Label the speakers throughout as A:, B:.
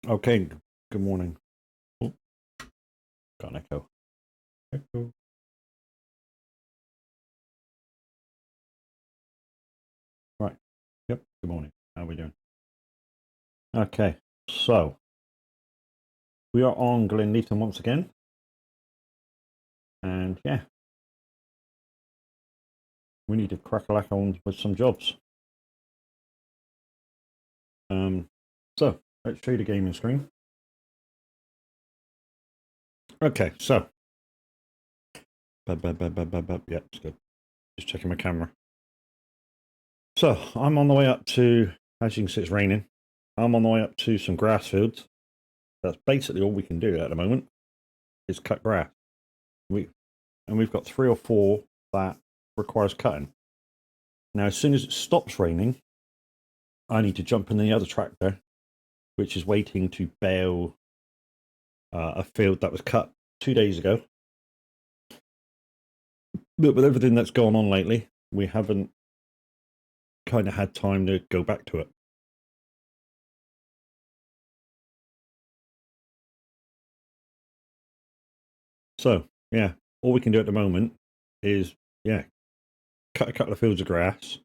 A: Okay, good morning. Oh, got an echo. Echo. Right. Yep, good morning. How are we doing? Okay, so we are on Glenleathann once again. And yeah, we need to crack a lack on with some jobs. So let's show you the gaming screen. Okay, so yeah, it's good. Just checking my camera. So I'm on the way up to, as you can see, it's raining. I'm on the way up to some grass fields. That's basically all we can do at the moment is cut grass. We've got 3 or 4 that requires cutting. Now, as soon as it stops raining, I need to jump in the other tractor, which is waiting to bale a field that was cut 2 days ago. But with everything that's gone on lately, we haven't kind of had time to go back to it. So, yeah, all we can do at the moment is, yeah, cut a couple of fields of grass.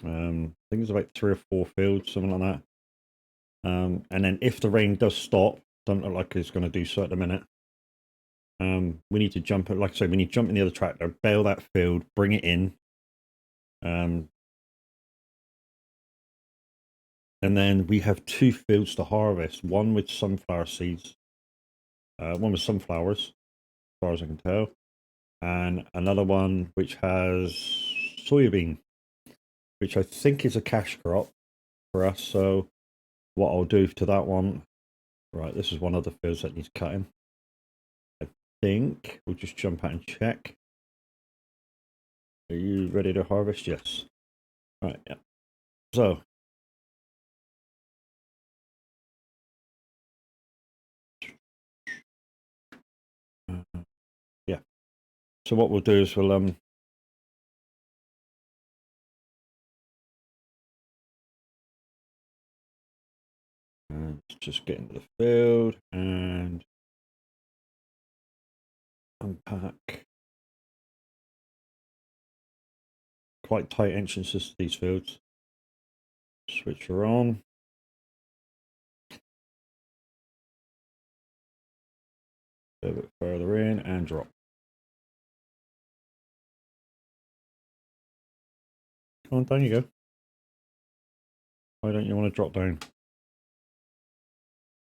A: I think it's about 3 or 4 fields, something like that. And then if the rain does stop, doesn't look like it's going to do so at the minute, we need to jump, like I say, we need to jump in the other tractor, bale that field, bring it in. And then we have 2 fields to harvest, one with sunflower seeds, one with sunflowers, as far as I can tell, and another one which has soybean, which I think is a cash crop for us. So what I'll do to that one, right, this is one of the fields that needs cutting. I think we'll just jump out and check. Are you ready to harvest? Yes. Right, yeah. So yeah. So what we'll do is we'll just get into the field and unpack. Quite tight entrances to these fields. Switch her on. A bit further in and drop. Come on, down you go. Why don't you want to drop down?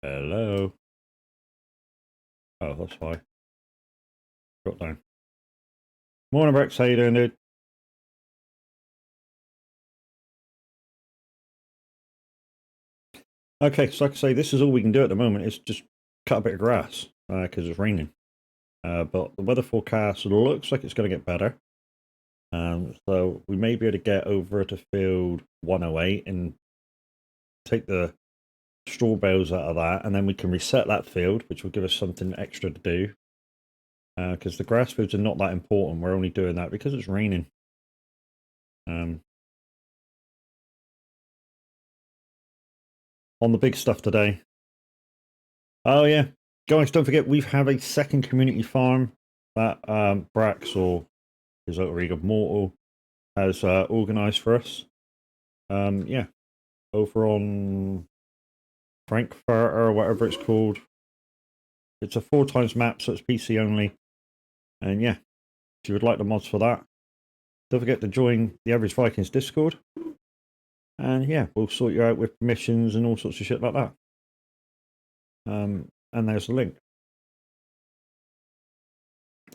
A: Hello. Oh, that's why. Drop down. Morning, Rex. How you doing, dude? Okay, so like I say, this is all we can do at the moment. Is just cut a bit of grass because it's raining. But the weather forecast looks like it's going to get better. So we may be able to get over to field 108 and take the straw bales out of that, and then we can reset that field, which will give us something extra to do. Because the grass fields are not that important. We're only doing that because it's raining. On the big stuff today. Oh yeah, guys! Don't forget we have a second community farm that Brax or his alter ego Mortal has organised for us. Yeah, over on Frankfurt or whatever it's called. It's a 4 times map, so it's PC only. And yeah, if you would like the mods for that, don't forget to join the Average Vikings Discord. And yeah, we'll sort you out with permissions and all sorts of shit like that. And there's the link.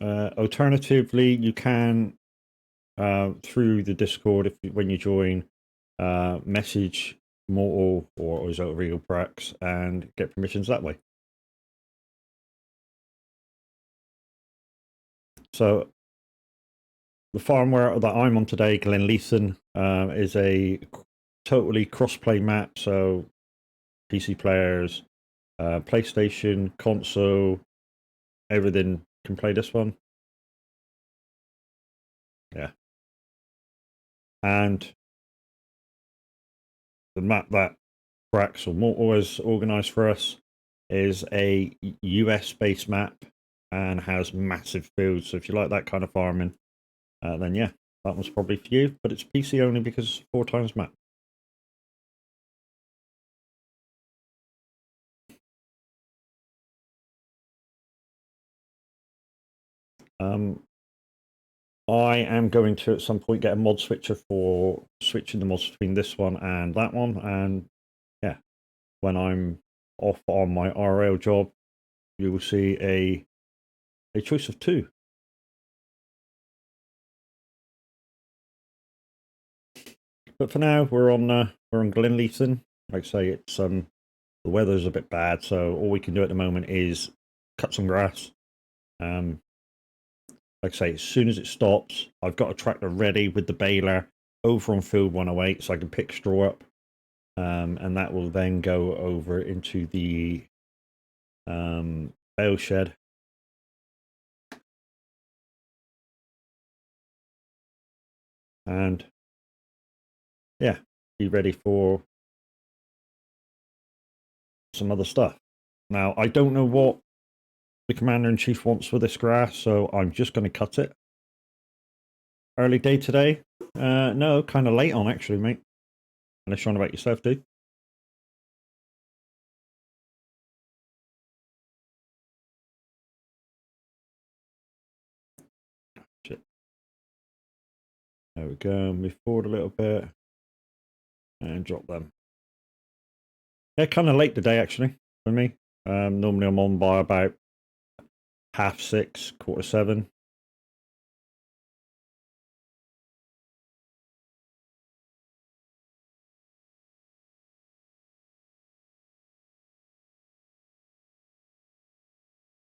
A: Alternatively, you can, through the Discord, when you join, message Mortal or his alter ego Brax and get permissions that way. So the farm where that I'm on today, Glenleathann, is a totally cross-play map. So PC players, PlayStation, console, everything can play this one. Yeah. And the map that Brax or Mortal has organised for us is a US-based map and has massive fields. So if you like that kind of farming, then yeah, that one's probably for you. But it's PC only because it's 4 times map. I am going to at some point get a mod switcher for switching the mods between this one and that one. And yeah, when I'm off on my RL job, you will see a choice of 2. But for now, we're on Glenleathann. Like I say, it's the weather's a bit bad, so all we can do at the moment is cut some grass. Like I say, as soon as it stops, I've got a tractor ready with the baler over on field 108, so I can pick straw up, and that will then go over into the bale shed. And yeah, be ready for some other stuff. Now, I don't know what the commander-in-chief wants for this grass, so I'm just going to cut it. Early day today? No, kind of late on actually, mate. Unless you're on about yourself, dude. Shit. There we go. Move forward a little bit. And drop them. Yeah, kind of late today actually, for me. Normally I'm on by about 6:30, 6:45.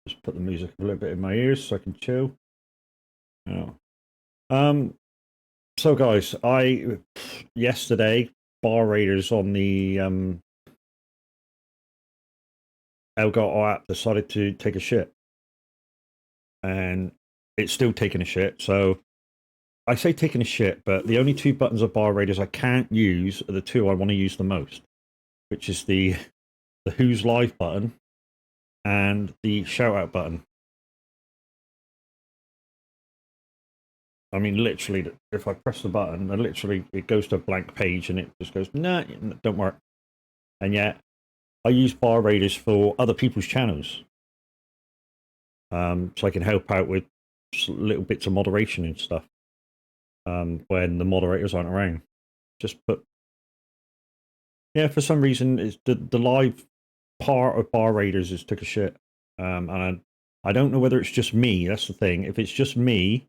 A: Just put the music a little bit in my ears so I can chill. Oh. So guys, yesterday Bar Raiders on the Elgato app decided to take a shit, and it's still taking a shit. So I say taking a shit, but the only 2 buttons of Bar Raiders I can't use are the 2 I want to use the most, which is the Who's Live button and the shout out button. I mean, literally, if I press the button, literally it goes to a blank page and it just goes, nah, don't work. And yet, I use Bar Raiders for other people's channels, so I can help out with little bits of moderation and stuff when the moderators aren't around. Just put, yeah, for some reason, it's the live part of Bar Raiders is took a shit, and I don't know whether it's just me. That's the thing. If it's just me,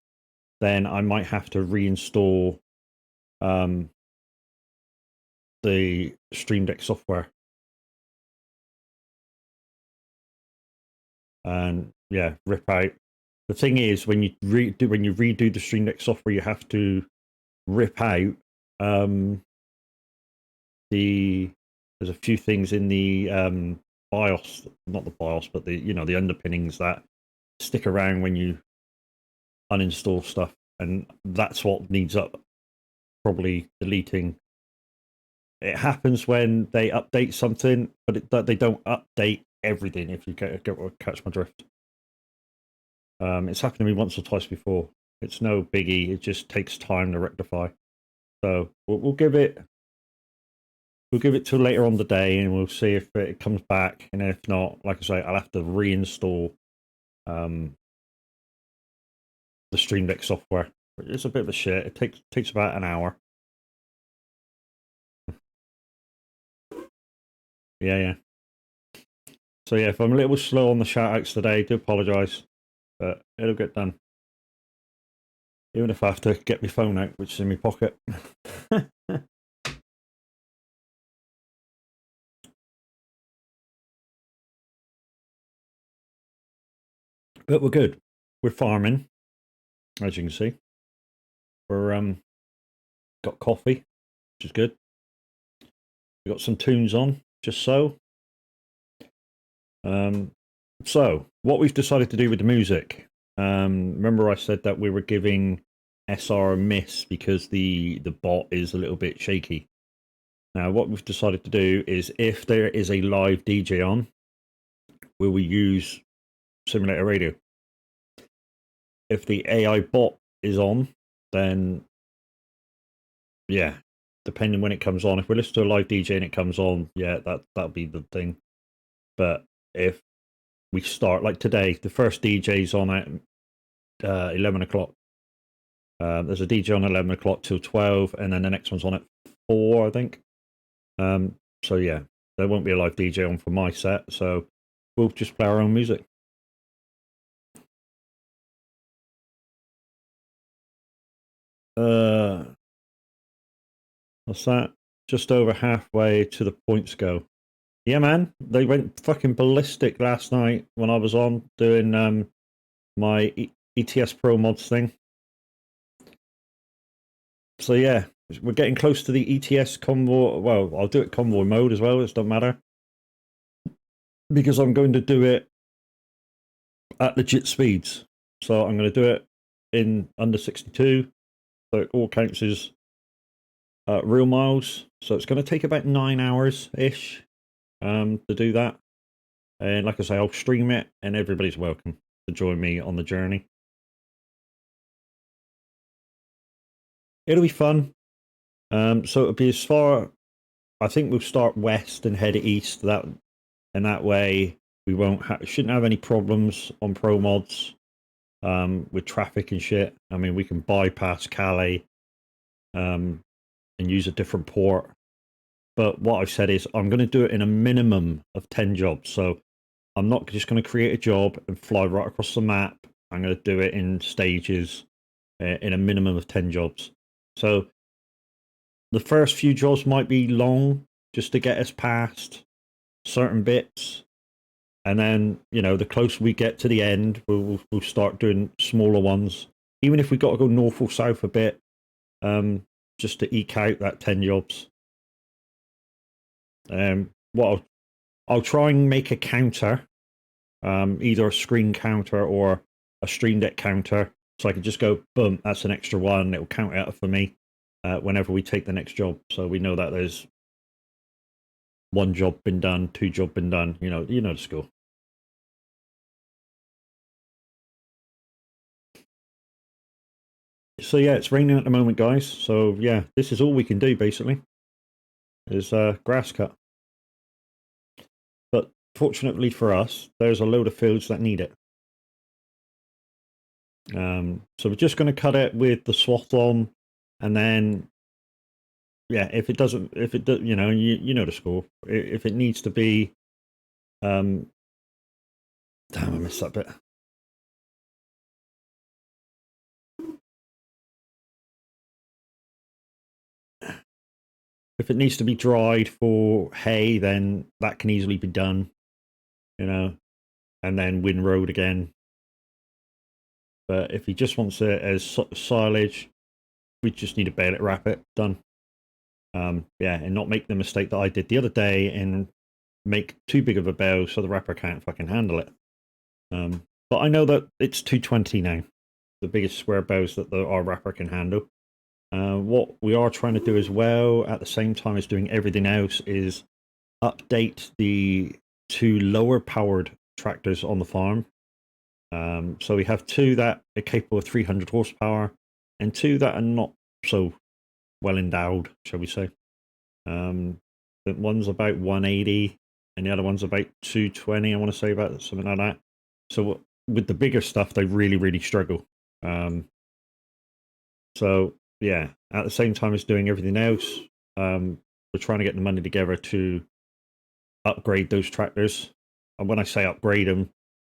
A: then I might have to reinstall the Stream Deck software. And yeah, rip out. The thing is, when you redo the Stream Deck software, you have to rip out there's a few things in the BIOS, not the BIOS, but the underpinnings that stick around when you uninstall stuff, and that's what needs up, probably deleting. It happens when they update something, but they don't update everything, if you catch my drift. It's happened to me once or twice before. It's no biggie. It just takes time to rectify. So we'll give it till later on the day, and we'll see if it comes back. And if not, like I say, I'll have to reinstall the Stream Deck software. It's a bit of a shit. It takes about an hour. Yeah. So yeah, if I'm a little slow on the shout outs today, I do apologise, but it'll get done. Even if I have to get my phone out, which is in my pocket. But we're good. We're farming, as you can see. We're got coffee, which is good. We got some tunes on, just so. So what we've decided to do with the music. Remember I said that we were giving SR a miss because the bot is a little bit shaky. Now, what we've decided to do is if there is a live DJ on, will we use simulator radio? If the AI bot is on, then yeah, depending when it comes on. If we listen to a live DJ and it comes on, yeah, that'll be the thing. But if we start like today, the first DJ's on at 11 o'clock. There's a DJ on 11 o'clock till 12, and then the next one's on at 4, I think. So yeah, there won't be a live DJ on for my set, so we'll just play our own music. What's that? Just over halfway to the points go. Yeah, man, they went fucking ballistic last night when I was on doing my ETS Pro mods thing. So yeah, we're getting close to the ETS convoy. Well, I'll do it convoy mode as well. It doesn't matter because I'm going to do it at legit speeds. So I'm going to do it in under 62. So it all counts as real miles. So it's going to take about 9 hours ish to do that. And like I say, I'll stream it, and everybody's welcome to join me on the journey. It'll be fun. So it'll be as far. I think we'll start west and head east. That way we shouldn't have any problems on pro mods with traffic and shit. I mean, we can bypass Calais and use a different port. But what I've said is I'm going to do it in a minimum of 10 jobs. So I'm not just going to create a job and fly right across the map. I'm going to do it in stages in a minimum of 10 jobs. So the first few jobs might be long just to get us past certain bits. And then, the closer we get to the end, we'll start doing smaller ones. Even if we got to go north or south a bit, just to eke out that 10 jobs. What I'll try and make a counter, either a screen counter or a Stream Deck counter, so I can just go, boom, that's an extra one. It'll count out for me whenever we take the next job. So we know that there's one job been done, 2 job been done. You know the score. So yeah, it's raining at the moment, guys. So yeah, this is all we can do basically. Is grass cut. But fortunately for us, there's a load of fields that need it. So we're just going to cut it with the Swathlon, and then yeah, if it does, you know the score. If it needs to be, damn, I missed that bit. If it needs to be dried for hay, then that can easily be done, and then windrowed again. But if he just wants it as silage, we just need to bale it, wrap it, done. Yeah, and not make the mistake that I did the other day and make too big of a bale so the wrapper can't fucking handle it. But I know that it's 220 now, the biggest square bales that our wrapper can handle. What we are trying to do as well, at the same time as doing everything else, is update the 2 lower powered tractors on the farm. So we have 2 that are capable of 300 horsepower and 2 that are not so well endowed, shall we say. The one's about 180 and the other one's about 220, I want to say, about something like that. So with the bigger stuff, they really, really struggle. So yeah, at the same time as doing everything else, we're trying to get the money together to upgrade those tractors. And when I say upgrade them,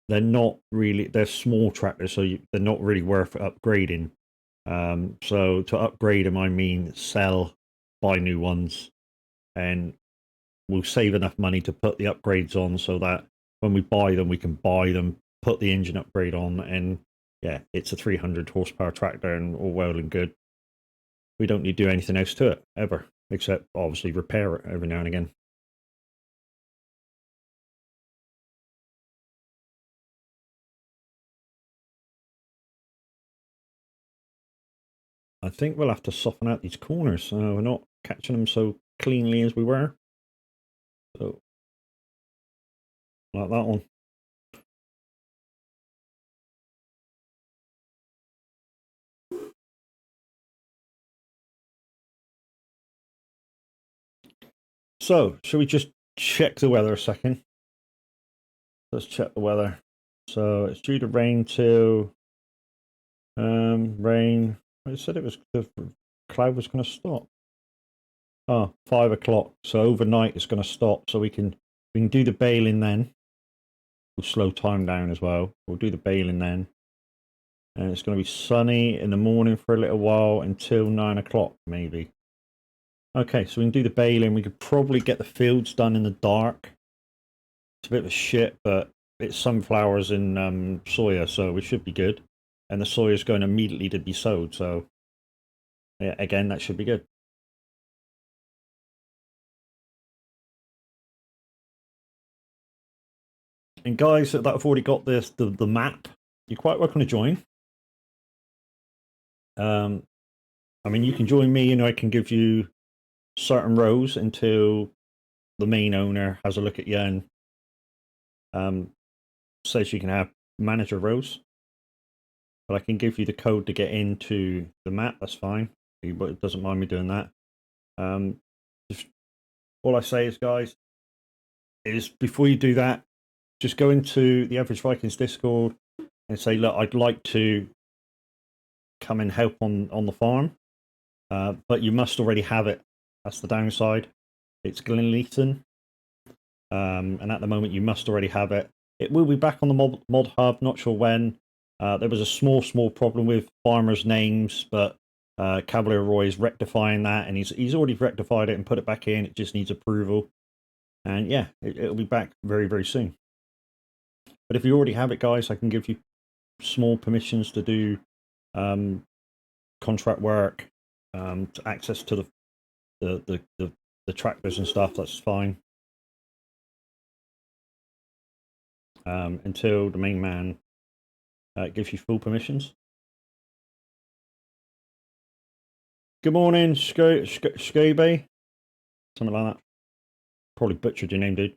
A: they're small tractors, so they're not really worth upgrading. So to upgrade them, I mean buy new ones, and we'll save enough money to put the upgrades on so that when we buy them, we can buy them, put the engine upgrade on, and yeah, it's a 300 horsepower tractor and all well and good. We don't need to do anything else to it, ever, except obviously repair it every now and again. I think we'll have to soften out these corners so we're not catching them so cleanly as we were. So, like that one. So, should we just check the weather a second? Let's check the weather. So it's due to rain till rain. It said it was the cloud was going to stop. Oh, 5 o'clock. So overnight it's going to stop. So we can do the baling then. We'll slow time down as well. We'll do the baling then, and it's going to be sunny in the morning for a little while until 9 o'clock maybe. Okay, so we can do the baling. We could probably get the fields done in the dark. It's a bit of a shit, but it's sunflowers and soya, so we should be good. And the soya is going immediately to be sowed, so yeah, again, that should be good. And guys that have already got this, the map, you're quite welcome to join. I mean, you can join me, and I can give you certain rows until the main owner has a look at you and says you can have manager rows. But I can give you the code to get into the map. That's fine. It doesn't mind me doing that. All I say is, guys, is before you do that, just go into the Average Vikings Discord and say, look, I'd like to come and help on the farm, but you must already have it. That's the downside. It's Glenleathann, and at the moment you must already have it. It will be back on the mod hub, not sure when. There was a small problem with farmers' names, but Cavalier Roy is rectifying that, and he's already rectified it and put it back in. It just needs approval. And yeah, it'll be back very, very soon. But if you already have it, guys, I can give you small permissions to do contract work, to access to the tractors and stuff. That's fine. Until the main man gives you full permissions. Good morning, Scoby. Something like that. Probably butchered your name, dude.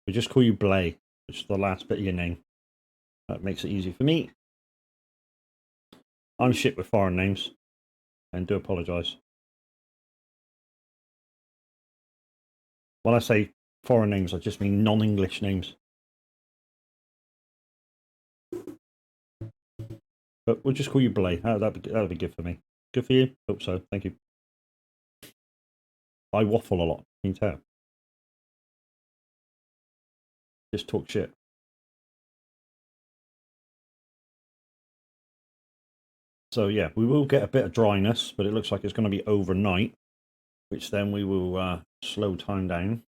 A: We just call you Blay, which is the last bit of your name. That makes it easy for me. I'm shit with foreign names, and do apologise. When I say foreign names, I just mean non-English names. But we'll just call you Blay. That'd be good for me. Good for you? Hope so. Thank you. I waffle a lot. Can you tell? Just talk shit. So yeah, we will get a bit of dryness, but it looks like it's going to be overnight, which then we will slow time down.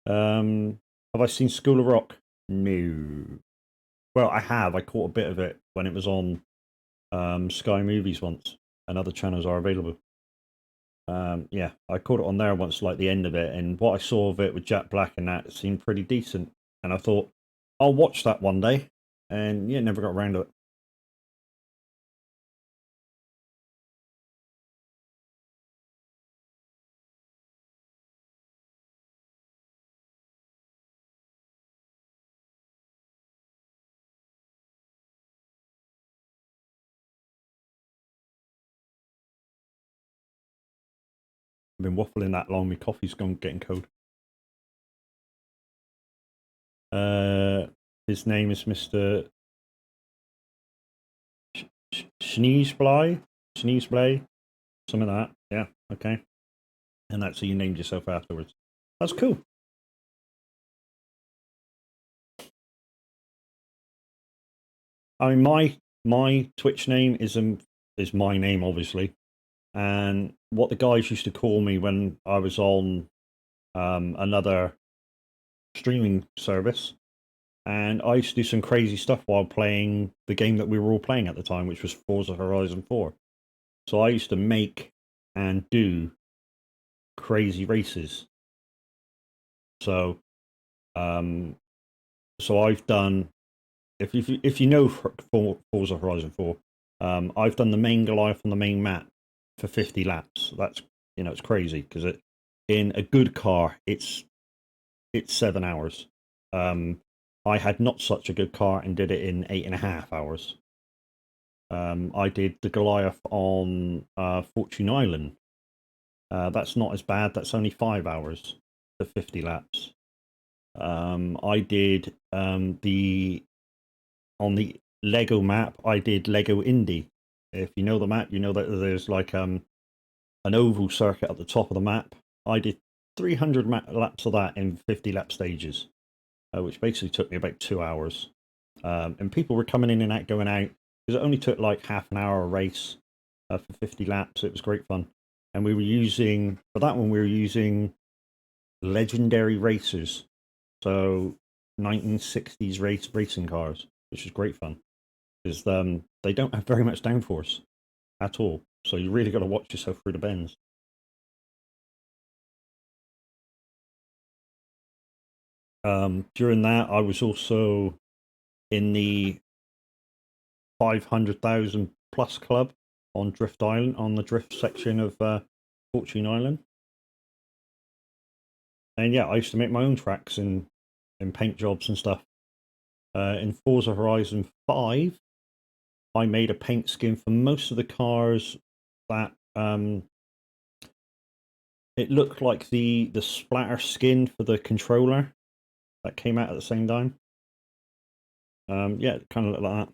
A: Have I seen School of Rock? No. Well, I have. I caught a bit of it when it was on Sky Movies once, and other channels are available. Yeah, I caught it on there once, like the end of it, and what I saw of it with Jack Black and that seemed pretty decent. And I thought, I'll watch that one day, and yeah, never got around to it. I've been waffling that long, my coffee's gone getting cold. His name is Mr. Sneezebly, something like that. Yeah, okay. And that's who you named yourself afterwards. That's cool. I mean, my Twitch name is my name, obviously, and what the guys used to call me when I was on another streaming service, and I used to do some crazy stuff while playing the game that we were all playing at the time, which was Forza Horizon 4. So I used to make and do crazy races. So, so I've done. If you know Forza Horizon 4, I've done the main Goliath on the main map, for 50 laps. That's, you know, it's crazy because in a good car, it's 7 hours. I had not such a good car and did it in 8.5 hours. I did the Goliath on Fortune Island. That's not as bad. That's only 5 hours for 50 laps. I did the on the Lego map. I did Lego Indy. If you know the map, you know that there's like an oval circuit at the top of the map. I did 300 laps of that in 50 lap stages, which basically took me about 2 hours. And people were coming in and out, going out, because it only took like half an hour a race for 50 laps. It was great fun. And we were using, for that one, we were using legendary racers. So 1960s racing cars, which is great fun. Because they don't have very much downforce at all. So you really got to watch yourself through the bends. During that, I was also in the 500,000 plus club on Drift Island, on the drift section of Fortune Island. And yeah, I used to make my own tracks and paint jobs and stuff. In Forza Horizon 5, I made a paint scheme for most of the cars that it looked like the splatter skin for the controller that came out at the same time. Yeah, it kind of looked like that.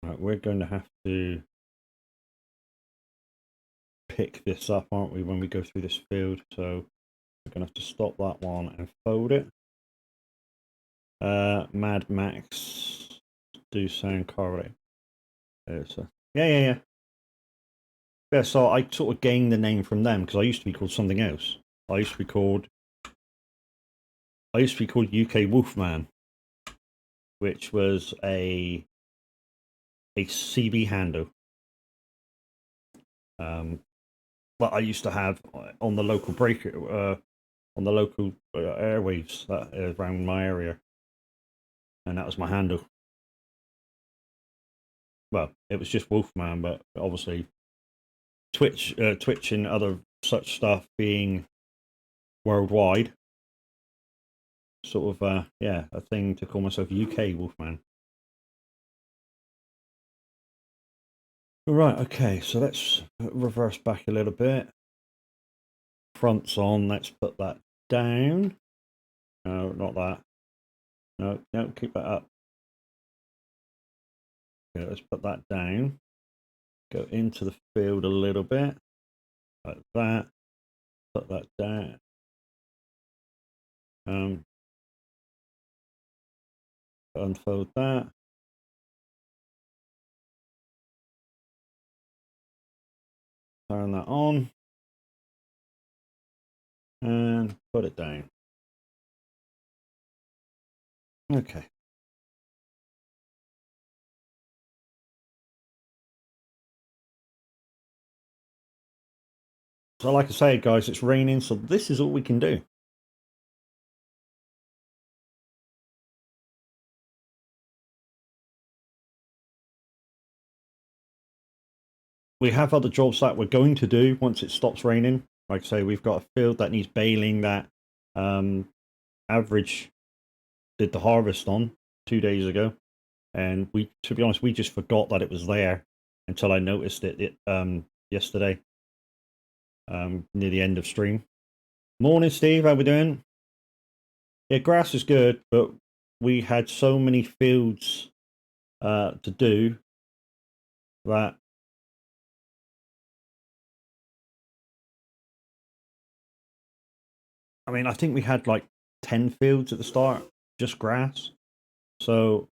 A: Right, we're going to have to pick this up, aren't we, when we go through this field? So we're going to have to stop that one and fold it. Mad Max do sound correct. Yeah. Yeah, so I sort of gained the name from them because I used to be called something else. I used to be called UK Wolfman, which was a CB handle. But I used to have on the local breaker, on the local airwaves that around my area, and that was my handle. Well, it was just Wolfman, but obviously Twitch and other such stuff being worldwide, sort of yeah, a thing to call myself UK Wolfman. Right, okay, so let's reverse back a little bit. Front's on, let's put that down. No, not that. No, keep that up. Okay, let's put that down. Go into the field a little bit, like that. Put that down. Unfold that. Turn that on. And put it down. Okay. So like I say, guys, it's raining, so this is all we can do. We have other jobs that we're going to do once it stops raining. Like I say, we've got a field that needs baling that Average did the harvest on 2 days ago. And we, to be honest, we just forgot that it was there until I noticed it yesterday, near the end of stream. Morning, Steve. How we doing? Yeah, grass is good, but we had so many fields to do that. I mean, I think we had like 10 fields at the start, just grass. So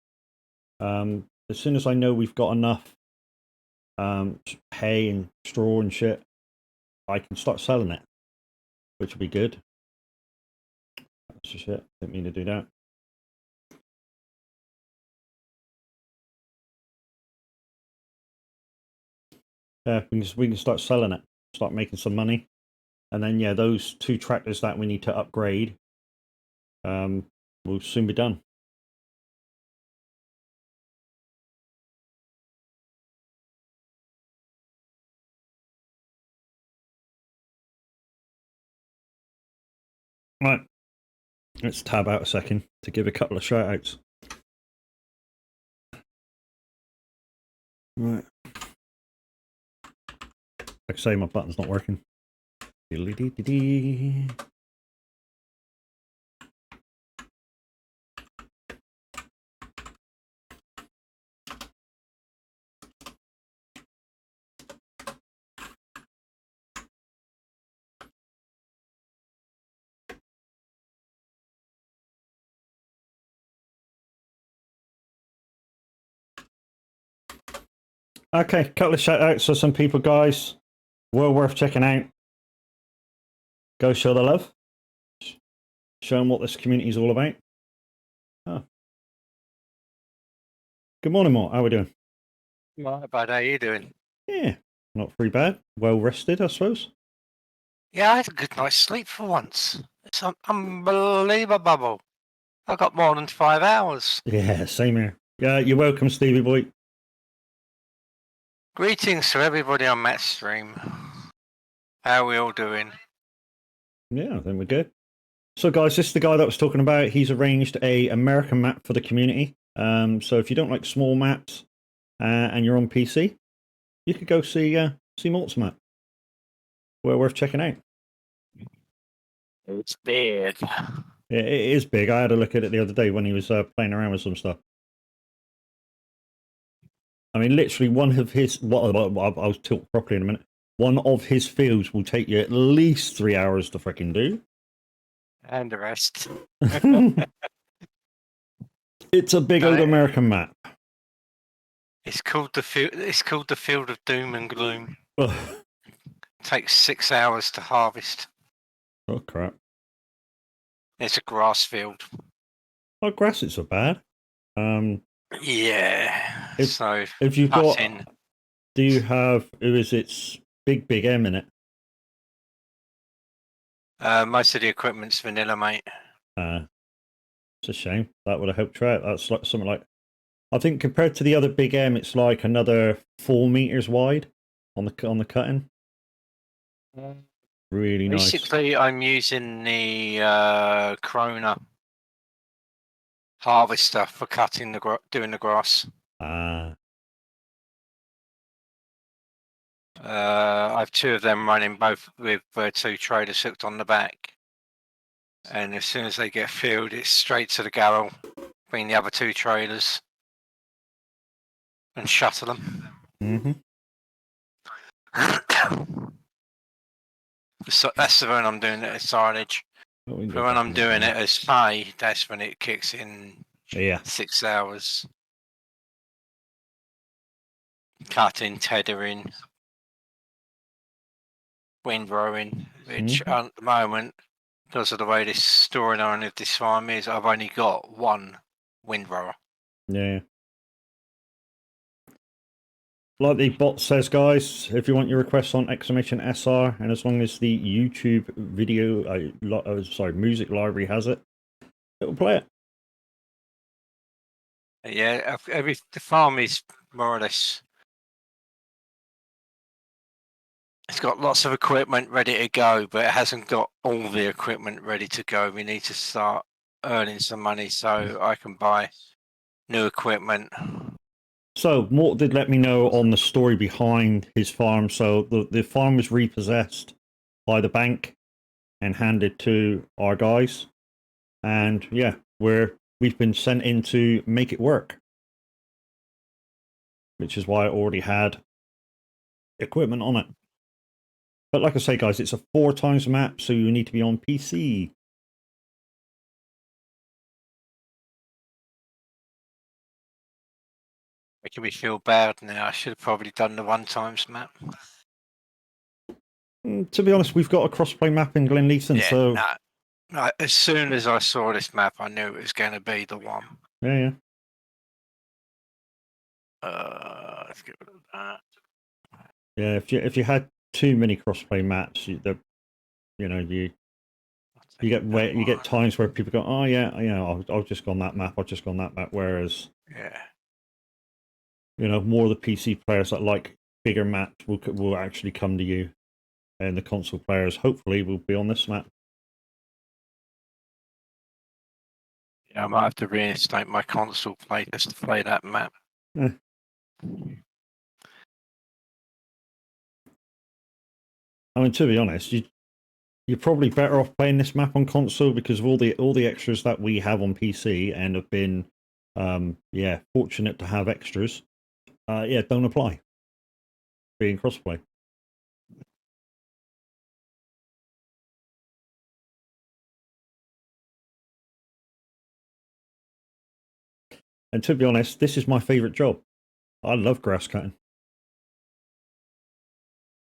A: as soon as I know we've got enough hay and straw and shit, I can start selling it, which will be good. That's just it. Didn't mean to do that. Yeah, we can start selling it, start making some money, and then yeah, those 2 tractors that we need to upgrade will soon be done. Right, let's tab out a second to give a couple of shout outs. Right. Like I say, my button's not working. Okay, couple of shout outs for some people, guys. Well worth checking out. Go show the love. Show them what this community is all about. Oh. Good morning, Mort. How are we doing?
B: Not bad. How you doing?
A: Yeah, not too bad. Well rested, I suppose.
B: Yeah, I had a good night's sleep for once. It's unbelievable. I got more than 5 hours.
A: Yeah, same here. Yeah, you're welcome, Stevie boy.
B: Greetings to everybody on Matt's stream. How are we all doing?
A: Yeah, I think we're good. So, guys, this is the guy that was talking about. He's arranged a American map for the community. So if you don't like small maps and you're on PC, you could go see Mort's map. Well worth checking out.
B: It's big.
A: Yeah, it is big. I had a look at it the other day when he was playing around with some stuff. I mean, literally one of his... I'll talk properly in a minute. One of his fields will take you at least 3 hours to freaking do.
B: And the rest.
A: It's a big old American map.
B: It's called the Field of Doom and Gloom. It takes 6 hours to harvest.
A: Oh crap!
B: It's a grass field.
A: Oh, grass isn't so bad.
B: Yeah.
A: If you've got, do you have? Who is it's big M in it?
B: Most of the equipment's vanilla, mate.
A: It's a shame. That would have helped you out. That's like something like, I think compared to the other big M, it's like another 4 meters wide on the cutting. Really nice.
B: Basically, I'm using the Krona harvester for cutting doing the grass. I have 2 of them running, both with 2 trailers hooked on the back. And as soon as they get filled, it's straight to the garrow, between the other 2 trailers, and shuttle them.
A: Mm-hmm.
B: So that's the when I'm doing it as silage. But when I'm doing it as hay, that's when it kicks in.
A: Yeah.
B: 6 hours. Cutting, tethering, windrowing, which at the moment, because of the way this storyline of this farm is, I've only got 1 windrower.
A: Yeah. Like the bot says, guys, if you want your requests on !SR, and as long as the YouTube video, music library has it, it'll play it.
B: Yeah, the farm is more or less. It's got lots of equipment ready to go, but it hasn't got all the equipment ready to go. We need to start earning some money so I can buy new equipment.
A: So, Mort did let me know on the story behind his farm. So, the farm was repossessed by the bank and handed to our guys. And yeah, we've been sent in to make it work. Which is why I already had equipment on it. But like I say, guys, it's a 4 times map, so you need to be on PC.
B: Making me feel bad now. I should have probably done the 1 times map.
A: To be honest, we've got a crossplay map in Glenleathann, so...
B: No, as soon as I saw this map, I knew it was going to be the one.
A: Yeah.
B: Let's get rid of that.
A: Yeah, if you had too many crossplay maps, you get times where people go, oh yeah, I've just gone that map, whereas more of the PC players that like bigger maps will actually come to you, and the console players hopefully will be on this map.
B: I might have to reinstate my console play just to play that map.
A: Eh. I mean, to be honest, you're probably better off playing this map on console because of all the extras that we have on PC and have been, yeah, fortunate to have extras. Yeah, don't apply. Being crossplay. And to be honest, this is my favourite job. I love grass cutting.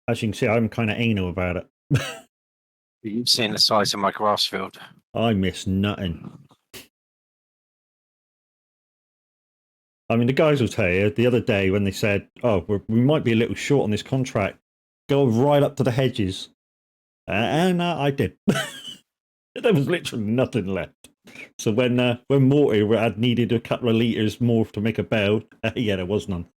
A: As you can see, I'm kind of anal about it.
B: You've seen the size of my grass field.
A: I miss nothing. I mean, the guys will tell you the other day when they said, "Oh, we might be a little short on this contract," go right up to the hedges, and I did. There was literally nothing left. So when Morty had needed a couple of liters more to make a bell, yeah, there was none.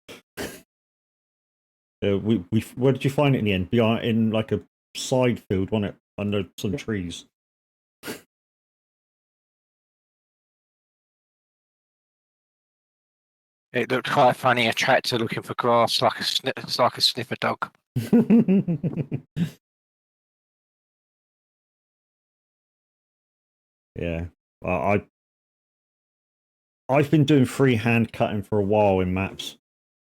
A: We where did you find it in the end? Behind in like a side field, wasn't it, under some trees?
B: It looked quite funny, a tractor looking for grass, it's like a sniffer dog.
A: Yeah, I've been doing freehand cutting for a while in maps.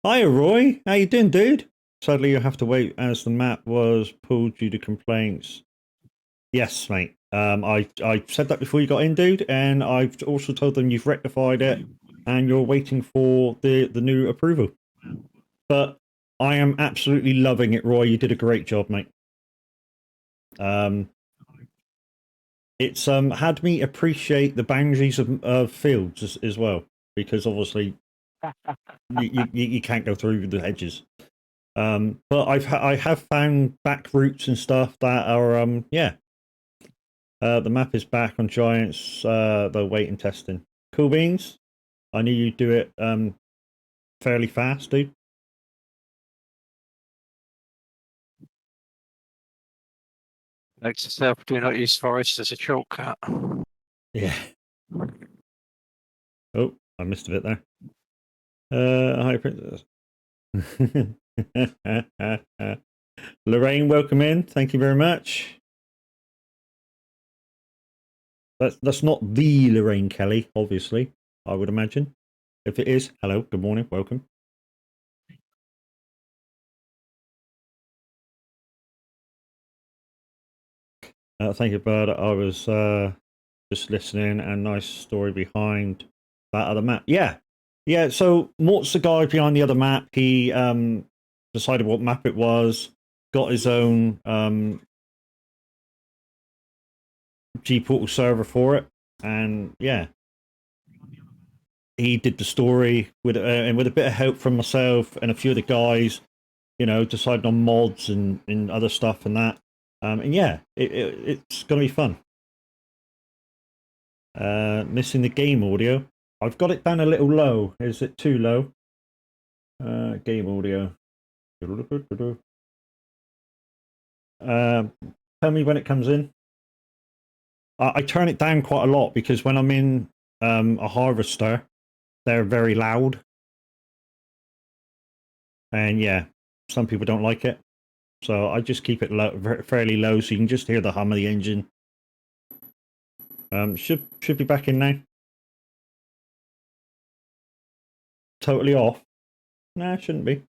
A: Hiya, Roy. How you doing, dude? Sadly, you have to wait as the map was pulled due to complaints. Yes, mate. I said that before you got in, dude, and I've also told them you've rectified it and you're waiting for the new approval. But I am absolutely loving it, Roy. You did a great job, mate. It's had me appreciate the boundaries of fields as well, because obviously you can't go through the hedges. But I have found back routes and stuff that are yeah. The map is back on Giants. They're waiting testing. Cool beans. I knew you'd do it fairly fast, dude.
B: Note to self, do not use forest as a shortcut.
A: Yeah. Oh, I missed a bit there. Hi, Princess. Lorraine, welcome in. Thank you very much. That's not the Lorraine Kelly, obviously, I would imagine. If it is, hello, good morning, welcome. Thank you, Bud. I was just listening, and nice story behind that other map. Yeah, yeah. So Mort's the guy behind the other map. He decided what map it was, got his own G Portal server for it, and yeah, he did the story with and with a bit of help from myself and a few of the guys. You know, decided on mods and other stuff and that. And yeah, it's gonna be fun. Missing the game audio. I've got it down a little low. Is it too low? Game audio. Tell me when it comes in. I turn it down quite a lot because when I'm in a harvester, they're very loud. And yeah, some people don't like it. So I just keep it low, fairly low so you can just hear the hum of the engine. Should be back in now. Totally off. Nah, it shouldn't be.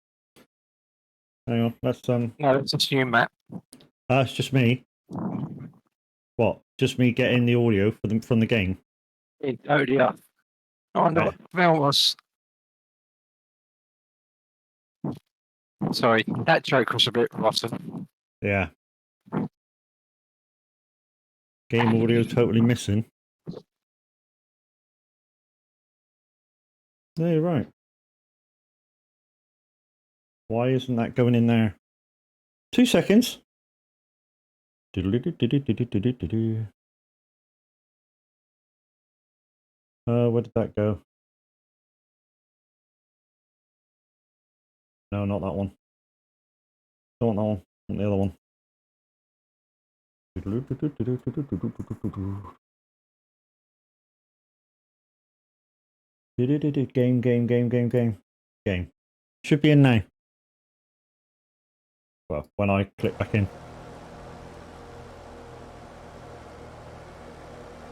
A: Hang on, let's
B: No, it's just you, Matt.
A: it's just me. What? Just me getting the audio for them from the game?
B: Oh, yeah. Oh, no, Mel was. Sorry, that joke was a bit rotten.
A: Yeah. Game audio totally missing. No, you're right. Why isn't that going in there? 2 seconds. Where did that go? No, not that one. Don't want that one. I want the other one. Game. Should be in now. Well, when I click back in.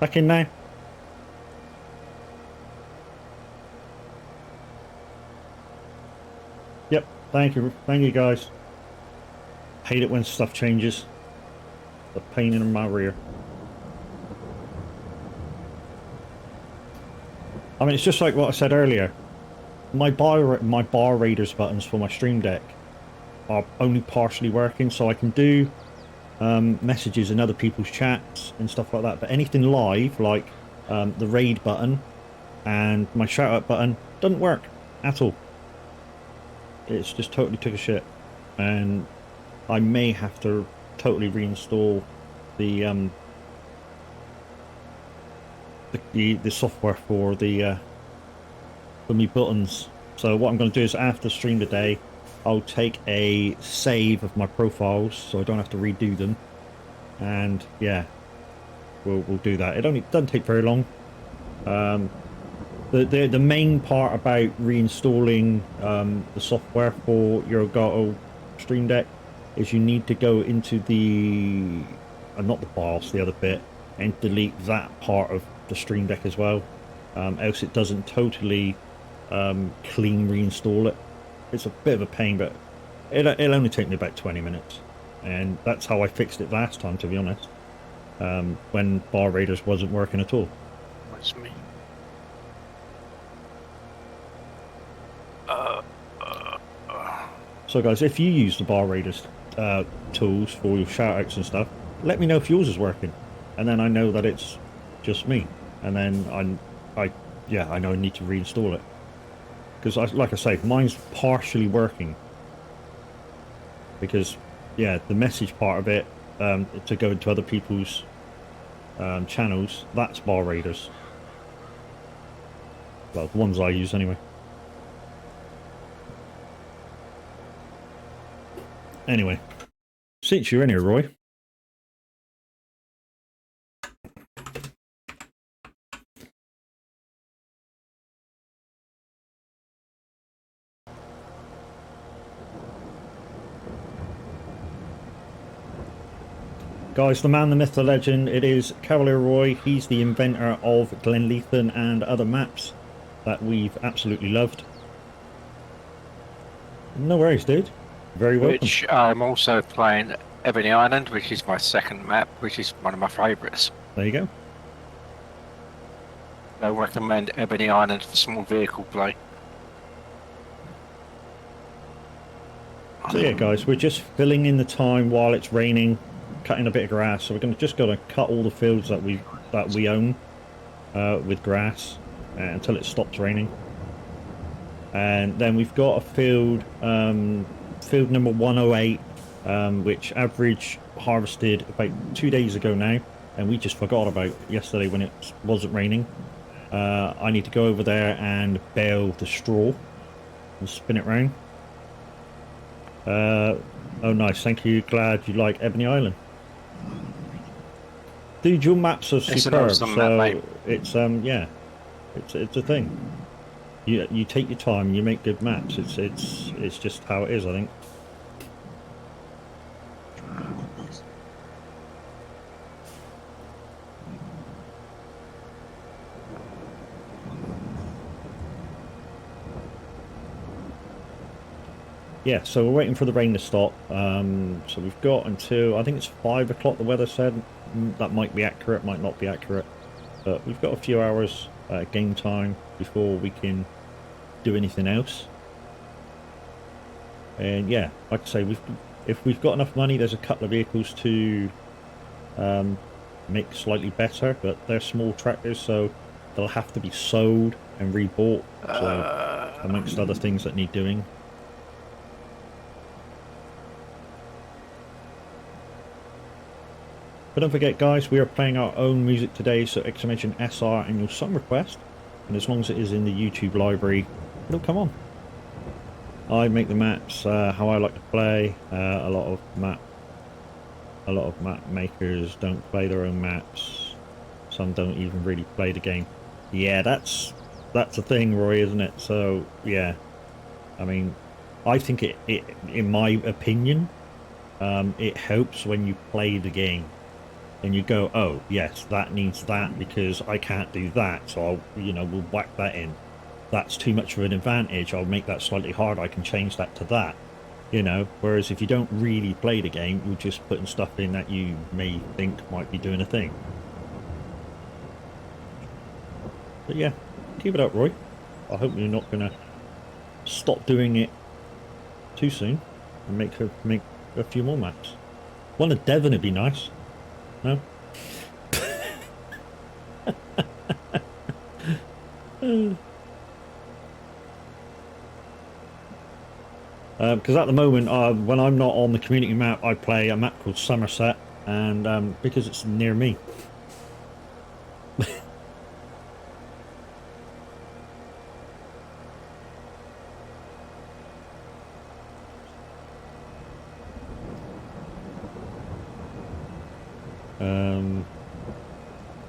A: Back in now. Yep, thank you guys. Hate it when stuff changes. The pain in my rear. I mean, it's just like what I said earlier. My bar raiders buttons for my Stream Deck are only partially working, so I can do messages in other people's chats and stuff like that. But anything live, like the raid button and my shout out button, doesn't work at all. It's just totally took a shit, and I may have to totally reinstall the software for me buttons. So what I'm going to do is after stream today, I'll take a save of my profiles so I don't have to redo them, and yeah, we'll do that. It doesn't take very long. The main part about reinstalling the software for your Elgato Stream Deck is you need to go into the not the BIOS, the other bit, and delete that part of the Stream Deck as well, else it doesn't totally clean reinstall it. It's a bit of a pain, but it'll only take me about 20 minutes, and that's how I fixed it last time, to be honest, when Bar Raiders wasn't working at all.
B: That's me.
A: So guys, if you use the Bar Raiders tools for your shoutouts and stuff, let me know if yours is working, and then I know that it's just me, and then I know I need to reinstall it, because like I say, mine's partially working, because yeah, the message part of it to go into other people's channels, that's Bar Raiders. Well, the ones I use anyway. Anyway, since you're in here, Roy. Guys, the man, the myth, the legend, it is Cavalier Roy. He's the inventor of Glenleathann and other maps that we've absolutely loved. No worries, dude. Very welcome.
B: Which I'm also playing Ebony Island, which is my second map, which is one of my favourites.
A: There you go.
B: I recommend Ebony Island for small vehicle play.
A: So yeah, guys, we're just filling in the time while it's raining, cutting a bit of grass. So we're just going to cut all the fields that we own with grass until it stops raining. And then we've got a field, field number 108, which average harvested about 2 days ago now, and we just forgot about yesterday when it wasn't raining. I need to go over there and bale the straw and spin it round. Oh nice, thank you, glad you like Ebony Island. Dude, your maps are superb,
B: awesome
A: so
B: map,
A: it's yeah, it's a thing. You take your time and you make good maps. It's just how it is, I think. Yeah, so we're waiting for the rain to stop. So we've got until, I think it's 5 o'clock, the weather said. That might be accurate, might not be accurate. But we've got a few hours game time before we can do anything else. And yeah, like I say, if we've got enough money, there's a couple of vehicles to make slightly better, but they're small tractors, so they'll have to be sold and rebought, so amongst other things that need doing. But don't forget, guys, we are playing our own music today, so exclamation SR and your song request, and as long as it is in the YouTube library, it'll come on. I make the maps how I like to play. A lot of map makers don't play their own maps. Some don't even really play the game. Yeah, that's that's the thing, Roy, isn't it? So yeah, I mean, I think it in my opinion, it helps when you play the game and you go, oh yes, that needs that because I can't do that, so we'll whack that in. That's too much of an advantage. I'll make that slightly harder. I can change that to that. Whereas if you don't really play the game, you're just putting stuff in that you may think might be doing a thing. But yeah, keep it up, Roy. I hope you're not gonna stop doing it too soon and make a few more maps. One of Devon would be nice. No? Because at the moment, when I'm not on the community map, I play a map called Somerset, and because it's near me.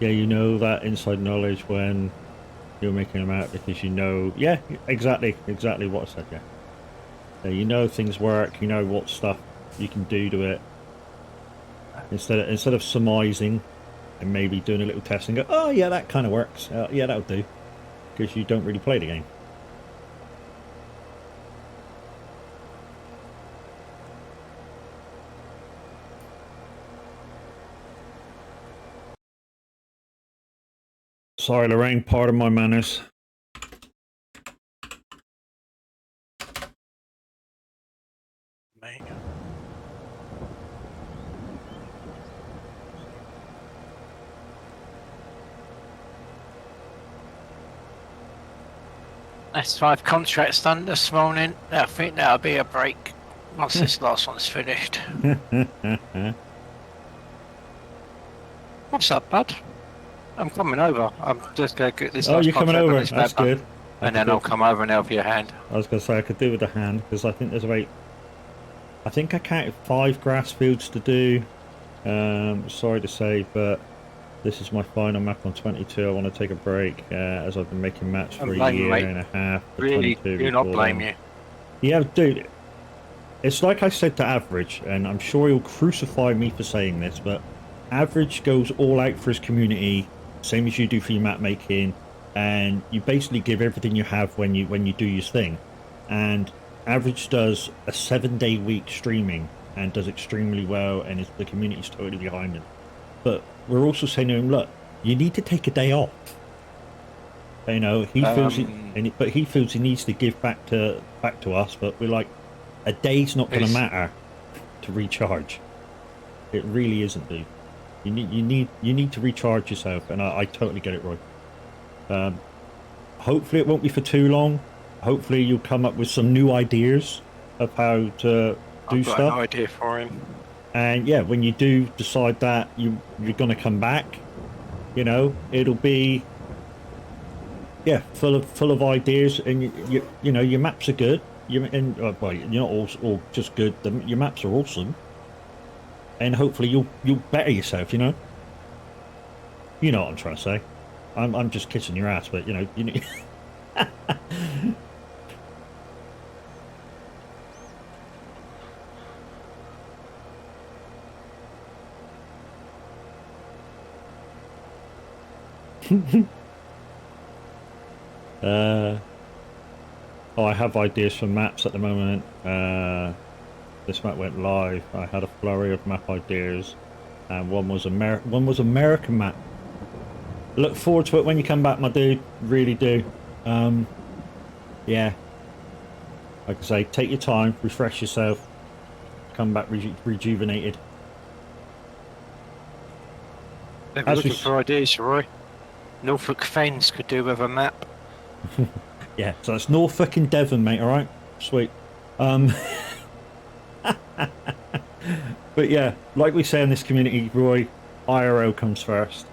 A: Yeah, you know that inside knowledge when you're making a map because yeah, exactly what I said. Yeah, you know things work. You know what stuff you can do to it. Instead of surmising and maybe doing a little test and go, oh yeah, that kind of works. Yeah, that'll do, because you don't really play the game. Sorry, Lorraine, pardon my manners.
B: Mate. That's 5 contracts done this morning. I think that'll be a break once this last one's finished. What's up, bud? I'm coming over. I'm just going to get this.
A: Oh, you're coming over. That's good.
B: And then I'll come over and help you a hand.
A: I was going to say I could do with a hand because I think there's about. I think I counted 5 grass fields to do. Sorry to say, but this is my final map on 22. I want to take a break as I've been making maps for a year and a half.
B: Really, do not blame you.
A: Yeah, dude. It's like I said to Average, and I'm sure he'll crucify me for saying this, but Average goes all out for his community, same as you do for your map making, and you basically give everything you have when you do your thing. And Average does a 7-day week streaming and does extremely well, and the community's totally behind him. But we're also saying to him, look, you need to take a day off. He feels but he feels he needs to give back to us. But we're like, a day's not going to matter to recharge. It really isn't, dude. You need to recharge yourself, and I totally get it, Roy. Hopefully it won't be for too long. Hopefully you'll come up with some new ideas of how to do stuff. I've got
B: an idea for him.
A: And yeah, when you do decide that you're going to come back, it'll be full of ideas, and your maps are good. You're not all just good. Your maps are awesome, and hopefully you'll better yourself. You know what I'm trying to say. I'm just kissing your ass, but you know. I have ideas for maps at the moment. This map went live. I had a flurry of map ideas, and one was American map. Look forward to it when you come back, my dude. Really do. Yeah. Like I say, take your time, refresh yourself, come back rejuvenated.
B: They're looking for ideas, Roy. Norfolk Fens could do with a map.
A: Yeah, so it's Norfolk and Devon, mate, alright? Sweet. But yeah, like we say in this community, Roy, IRO comes first.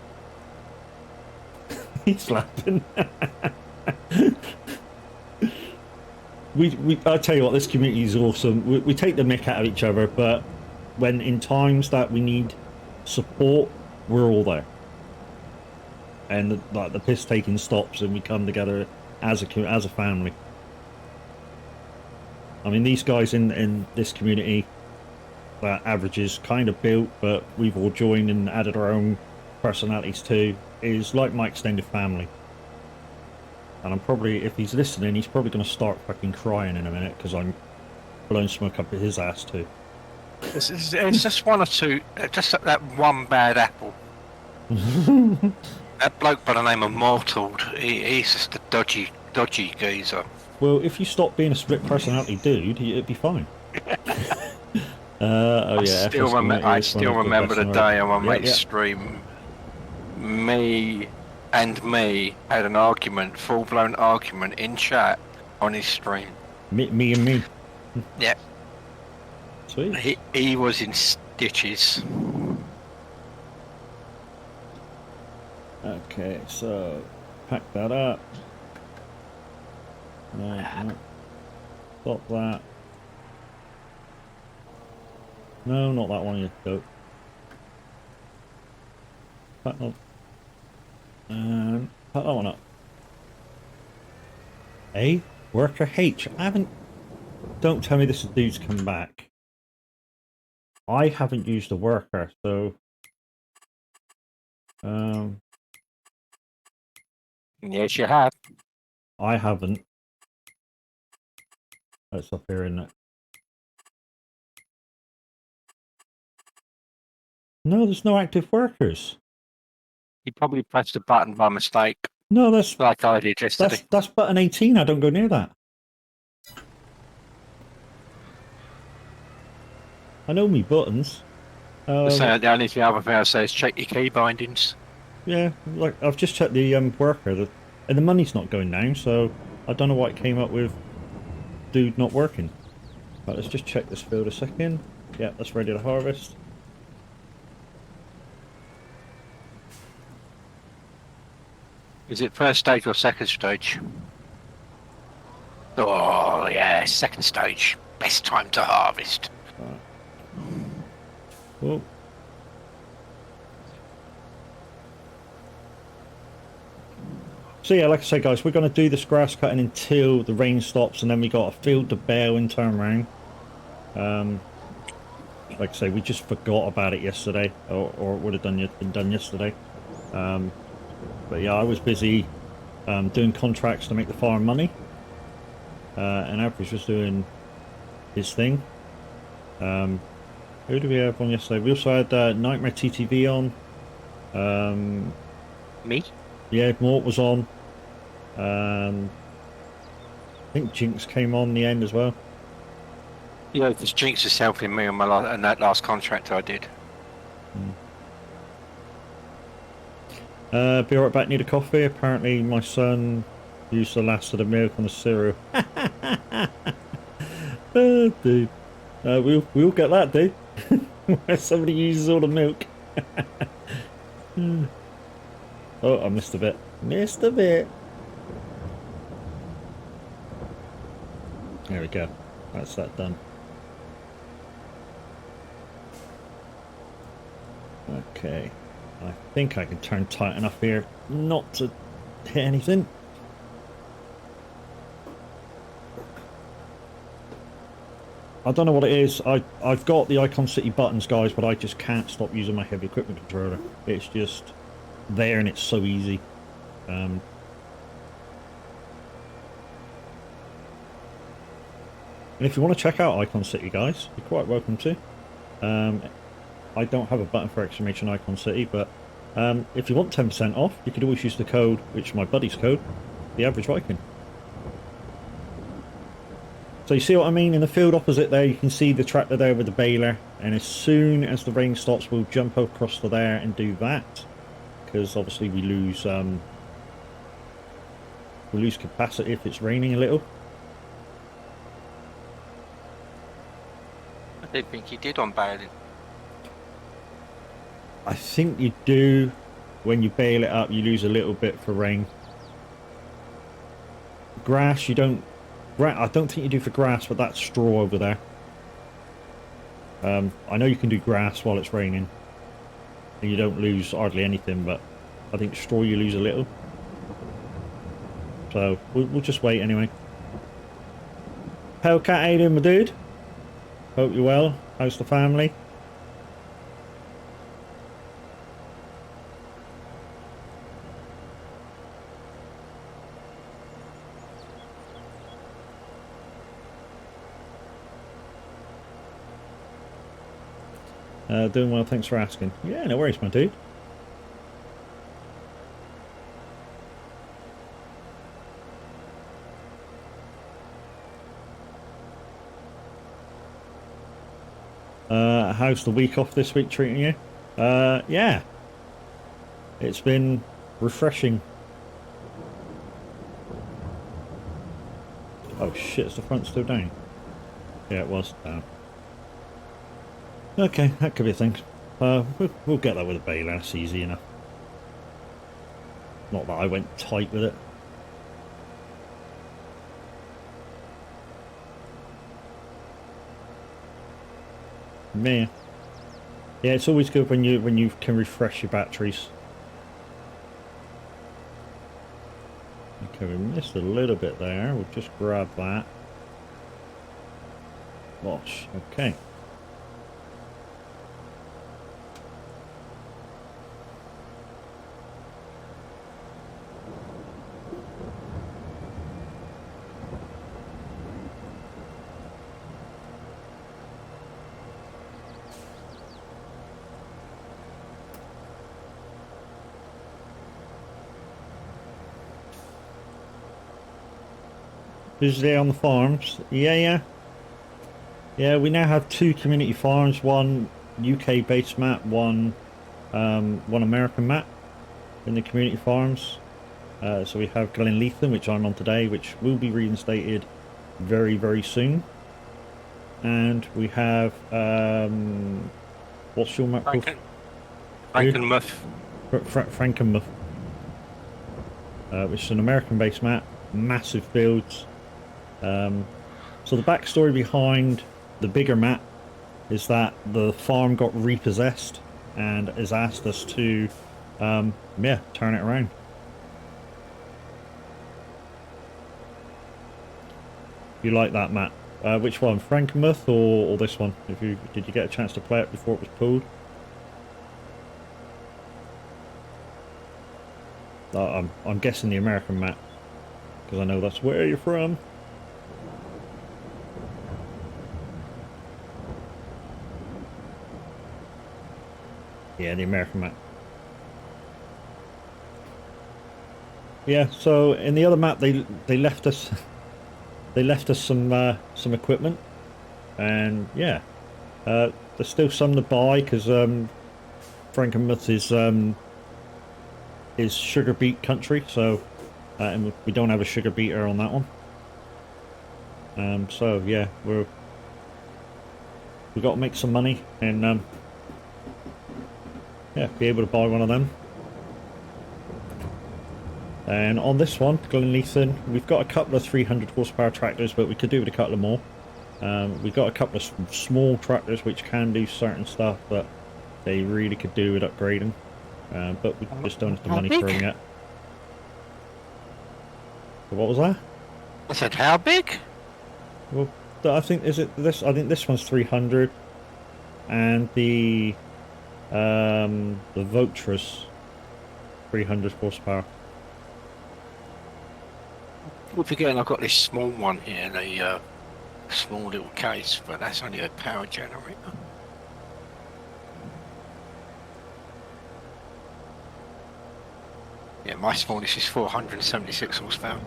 A: He's laughing. I tell you what, this community is awesome. We take the mick out of each other, but when in times that we need support, we're all there. And the piss taking stops, and we come together as a family. I mean, these guys in this community, that averages kind of built, but we've all joined and added our own personalities too, is like my extended family. And I'm probably, if he's listening, he's probably going to start fucking crying in a minute because I'm blowing smoke up his ass too.
B: It's just one or two, just that one bad apple. That bloke by the name of Mortal, he's just a dodgy geezer.
A: Well, if you stop being a split personality dude, it'd be fine.
B: I still remember the day on my mate's stream. Me had an argument, full-blown argument in chat on his stream.
A: Me and me.
B: Yeah.
A: Sweet.
B: He was in stitches.
A: Okay, so pack that up. No. Stop that. No, not that one, you dope. Pack that. And pack that one up. A worker H. I haven't. Don't tell me this dude's come back. I haven't used a worker, so.
B: Yes, you have.
A: I haven't. That's up here, isn't it? No, there's no active workers.
B: You probably pressed a button by mistake.
A: No, that's
B: like I did yesterday.
A: That's button 18. I don't go near that. I know me buttons.
B: The only thing other thing I say is check your key bindings.
A: Yeah, like I've just checked the worker, and the money's not going down, so I don't know what it came up with. Dude not working. Right, let's just check this field a second. Yeah, that's ready to harvest.
B: Is it first stage or second stage? Oh yeah, second stage. Best time to harvest.
A: Right. Oh. So yeah, like I say, guys, we're going to do this grass cutting until the rain stops, and then we got a field to bale and turn around. Like I say, we just forgot about it yesterday, or it would have been done yesterday. But yeah, I was busy doing contracts to make the farm money, and Average was doing his thing. Who do we have on yesterday? We also had Nightmare TTV on.
B: Me?
A: Yeah, Mort was on. I think Jinx came on in the end as well.
B: Yeah, because Jinx is helping me on that last contract I did.
A: Be right back, need a coffee. Apparently my son used the last of the milk on the cereal. Oh, dude. We'll get that, dude. Where somebody uses all the milk. Oh, I missed a bit. Missed a bit. There we go. That's that done. Okay. I think I can turn tight enough here not to hit anything. I don't know what it is. I've got the Icon City buttons, guys, but I just can't stop using my heavy equipment controller. It's just there and it's so easy. And if you want to check out Icon City, guys, you're quite welcome to. I don't have a button for exclamation Icon City, but if you want 10% off, you could always use the code, which is my buddy's code, the Average Viking. So you see what I mean? In the field opposite there, you can see the tractor there with the baler, and as soon as the rain stops, we'll jump across to there and do that, because obviously we lose capacity if it's raining a little.
B: I didn't think you did on baling.
A: I think you do. When you bale it up, you lose a little bit for rain. Grass, you don't. I don't think you do for grass, but that's straw over there. I know you can do grass while it's raining, and you don't lose hardly anything, but I think straw you lose a little. So we'll just wait anyway. Hellcat, how you doing, my dude? Hope you're well. How's the family? Doing well, thanks for asking. Yeah, no worries, my dude. How's the week off this week treating you? Yeah. It's been refreshing. Oh shit, is the front still down? Yeah, it was down. Okay, that could be a thing. We'll get that with a baler, that's easy enough. Not that I went tight with it. Man. Yeah, it's always good when you can refresh your batteries. Okay, we missed a little bit there. We'll just grab that. Gosh, okay. Busy on the farms. Yeah. We now have 2 community farms, one UK based map, one American map in the community farms. So we have Glenleathann, which I'm on today, which will be reinstated very, very soon. And we have what's your map called?
B: Frankenmuth.
A: Frankenmuth, which is an American based map, massive fields. So the backstory behind the bigger map is that the farm got repossessed and has asked us to turn it around. You like that map? Which one, Frankenmuth or this one? Did you get a chance to play it before it was pulled? I'm guessing the American map because I know that's where you're from. Yeah, the American map. Yeah, so in the other map they left us some equipment, and yeah, there's still some to buy because Frankenmuth is sugar beet country, so and we don't have a sugar beeter on that one. So yeah, we've got to make some money and be able to buy one of them. And on this one, Glenleathann, we've got a couple of 300 horsepower tractors, but we could do with a couple of more. We've got a couple of small tractors which can do certain stuff, but they really could do with upgrading. But we just don't have the money for them yet. What was that?
B: I said, how big?
A: Well, I think this one's 300, and the Votra's 300 horsepower.
B: We're forgetting I've got this small one here, the small little case, but that's only a power generator. Yeah, my smallest is 476 horsepower.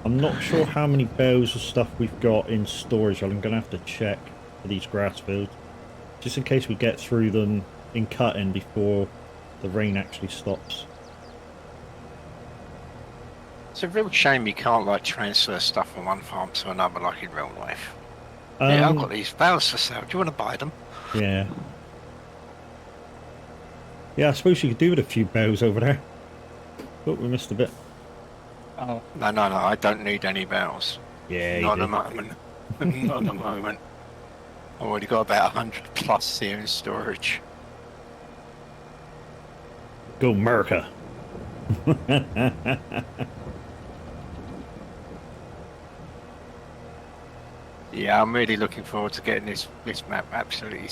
A: I'm not sure how many bales of stuff we've got in storage. I'm going to have to check for these grass fields, just in case we get through them in cutting before the rain actually stops.
B: It's a real shame you can't like transfer stuff from one farm to another like in real life. Yeah, I've got these bales for sale. Do you want to buy them?
A: Yeah. Yeah, I suppose you could do with a few bales over there. Oh, we missed a bit.
B: Oh. No, I don't need any bales.
A: Yeah,
B: not at the moment. Not at the moment. I've already got about 100 plus here in storage.
A: Go America.
B: Yeah, I'm really looking forward to getting this map absolutely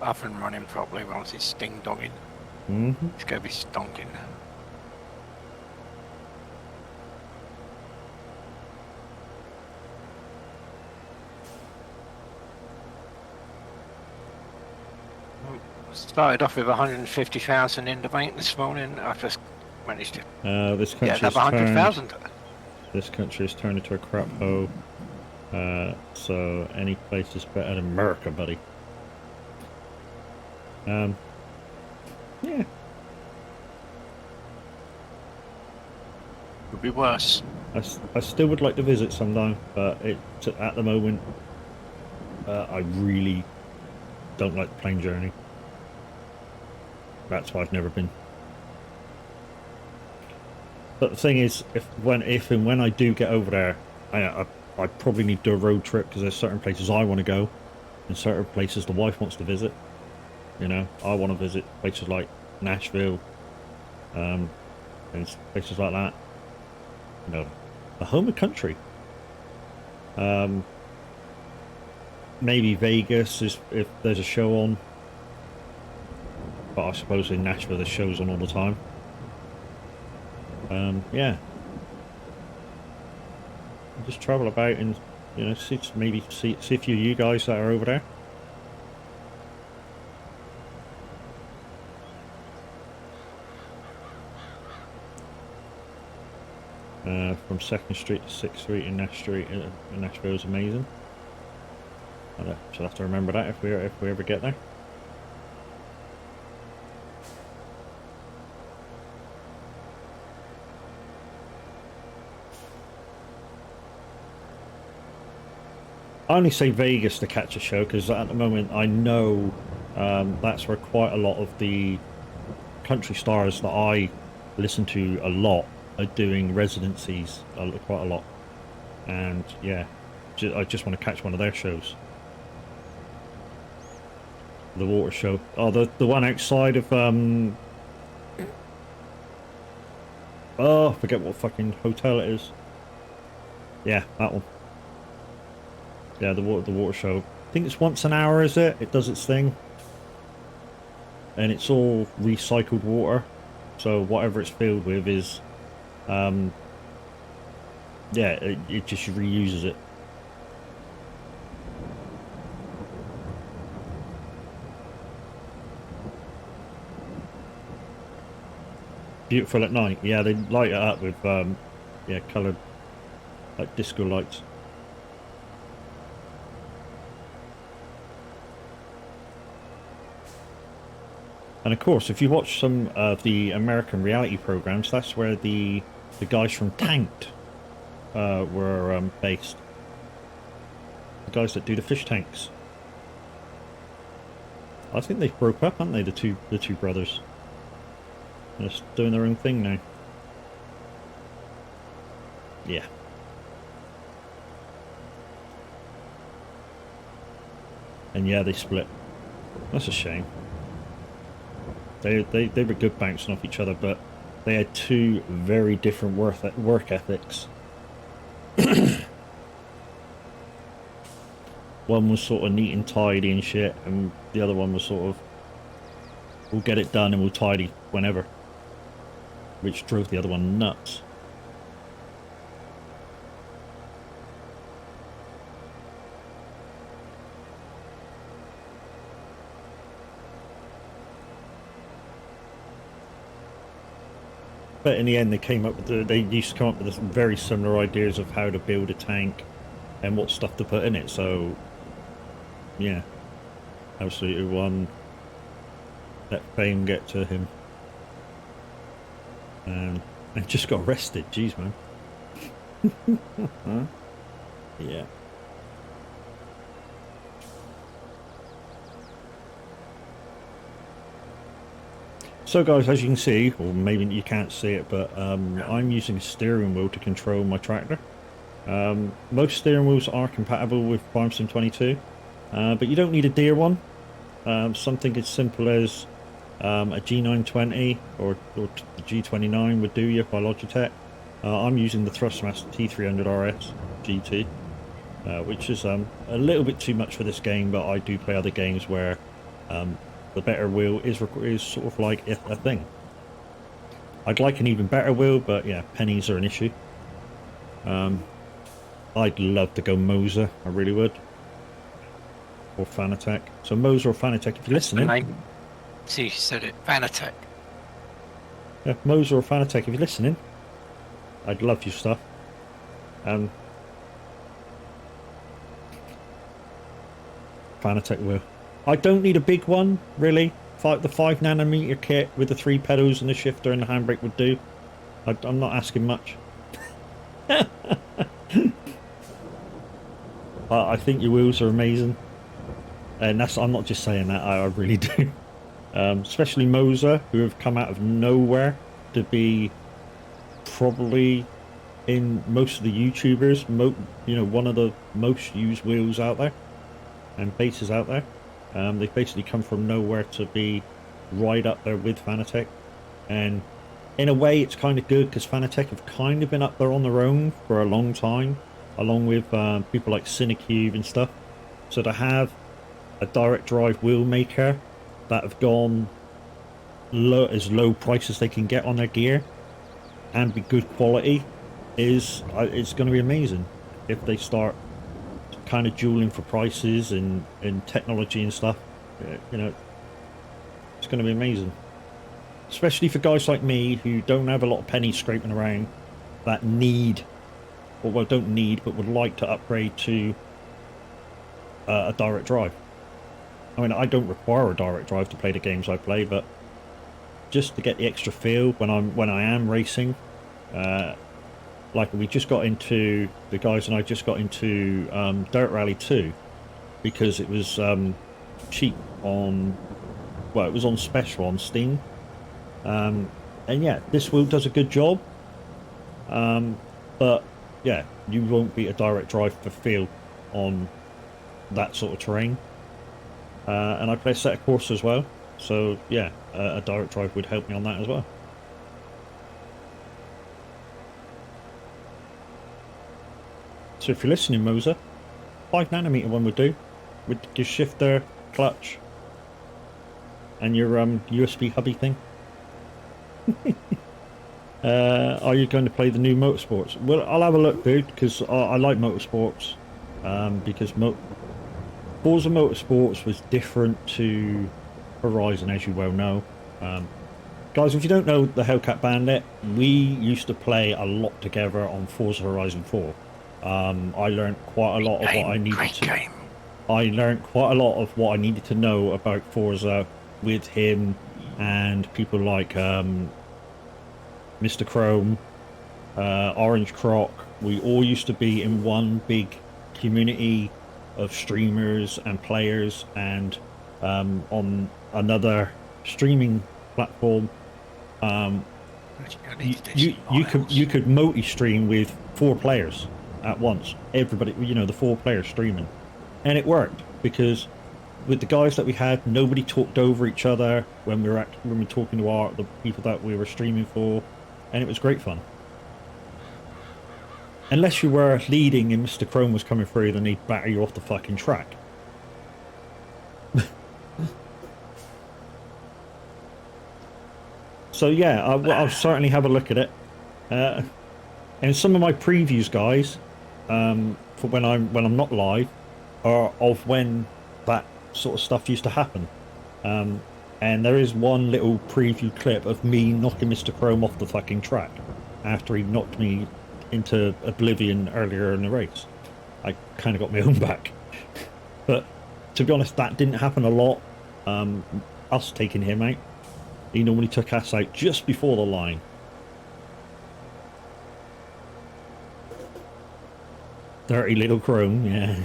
B: up and running properly once it's ding-donging.
A: Mm-hmm.
B: It's going to be stonking. Started off with 150,000 in the bank this morning. I just managed to
A: This
B: get
A: country has
B: another
A: turned.
B: 100,000.
A: This country has turned into a crap hole. So any place is better than America, buddy. Yeah.
B: Could be worse.
A: I still would like to visit sometime, but at the moment, I really don't like the plane journey. That's why I've never been. But the thing is, if and when I do get over there, I probably need to do a road trip because there's certain places I want to go, and certain places the wife wants to visit. You know, I want to visit places like Nashville, and places like that. You know, the home of country. Maybe Vegas is if there's a show on. But I suppose in Nashville the show's on all the time. Yeah. Just travel about and, you know, see a few of you guys that are over there. From 2nd Street to 6th Street in Nashville is amazing. I'll have to remember that if we ever get there. I only say Vegas to catch a show because at the moment I know that's where quite a lot of the country stars that I listen to a lot are doing residencies quite a lot, and yeah, I just want to catch one of their shows. The water show. Oh, the one outside of oh, I forget what fucking hotel it is. Yeah, that one. Yeah, the water show. I think it's once an hour, is it? It does its thing. And it's all recycled water. So whatever it's filled with is yeah, it just reuses it. Beautiful at night. Yeah, they light it up with yeah, coloured like disco lights. And of course, if you watch some of the American reality programs, that's where the guys from Tanked were based. The guys that do the fish tanks. I think they broke up, haven't they? The two brothers. They're just doing their own thing now. Yeah. And yeah, they split. That's a shame. They were good bouncing off each other, but they had two very different work ethics. One was sort of neat and tidy and shit, and the other one was sort of, we'll get it done and we'll tidy whenever. Which drove the other one nuts. But in the end, they used to come up with very similar ideas of how to build a tank and what stuff to put in it. So, yeah, absolutely one. Let fame get to him. And just got arrested. Jeez, man. Huh? Yeah. So guys, as you can see, or maybe you can't see it, but I'm using a steering wheel to control my tractor. Most steering wheels are compatible with FarmSim 22, but you don't need a deer one. Something as simple as a G920 or the G29 would do you by Logitech. I'm using the Thrustmaster T300 RS GT. which is a little bit too much for this game, but I do play other games where the better wheel is sort of like a thing. I'd like an even better wheel, but yeah, pennies are an issue. I'd love to go Moser, I really would. Or Fanatec. So Moser or Fanatec, if you're listening.
B: See, you said it. Fanatec.
A: Yeah, Moser or Fanatec, if you're listening. I'd love your stuff. Fanatec wheel. I don't need a big one, really. The 5nm kit with the 3 pedals and the shifter and the handbrake would do. I'm not asking much. I think your wheels are amazing. And I'm not just saying that, I really do. Especially Moser, who have come out of nowhere to be probably in most of the YouTubers, one of the most used wheels out there and bases out there. They've basically come from nowhere to be right up there with Fanatec, and in a way it's kind of good because Fanatec have kind of been up there on their own for a long time, along with people like Cinecube and stuff. So to have a direct drive wheel maker that have gone as low price as they can get on their gear and be good quality it's going to be amazing if they start kind of dueling for prices and technology and stuff. It's going to be amazing, especially for guys like me who don't have a lot of pennies scraping around that need, or well, don't need, but would like to upgrade to a direct drive. I mean, I don't require a direct drive to play the games I play, but just to get the extra feel when I am racing. Like we just got into, the guys and I just got into Dirt Rally 2 because it was cheap on, well, it was on special on Steam. And yeah, this wheel does a good job. But yeah, you won't beat a direct drive for feel on that sort of terrain. And I play a set of course as well. So yeah, a direct drive would help me on that as well. So if you're listening, Moser, 5nm one would do, with your shifter, clutch, and your USB hubby thing. Are you going to play the new Motorsports? Well, I'll have a look, dude, because I like Motorsports. Because Forza Motorsports was different to Horizon, as you well know. Guys, if you don't know the Hellcat Bandit, we used to play a lot together on Forza Horizon 4. I learned quite a lot of what I needed to. I learned quite a lot of what I needed to know about Forza with him and people like Mr. Chrome, Orange Croc. We all used to be in one big community of streamers and players, and on another streaming platform, you could multi-stream with 4 players at once. Everybody, the 4 players streaming, and it worked because with the guys that we had, nobody talked over each other when we were talking to the people that we were streaming for, and it was great fun. Unless you were leading and Mr. Chrome was coming through, then he'd batter you off the fucking track. So yeah, I'll certainly have a look at it. And some of my previews, guys, for when I'm not live, are of when that sort of stuff used to happen. And there is one little preview clip of me knocking Mr. Chrome off the fucking track after he knocked me into oblivion earlier in the race. I kind of got my own back. But to be honest, that didn't happen a lot. Us taking him out. He normally took us out just before the line. Dirty little Chrome, yeah.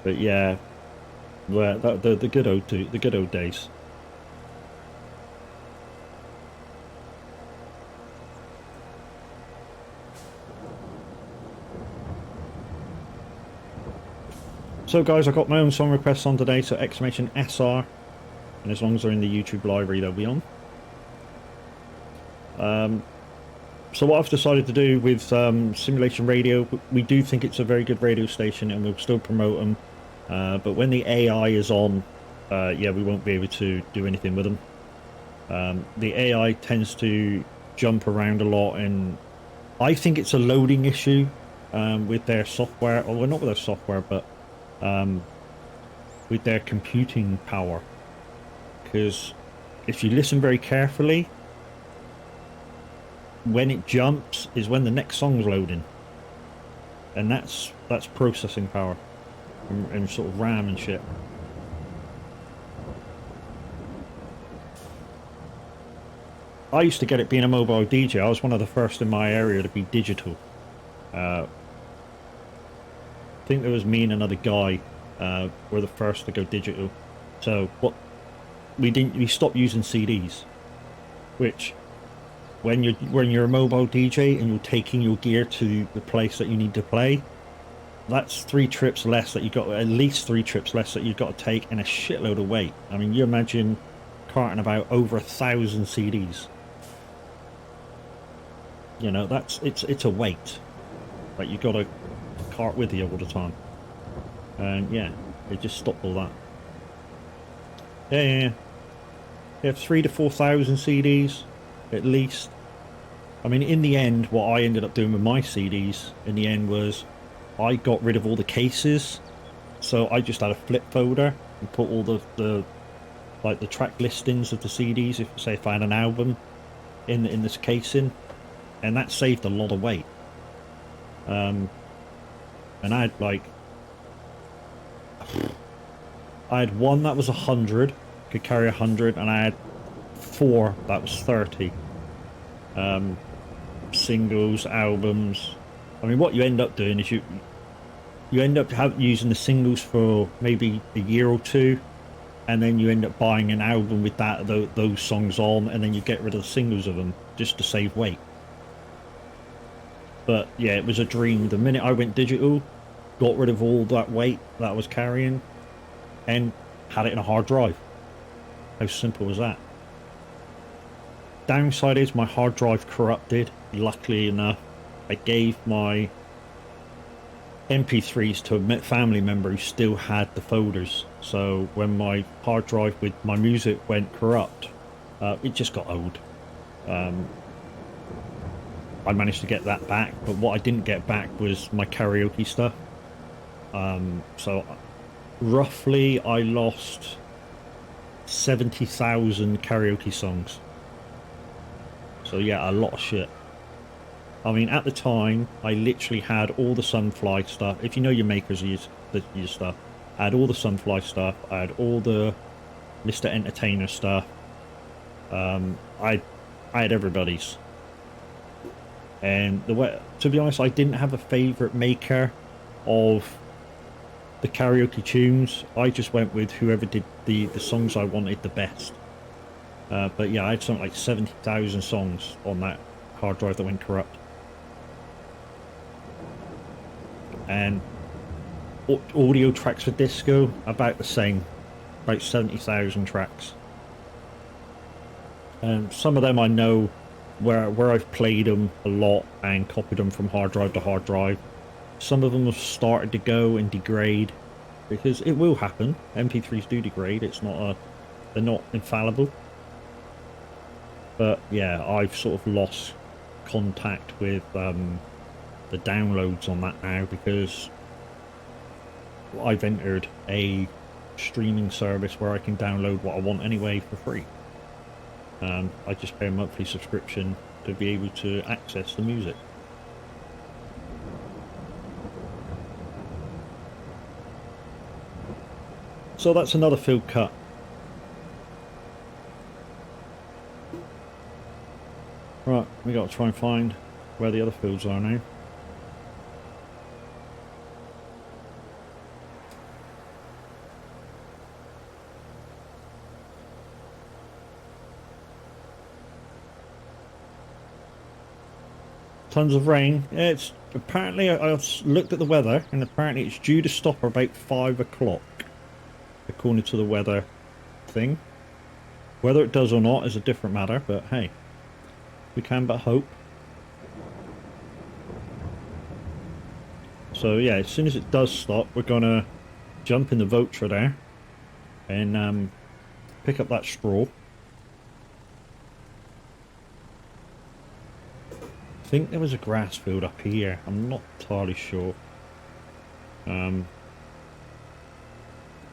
A: But yeah, well, the good old days. So guys, I got my own song requests on today, so exclamation SR, and as long as they're in the YouTube library, they'll be on. So what I've decided to do with Simulation Radio, we do think it's a very good radio station, and we'll still promote them. But when the AI is on, yeah, we won't be able to do anything with them. The AI tends to jump around a lot, and I think it's a loading issue with their software, or well, not with their software, but with their computing power. Because if you listen very carefully, when it jumps is when the next song's loading, and that's processing power and sort of RAM and shit. I used to get it being a mobile DJ. I was one of the first in my area to be digital. I think there was me and another guy were the first to go digital. So what we stopped using CDs, which when you're a mobile DJ and you're taking your gear to the place that you need to play, that's 3 trips less that you got, at least 3 trips less that you've got to take, and a shitload of weight. I mean, you imagine carting about over 1,000 CDs. You know, it's a weight that you got to cart with you all the time. And yeah, they just stopped all that. Yeah. You have 3,000 to 4,000 CDs at least. I mean, in the end, what I ended up doing with my CDs in the end was I got rid of all the cases, so I just had a flip folder and put all the like the track listings of the CDs. If I had an album in this casing, and that saved a lot of weight. And I had one that was 100, could carry 100, and I had 4 that was 30. Singles, albums. I mean, what you end up doing is you end up using the singles for maybe a year or 2, and then you end up buying an album with those songs on, and then you get rid of the singles of them just to save weight. But yeah, it was a dream. The minute I went digital, got rid of all that weight that I was carrying, and had it in a hard drive. How simple was that? Downside is my hard drive corrupted. Luckily enough, I gave my MP3s to a family member who still had the folders. So when my hard drive with my music went corrupt, it just got old. I managed to get that back, but what I didn't get back was my karaoke stuff. So roughly I lost 70,000 karaoke songs. So yeah, a lot of shit. I mean, at the time, I literally had all the Sunfly stuff. If you know your makers of your stuff, I had all the Sunfly stuff. I had all the Mr. Entertainer stuff. I had everybody's. And to be honest, I didn't have a favourite maker of the karaoke tunes. I just went with whoever did the songs I wanted the best. But yeah, I had something like 70,000 songs on that hard drive that went corrupt. And audio tracks for disco, about the same. About 70,000 tracks. And some of them I know where I've played them a lot and copied them from hard drive to hard drive. Some of them have started to go and degrade, because it will happen. MP3s do degrade. They're not infallible. But yeah, I've sort of lost contact with the downloads on that now, because I've entered a streaming service where I can download what I want anyway for free. I just pay a monthly subscription to be able to access the music. So that's another field cut. Right, we got to try and find where the other fields are now. Tons of rain. It's apparently, I looked at the weather, and apparently it's due to stop about 5 o'clock, according to the weather thing. Whether it does or not is a different matter, but hey, we can but hope. So yeah, as soon as it does stop, we're gonna jump in the Votra there and pick up that straw. I think there was a grass field up here. I'm not entirely sure. The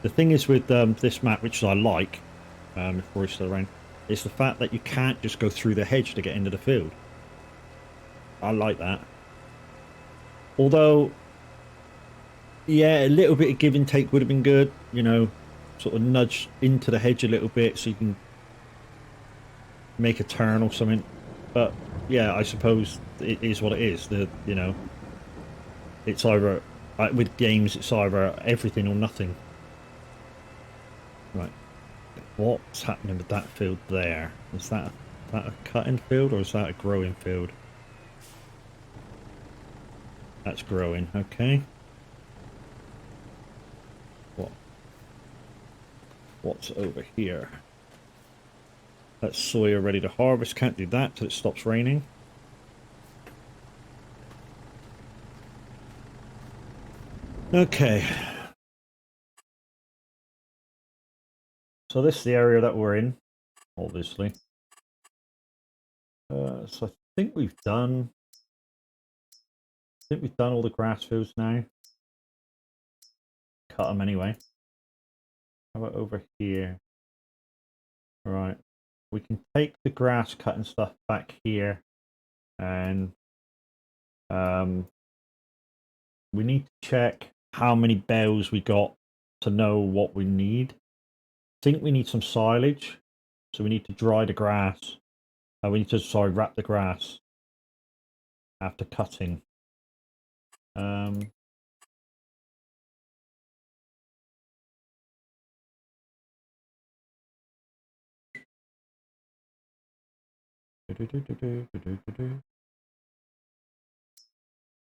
A: thing is with this map, which I like, if we're still around, is the fact that you can't just go through the hedge to get into the field. I like that. Although, yeah, a little bit of give and take would have been good. You know, sort of nudge into the hedge a little bit so you can make a turn or something. But yeah, I suppose it is what it is. You know, it's either with games, it's either everything or nothing. Right. What's happening with that field there? Is that a cutting field or is that a growing field? That's growing, okay. What's over here? That's soya ready to harvest. Can't do that till it stops raining. Okay. So this is the area that we're in, obviously. So I think we've done all the grass fields now. Cut them anyway. How about over here? All right. We can take the grass cutting stuff back here, and we need to check how many bales we got to know what we need. I think we need some silage, so we need to dry the grass. We need to wrap the grass after cutting.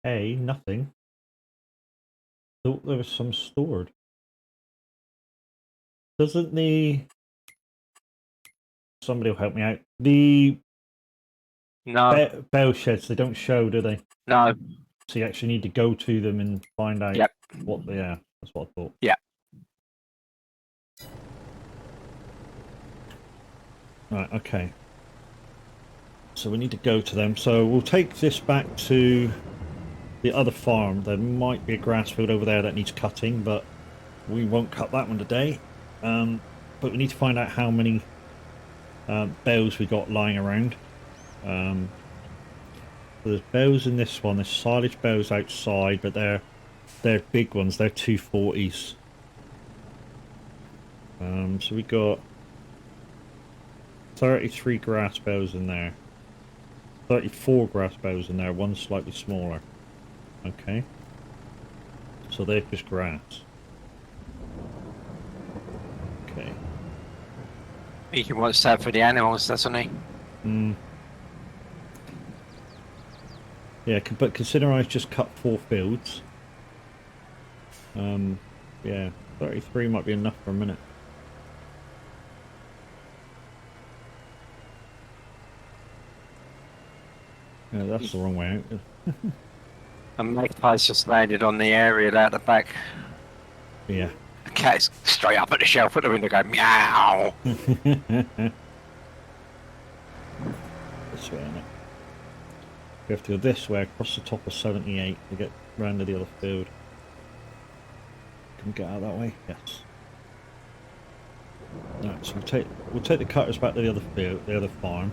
A: Hey, nothing. Thought there was some stored. Doesn't somebody will help me out. The bale sheds, they don't show, do they?
B: No.
A: So you actually need to go to them and find out what they are. That's what I thought.
B: Yeah.
A: Right, okay. So we need to go to them. So we'll take this back to the other farm. There might be a grass field over there that needs cutting, but we won't cut that one today. But we need to find out how many bales we got lying around. So there's bales in this one. There's silage bales outside, but they're big ones. They're 240s. So we got 33 grass bales in there. 34 grass bales in there. One slightly smaller. Okay. So they're just grass. Okay.
B: He wants that for the animals, doesn't he?
A: Yeah, but consider I've just cut 4 fields. Yeah, 33 might be enough for a minute. Yeah, that's the wrong way out.
B: And Magpie's just landed on the area out the back.
A: Yeah.
B: The cat's straight up at the shelf at the window going, meow!
A: This way, innit? We have to go this way, across the top of 78 to get round to the other field. Can we get out that way? Yes. Right, so we'll take the cutters back to the other field, the other farm.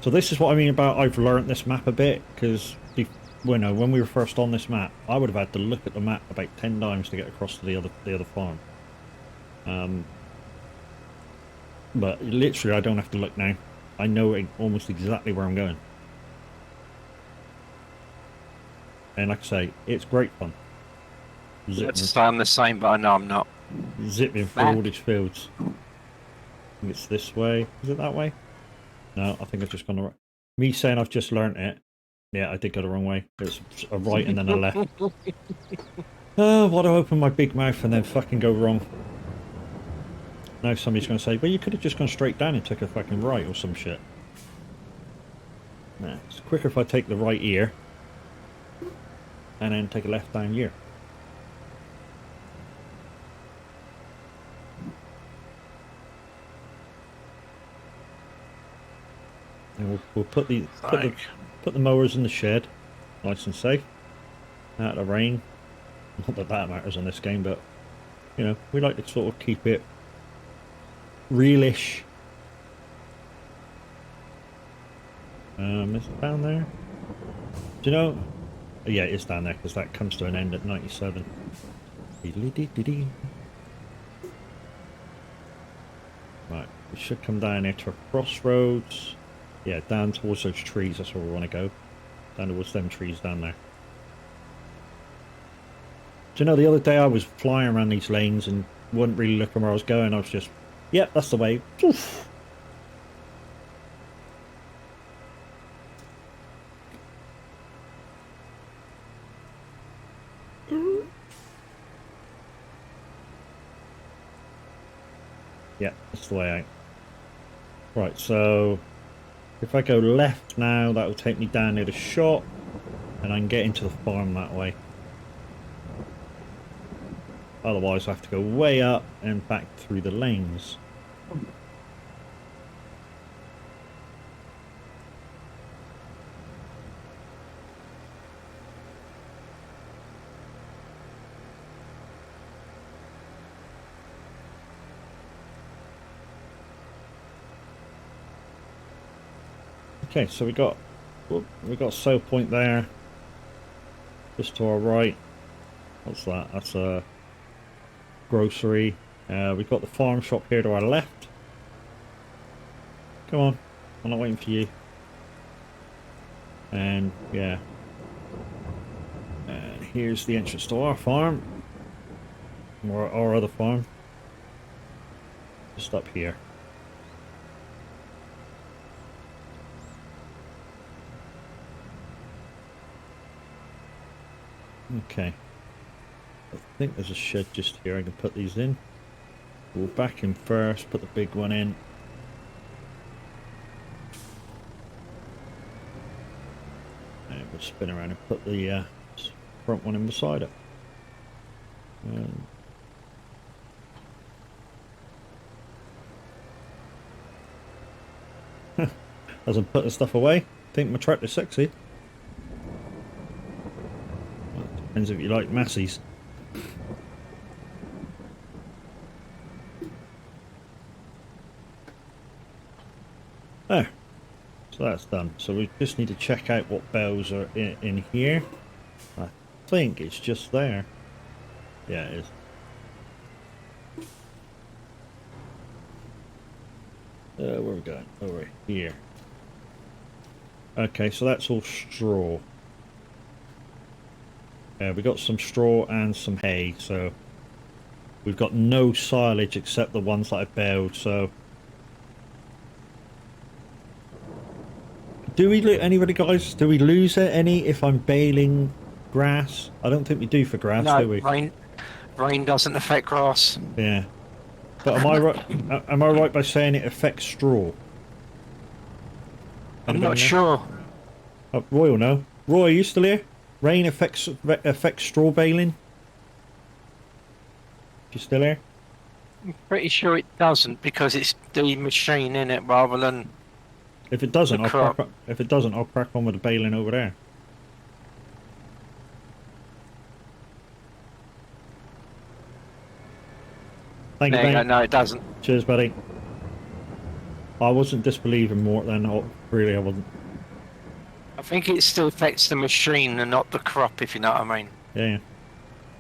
A: So this is what I mean about I've learnt this map a bit, because when we were first on this map, I would have had to look at the map about 10 times to get across to the other farm. But literally, I don't have to look now. I know almost exactly where I'm going. And like I say, it's great fun.
B: Let's say I'm the same, but I know I'm not.
A: Zipping through all these fields. I think it's this way. Is it that way? No, I think I've just gone the right. Me saying I've just learnt it. Yeah, I did go the wrong way. It's a right and then a left. Oh, why do I open my big mouth and then fucking go wrong? Now somebody's going to say, well, you could have just gone straight down and took a fucking right or some shit. Nah, it's quicker if I take the right ear. and then take a left down here. And we'll put the mowers in the shed, nice and safe, out of the rain. Not that that matters on this game, but you know, we like to sort of keep it realish. Is it down there? Do you know? Yeah, it is down there because that comes to an end at 97. Right, we should come down here to a crossroads. Yeah, down towards those trees. That's where we want to go. Down towards them trees down there. Do you know, the other day I was flying around these lanes and wasn't really looking where I was going. I was just, yep, that's the way. Oof. Yeah, that's the way out. Right, so if I go left now, that will take me down near the shop, and I can get into the farm that way. Otherwise I have to go way up and back through the lanes. Okay, so we got a sale point there, just to our right. What's that? That's a grocery. We've got the farm shop here to our left. Come on, I'm not waiting for you. And yeah, and here's the entrance to our farm, or our other farm, just up here. Okay, I think there's a shed just here. I can put these in. We'll back in first, put the big one in. And we'll spin around and put the front one in beside it. Doesn't put the stuff away. Think my tractor's sexy. Depends if you like Massies. There. So that's done. So we just need to check out what bells are in here. I think it's just there. Yeah, it is. Where are we going? Over here. Okay, so that's all straw. We got some straw and some hay, so we've got no silage except the ones that I baled. So, do we anybody guys? Do we lose any if I'm baling grass? I don't think we do for grass,
B: no,
A: do we?
B: Rain doesn't affect grass.
A: Yeah, but am I right? Am I right by saying it affects straw?
B: I'm
A: Anybody
B: not
A: know?
B: sure.
A: Roy will know. Roy, are you still here? Rain affects straw baling? You still here?
B: I'm pretty sure it doesn't because it's the machine in it rather than.
A: If it doesn't,
B: The crop.
A: I'll crack on with the baling over there. Thank you,
B: There you go.
A: Ben.
B: No, it doesn't.
A: Cheers, buddy. I wasn't disbelieving more than really I wasn't.
B: I think it still affects the machine and not the crop, if you know what I mean.
A: Yeah.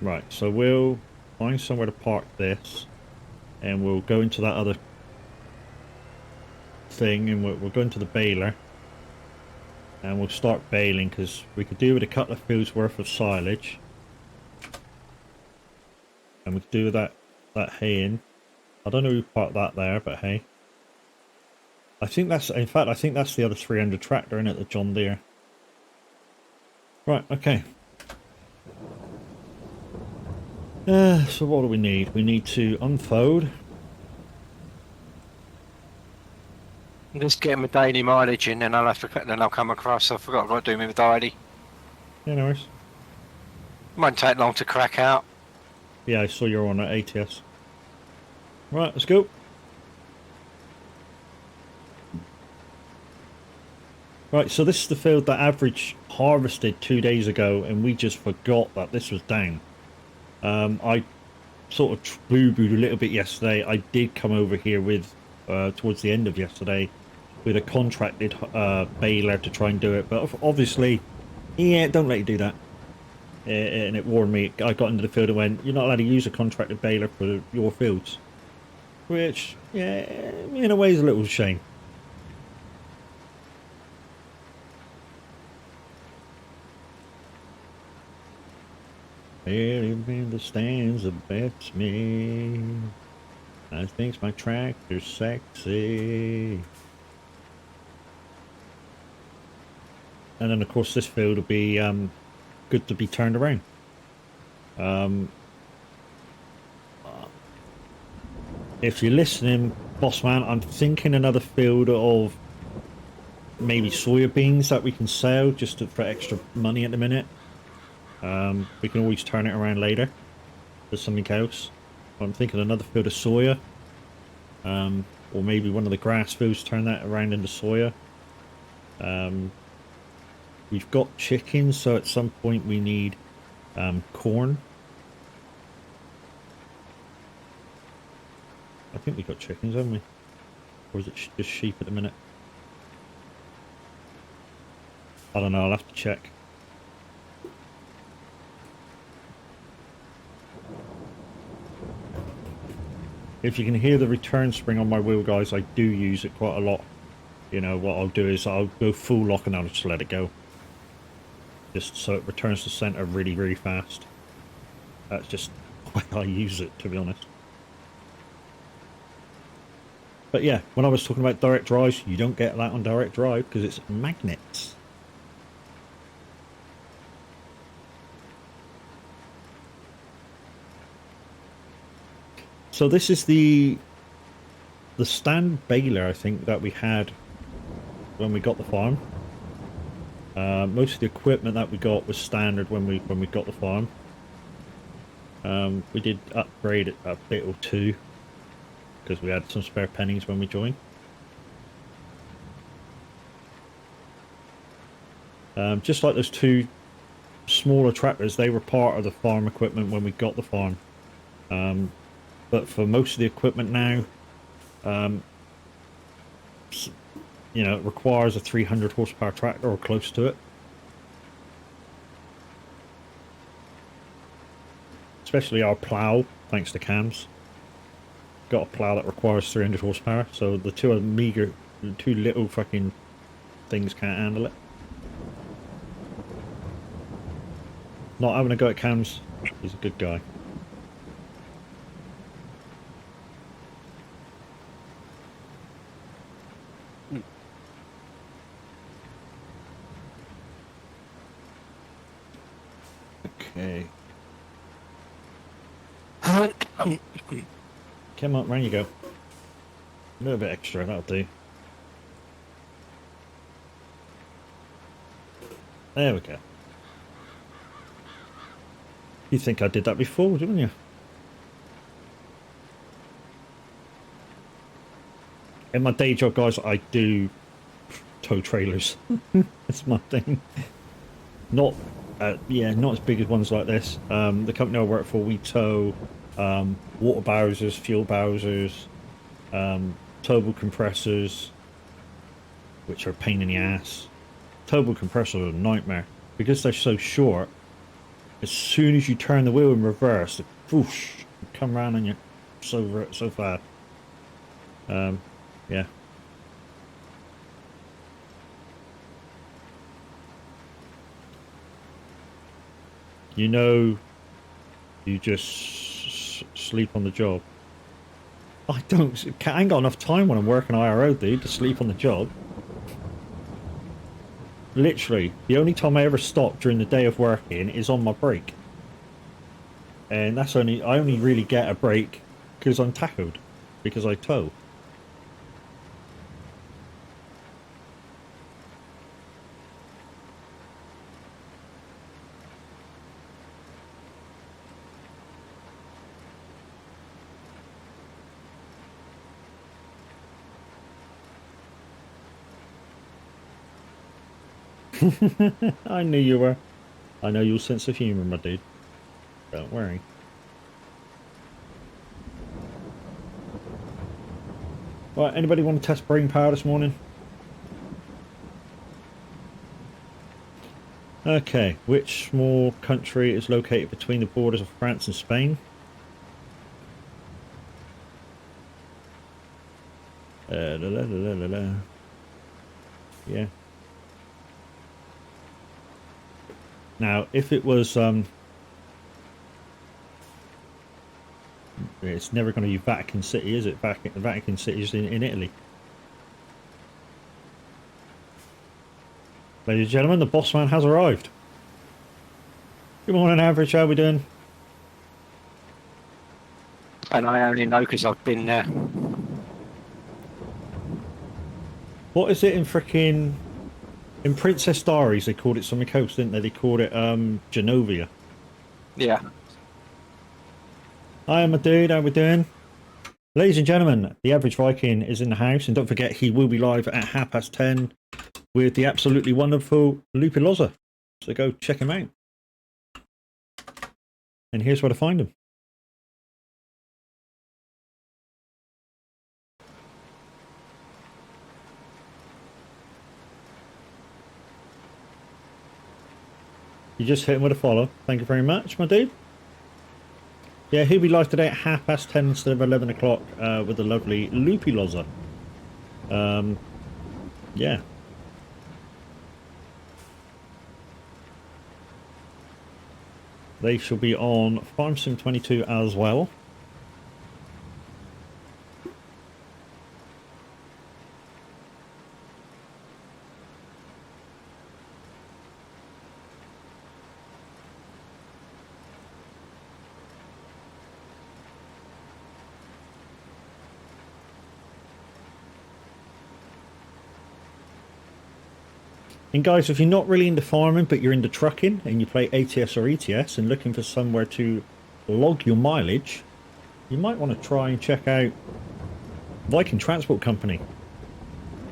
A: Right, so we'll find somewhere to park this, and we'll go into that other thing, and we'll go into the baler, and we'll start baling, because we could do with a couple of fields worth of silage, and we could do with that hay in. I don't know who parked that there, but hey. I think that's, in fact, I think that's the other 300 tractor in it, the John Deere. Right, okay. So what do we need? We need to unfold.
B: I'm just getting my daily mileage in, and I'll come across. I forgot what to do with my diary.
A: Yeah, no worries.
B: Won't take long to crack out.
A: Yeah, I saw you're on at ATS. Right, let's go. Right, so this is the field that Average harvested 2 days ago, and we just forgot that this was down. I sort of boo-booed a little bit yesterday. I did come over here with, towards the end of yesterday, with a contracted baler to try and do it, but obviously, yeah, don't let you do that. And it warned me. I got into the field and went, "You're not allowed to use a contracted baler for your fields," which, yeah, in a way, is a little shame. Everybody in the stands bets me. I think my tractor's sexy. And then, of course, this field will be good to be turned around. If you're listening, boss man, I'm thinking another field of maybe soya beans that we can sell just for extra money at the minute. We can always turn it around later for something else. I'm thinking another field of soya. Or maybe one of the grass fields, turn that around into soya. We've got chickens, so at some point we need corn. I think we've got chickens, haven't we? Or is it just sheep at the minute? I don't know, I'll have to check. If you can hear the return spring on my wheel, guys, I do use it quite a lot. You know, what I'll do is I'll go full lock and I'll just let it go. Just so it returns to center really, really fast. That's just the way I use it, to be honest. But yeah, when I was talking about direct drives, you don't get that on direct drive because it's magnets. So this is the stand baler, I think, that we had when we got the farm. Most of the equipment that we got was standard when we got the farm. We did upgrade it a bit or two because we had some spare pennies when we joined. Just like those two smaller tractors, they were part of the farm equipment when we got the farm. But for most of the equipment now, you know, it requires a 300 horsepower tractor or close to it. Especially our plow, thanks to Cam's. Got a plow that requires 300 horsepower, so the two little fucking things can't handle it. Not having a go at Cam's, he's a good guy. Okay. Come on, round you go. A little bit extra, that'll do. There we go. You think I did that before, didn't you? In my day job, guys, I do tow trailers. That's my thing. Not, yeah, not as big as ones like this. The company I work for, we tow water bowsers, fuel bowsers, turbo compressors, which are a pain in the ass. Turbo compressors are a nightmare because they're so short. As soon as you turn the wheel in reverse, the whoosh, you come around and you're so fast. Yeah. You know, you just sleep on the job. I ain't got enough time when I'm working IRO, dude, to sleep on the job. Literally, the only time I ever stop during the day of working is on my break. And I only really get a break because I'm tackled, because I tow. I knew you were. I know your sense of humour, my dude. Don't worry. Right, anybody want to test brain power this morning? Okay, which small country is located between the borders of France and Spain? Yeah. Now, if it was, it's never going to be Vatican City, is it? Vatican City is in Italy. Ladies and gentlemen, the boss man has arrived. Good morning, Average. How are we doing?
B: And I only know because I've been there.
A: What is it in frickin'... In Princess Diaries, they called it something else, didn't they? They called it, Genovia.
B: Yeah.
A: Hi, my dude. How we doing? Ladies and gentlemen, the Average Viking is in the house. And don't forget, he will be live at 10:30 with the absolutely wonderful Lupe Loza. So go check him out. And here's where to find him. You just hit him with a follow. Thank you very much, my dude. Yeah, he'll be live today at 10:30 instead of 11 o'clock with the lovely Lupe Loza. Yeah. They shall be on Farm Sim 22 as well. And guys, if you're not really into farming, but you're into trucking and you play ATS or ETS and looking for somewhere to log your mileage, you might want to try and check out Viking Transport Company.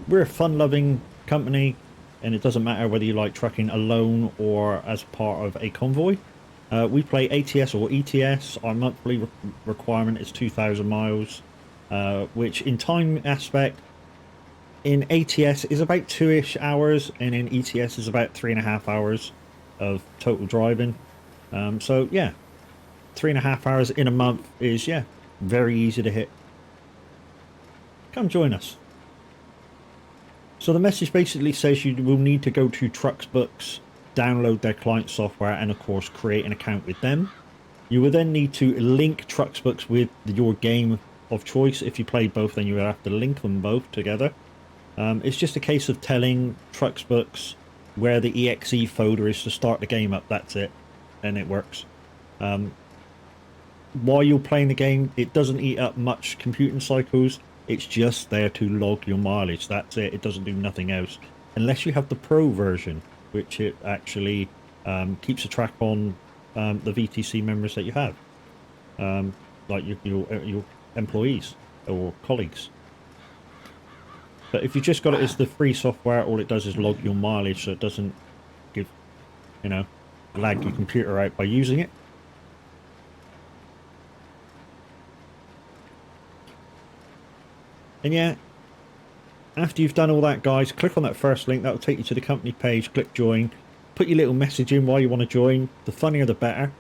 A: We're a fun-loving company, and it doesn't matter whether you like trucking alone or as part of a convoy. We play ATS or ETS. Our monthly requirement is 2,000 miles, which in time aspect, in ATS is about 2-ish hours, and in ETS is about 3.5 hours of total driving. So yeah, 3.5 hours in a month is, yeah, very easy to hit. Come join us. So the message basically says you will need to go to Trucksbooks, download their client software, and of course create an account with them. You will then need to link Trucksbooks with your game of choice. If you play both, then you will have to link them both together. It's just a case of telling Trucksbooks where the exe folder is to start the game up. That's it, and it works. While you're playing the game, it doesn't eat up much computing cycles. It's just there to log your mileage. That's it. It doesn't do nothing else, unless you have the pro version, which it actually keeps a track on the VTC members that you have, like your employees or colleagues. But if you just got it as the free software, all it does is log your mileage, so it doesn't give, lag your computer out by using it. And yeah, after you've done all that, guys, click on that first link. That will take you to the company page. Click join. Put your little message in why you want to join. The funnier the better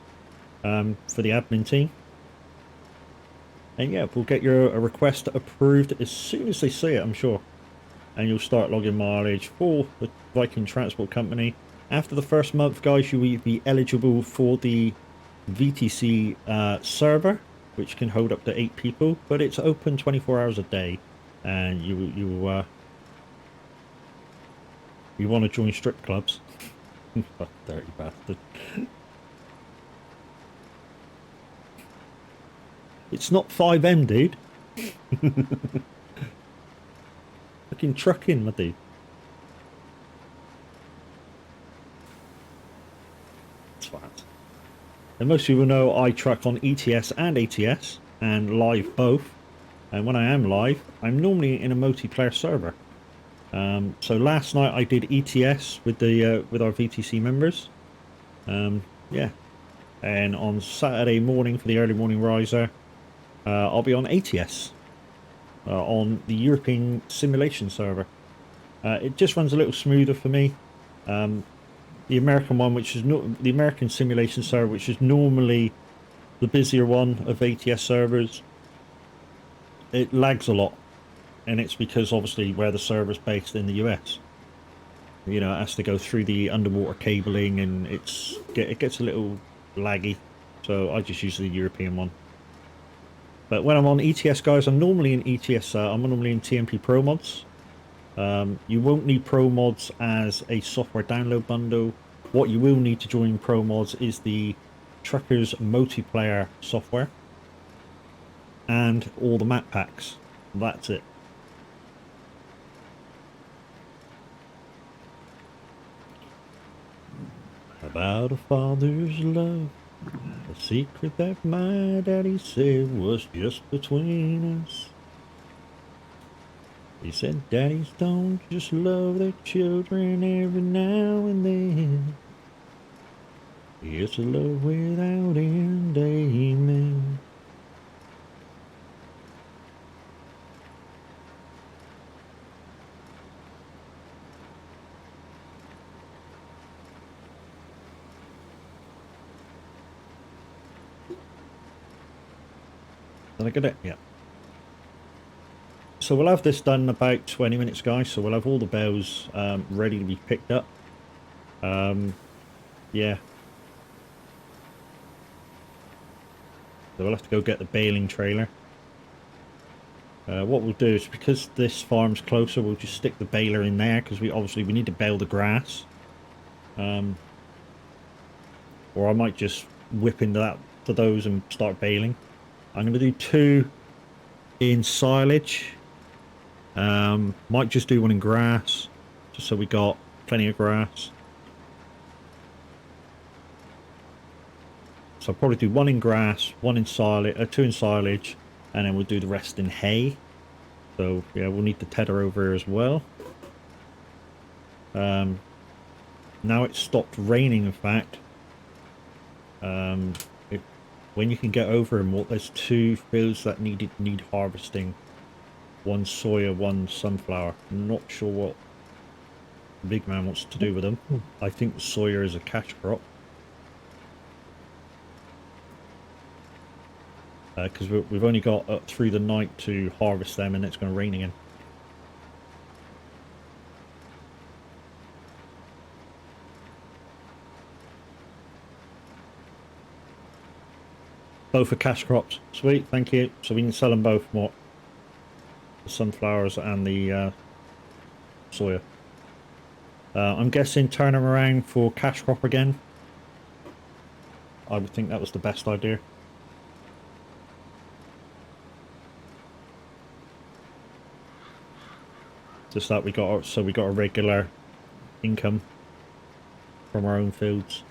A: for the admin team. And yeah, we'll get your request approved as soon as they see it, I'm sure. And you'll start logging mileage for the Viking Transport Company. After the first month, guys, you will be eligible for the VTC server, which can hold up to 8 people, but it's open 24 hours a day. And you want to join strip clubs. Fuck, dirty bastard. It's not 5M, dude. Fucking trucking, my dude. It's fine. And most people know I truck on ETS and ATS, and live both. And when I am live, I'm normally in a multiplayer server. So last night I did ETS with the with our VTC members. Yeah, and on Saturday morning for the early morning riser, I'll be on ATS on the European simulation server. It just runs a little smoother for me. The American one, which is the American simulation server, which is normally the busier one of ATS servers, it lags a lot, and it's because obviously where the server's based in the US. You know, it has to go through the underwater cabling, and it gets a little laggy. So I just use the European one. But when I'm on ETS, guys, I'm normally in ETS. I'm normally in TMP Pro Mods. You won't need Pro Mods as a software download bundle. What you will need to join Pro Mods is the Truckers multiplayer software and all the map packs. That's it. About a father's love, a secret that my daddy said was just between us. He said daddies don't just love their children every now and then. It's a love without end, amen. Did I get it? Yeah. So we'll have this done in about 20 minutes, guys. So we'll have all the bells ready to be picked up. Yeah. So we'll have to go get the baling trailer. What we'll do is, because this farm's closer, we'll just stick the baler in there, because we need to bale the grass. Or I might just whip into those and start baling. I'm going to do 2 in silage. Might just do 1 in grass, just so we got plenty of grass. So I'll probably do 1 in grass, 1 in silage, 2 in silage, and then we'll do the rest in hay. So yeah, we'll need the tether over here as well. Now it's stopped raining, in fact. When you can get over them, there's 2 fields that need harvesting. 1 soya, 1 sunflower. I'm not sure what the big man wants to do with them. I think soya is a cash crop. Because we've only got up through the night to harvest them, and it's going to rain again. Both are cash crops. Sweet, thank you. So we can sell them both, more. The sunflowers and the soya. I'm guessing turn them around for cash crop again. I would think that was the best idea. Just that we got a regular income from our own fields.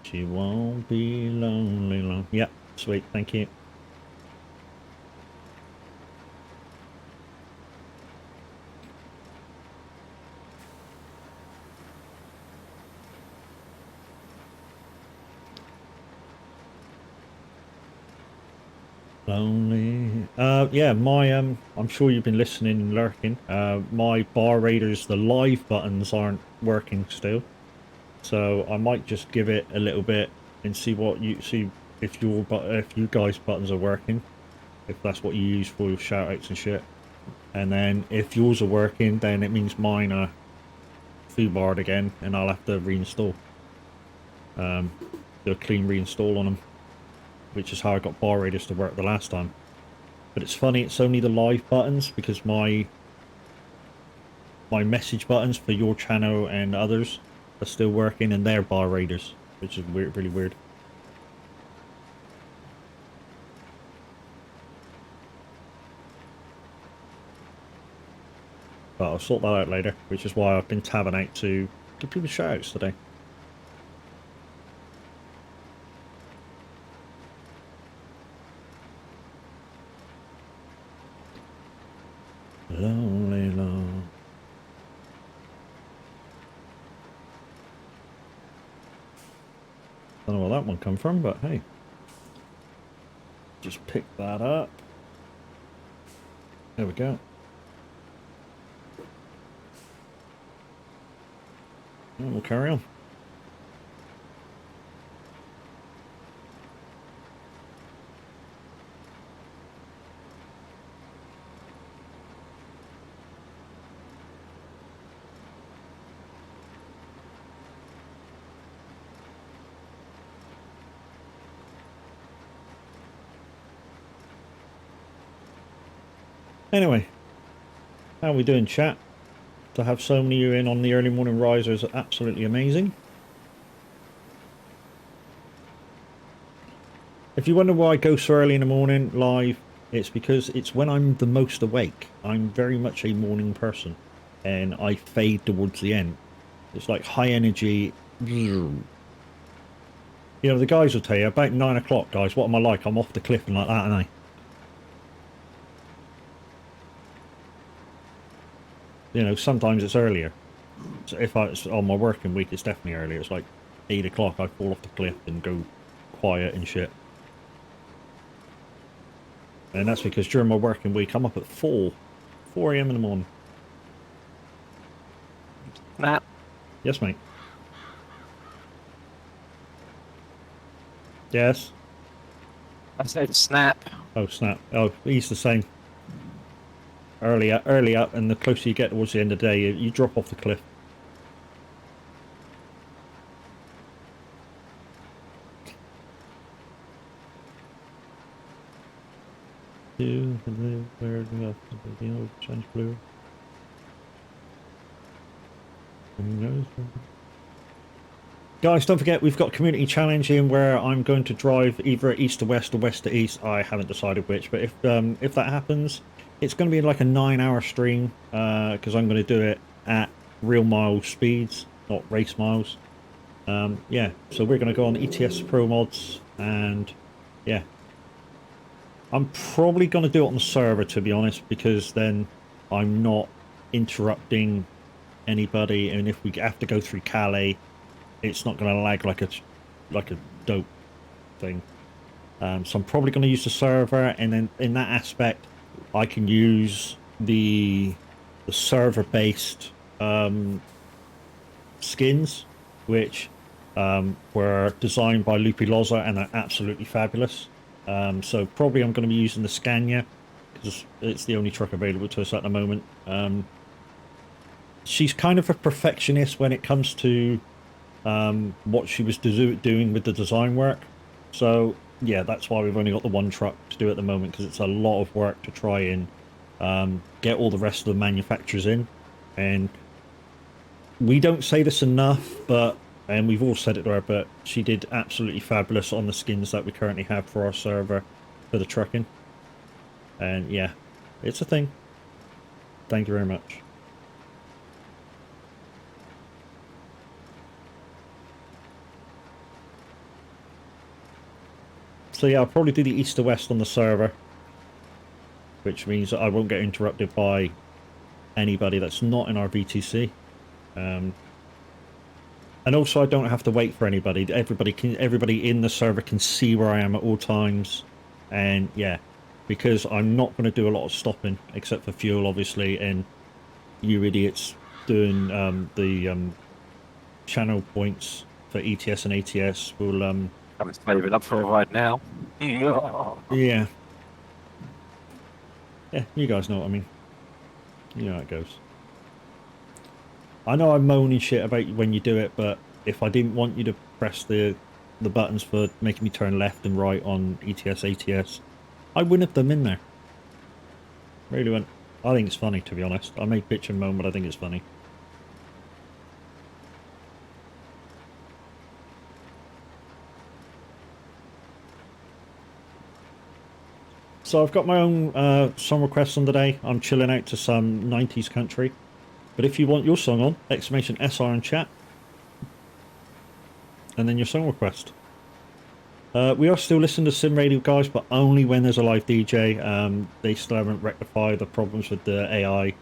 A: She won't be lonely long. Yep, sweet, thank you. Lonely. Yeah, I'm sure you've been listening and lurking. My bar raiders, the live buttons aren't working still. So I might just give it a little bit and see if you guys' buttons are working, if that's what you use for your shoutouts and shit. And then if yours are working, then it means mine are foobarred again, and I'll have to reinstall. Do a clean reinstall on them, which is how I got bar raiders to work the last time. But it's funny, it's only the live buttons, because my message buttons for your channel and others are still working, and they're bar raiders, which is weird, really weird. But I'll sort that out later, which is why I've been tabbing out to give people shoutouts today. Don't know where that one come from, but hey. Just pick that up. There we go. And we'll carry on. Anyway, how are we doing, chat? To have so many of you in on the early morning risers is absolutely amazing. If you wonder why I go so early in the morning live, it's because it's when I'm the most awake. I'm very much a morning person, and I fade towards the end. It's like high energy. You know, the guys will tell you about 9 o'clock, guys. What am I like? I'm off the cliff and like that, aren't I? You know, sometimes it's earlier. So if it's on my working week, it's definitely earlier. It's like 8 o'clock. I fall off the cliff and go quiet and shit. And that's because during my working week, I'm up at 4 a.m. in the morning.
B: Snap.
A: Yes, mate. Yes.
B: I said snap.
A: Oh, snap. Oh, he's the same. Early up, and the closer you get towards the end of the day, you drop off the cliff. Change blue. Guys, don't forget we've got a community challenge in where I'm going to drive either east to west or west to east. I haven't decided which, but if that happens, it's going to be like a 9-hour stream because I'm going to do it at real mile speeds, not race miles. Yeah, so we're going to go on ETS Pro mods, and yeah, I'm probably going to do it on the server, to be honest, because then I'm not interrupting anybody, and if we have to go through Calais, it's not going to lag like a dope thing. So I'm probably going to use the server, and then in that aspect, I can use the server-based skins, which were designed by Loopy Loza, and are absolutely fabulous. So probably I'm going to be using the Scania because it's the only truck available to us at the moment. She's kind of a perfectionist when it comes to what she was doing with the design work. So yeah, that's why we've only got the one truck to do at the moment, because it's a lot of work to try and get all the rest of the manufacturers in. And we don't say this enough, and we've all said it to her, but she did absolutely fabulous on the skins that we currently have for our server for the trucking. And yeah, it's a thing. Thank you very much. So yeah, I'll probably do the east to west on the server, which means that I won't get interrupted by anybody that's not in our VTC. And also I don't have to wait for anybody. Everybody in the server can see where I am at all times. And yeah, because I'm not going to do a lot of stopping, except for fuel, obviously, and you idiots doing the channel points for ETS and ATS will
B: I'm saving it up for a ride now.
A: yeah. Yeah, you guys know what I mean. You know how it goes. I know I'm moaning shit about when you do it, but if I didn't want you to press the buttons for making me turn left and right on ETS, ATS, I wouldn't have them in there. Really wouldn't. I think it's funny, to be honest. I may bitch and moan, but I think it's funny. So I've got my own song requests on today. I'm chilling out to some 90s country. But if you want your song on, exclamation SR in chat. And then your song request. We are still listening to Sim Radio, guys, but only when there's a live DJ. They still haven't rectified the problems with the AI.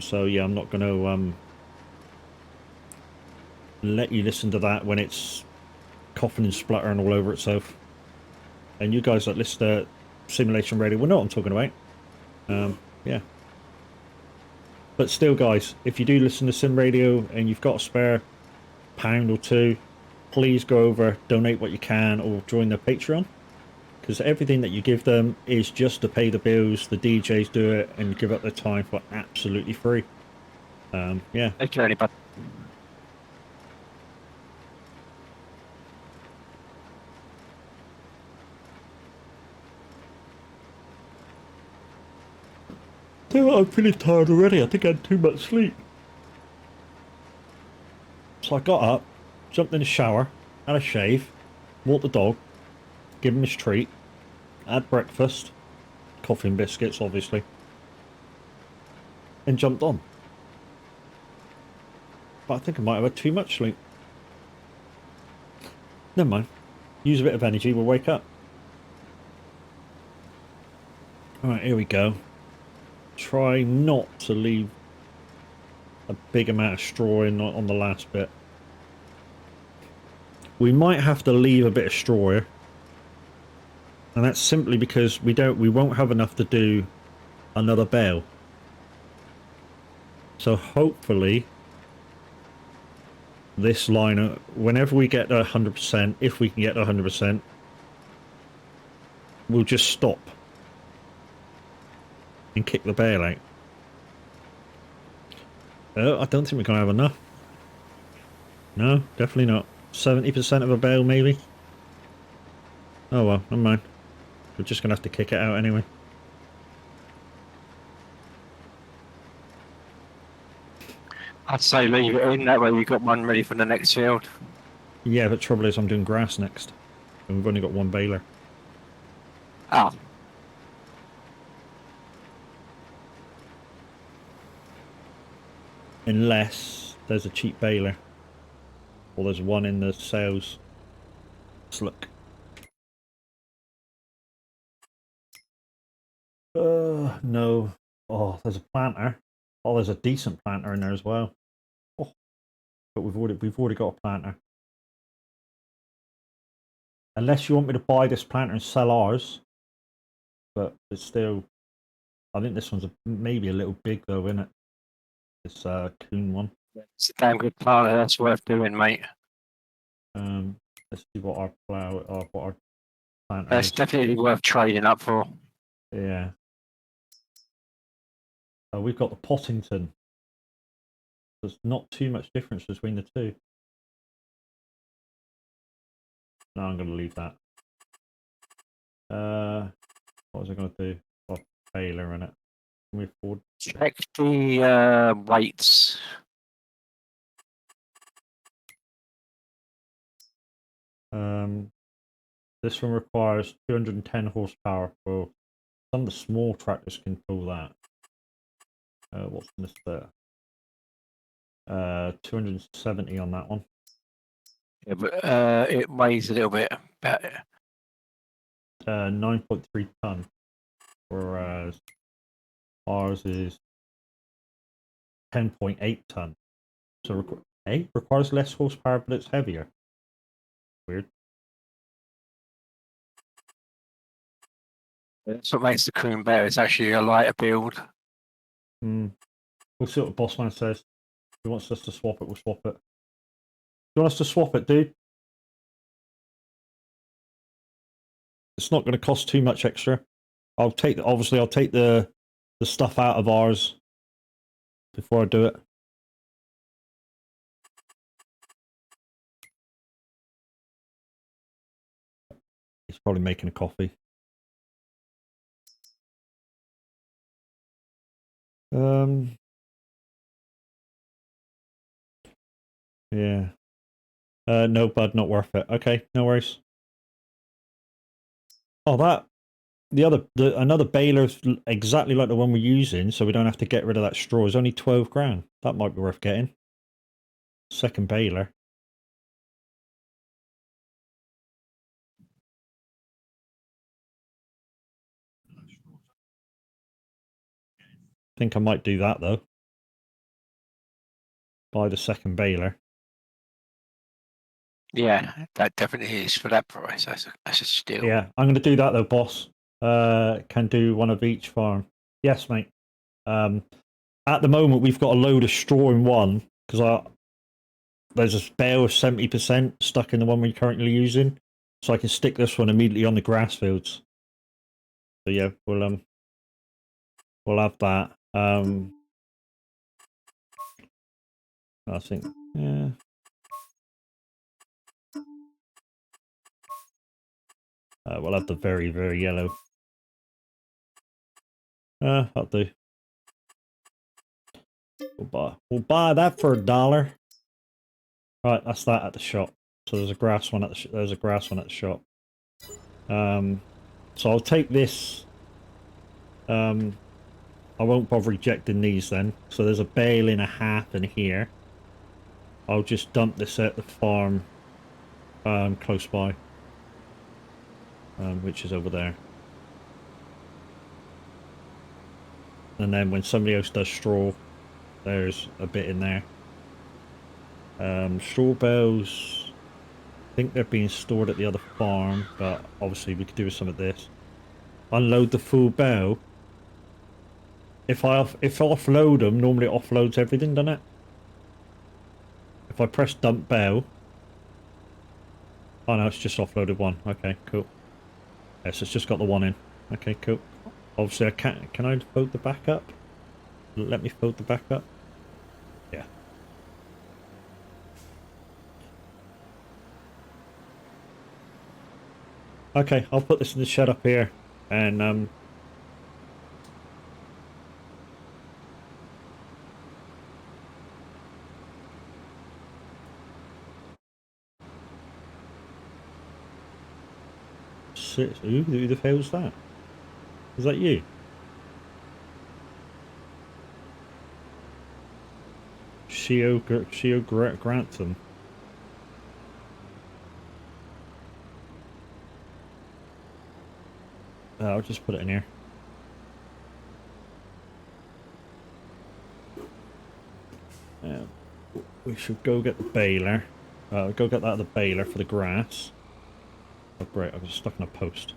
A: So yeah, I'm not going to let you listen to that when it's coughing and spluttering all over itself. And you guys that listen to Simulation Radio will know what I'm talking about. Yeah. But still, guys, if you do listen to Sim Radio and you've got a spare £1 or £2, please go over, donate what you can, or join their Patreon. Because everything that you give them is just to pay the bills. The DJs do it and give up their time for absolutely free. Yeah.
B: Okay, but
A: I'm pretty tired already. I think I had too much sleep. So I got up, jumped in the shower, had a shave, walked the dog, give him his treat, had breakfast, coffee and biscuits, obviously, and jumped on. But I think I might have had too much sleep. Never mind. Use a bit of energy, we'll wake up. Alright, here we go. Try not to leave a big amount of straw in on the last bit. We might have to leave a bit of straw here. And that's simply because we won't have enough to do another bale. So hopefully this line, whenever we get 100%, if we can get 100%, we'll just stop and kick the bale out. Oh, I don't think we're going to have enough. No, definitely not. 70% of a bale, maybe? Oh well, never mind. We're just going to have to kick it out anyway.
B: I'd say leave it in, that way you've got one ready for the next field.
A: Yeah, but trouble is I'm doing grass next. And we've only got one baler.
B: Ah.
A: Unless there's a cheap baler. Or there's one in the sales. Let's look. No. Oh, there's a planter. Oh, there's a decent planter in there as well. Oh, but we've already got a planter. Unless you want me to buy this planter and sell ours. But it's still, I think this one's maybe a little big though, isn't it? This Coon one.
B: It's a damn good planter, that's worth doing, mate.
A: Let's see what our planter
B: That's
A: is.
B: definitely worth trading up for.
A: Yeah. We've got the Pottington. There's not too much difference between the two. No, I'm going to leave that. What was I going to do? Oh, baler in it. Can we afford?
B: Check the weights.
A: This one requires 210 horsepower. For some of the small tractors can pull that. What's in this there? 270 on that one.
B: Yeah, but it weighs a little bit better.
A: 9.3 ton, whereas ours is 10.8 ton. So requires less horsepower, but it's heavier. Weird.
B: That's what makes the Coon better. It's actually a lighter build.
A: We'll see what the boss man says. If he wants us to swap it, we'll swap it. Do you want us to swap it, dude? It's not going to cost too much extra. Obviously I'll take the stuff out of ours before I do it. He's probably making a coffee. Yeah. No, bud, not worth it. Okay, no worries. Oh, another baler's exactly like the one we're using, so we don't have to get rid of that straw. It's only 12 grand. That might be worth getting. Second baler. Think I might do that though. Buy the second baler.
B: Yeah, that definitely is for that price. That's a steal.
A: Yeah, I'm going to do that though, boss. Can do one of each farm. Yes, mate. At the moment, we've got a load of straw in one because there's a bale of 70% stuck in the one we're currently using, so I can stick this one immediately on the grass fields. So yeah, we'll have that. I think yeah. We'll have the very, very yellow. That'll do. We'll buy that for $1. Right, that's that at the shop. So there's a grass one at the shop. So I'll take this. I won't bother rejecting these then. So there's a bale and a half in here. I'll just dump this at the farm close by, which is over there. And then when somebody else does straw, there's a bit in there. Straw bales, I think they're being stored at the other farm, but obviously we could do with some of this. Unload the full bale. If I offload them, normally it offloads everything, doesn't it? If I press dump bale. Oh no, it's just offloaded one. Okay, cool. Yes, it's just got the one in. Okay, cool. Obviously I can't. Can I fold the back up? Let me fold the back up. Yeah. Okay, I'll put this in the shed up here, and who the hell's that? Is that you? Shio Grantham. I'll just put it in here. We should go get the baler. Go get that at the baler for the grass. Oh great, I was stuck in a post.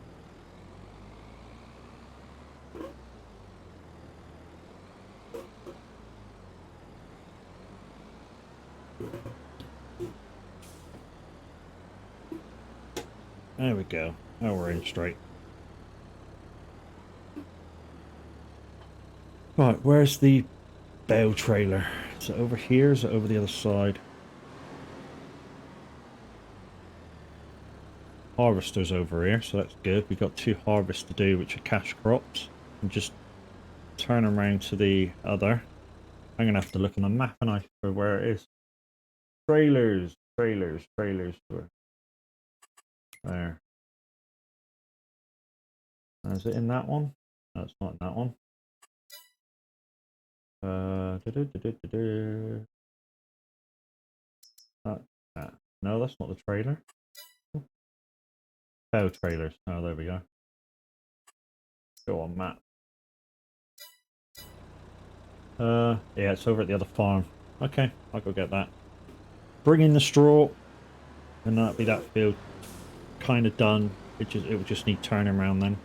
A: There we go. Now we're in straight. Right, where's the bale trailer? Is it over here? Is it over the other side? Harvester's over here, so that's good. We've got 2 harvests to do, which are cash crops. And just turn around to the other. I'm going to have to look on the map and for where it is. Trailers. There. Is it in that one? No, it's not in that one. No, that's not the trailer. Oh, trailers. Oh, there we go. Go on, map. Yeah, it's over at the other farm. Okay, I'll go get that. Bring in the straw, and that'll be that field kind of done. It will just need turning around then.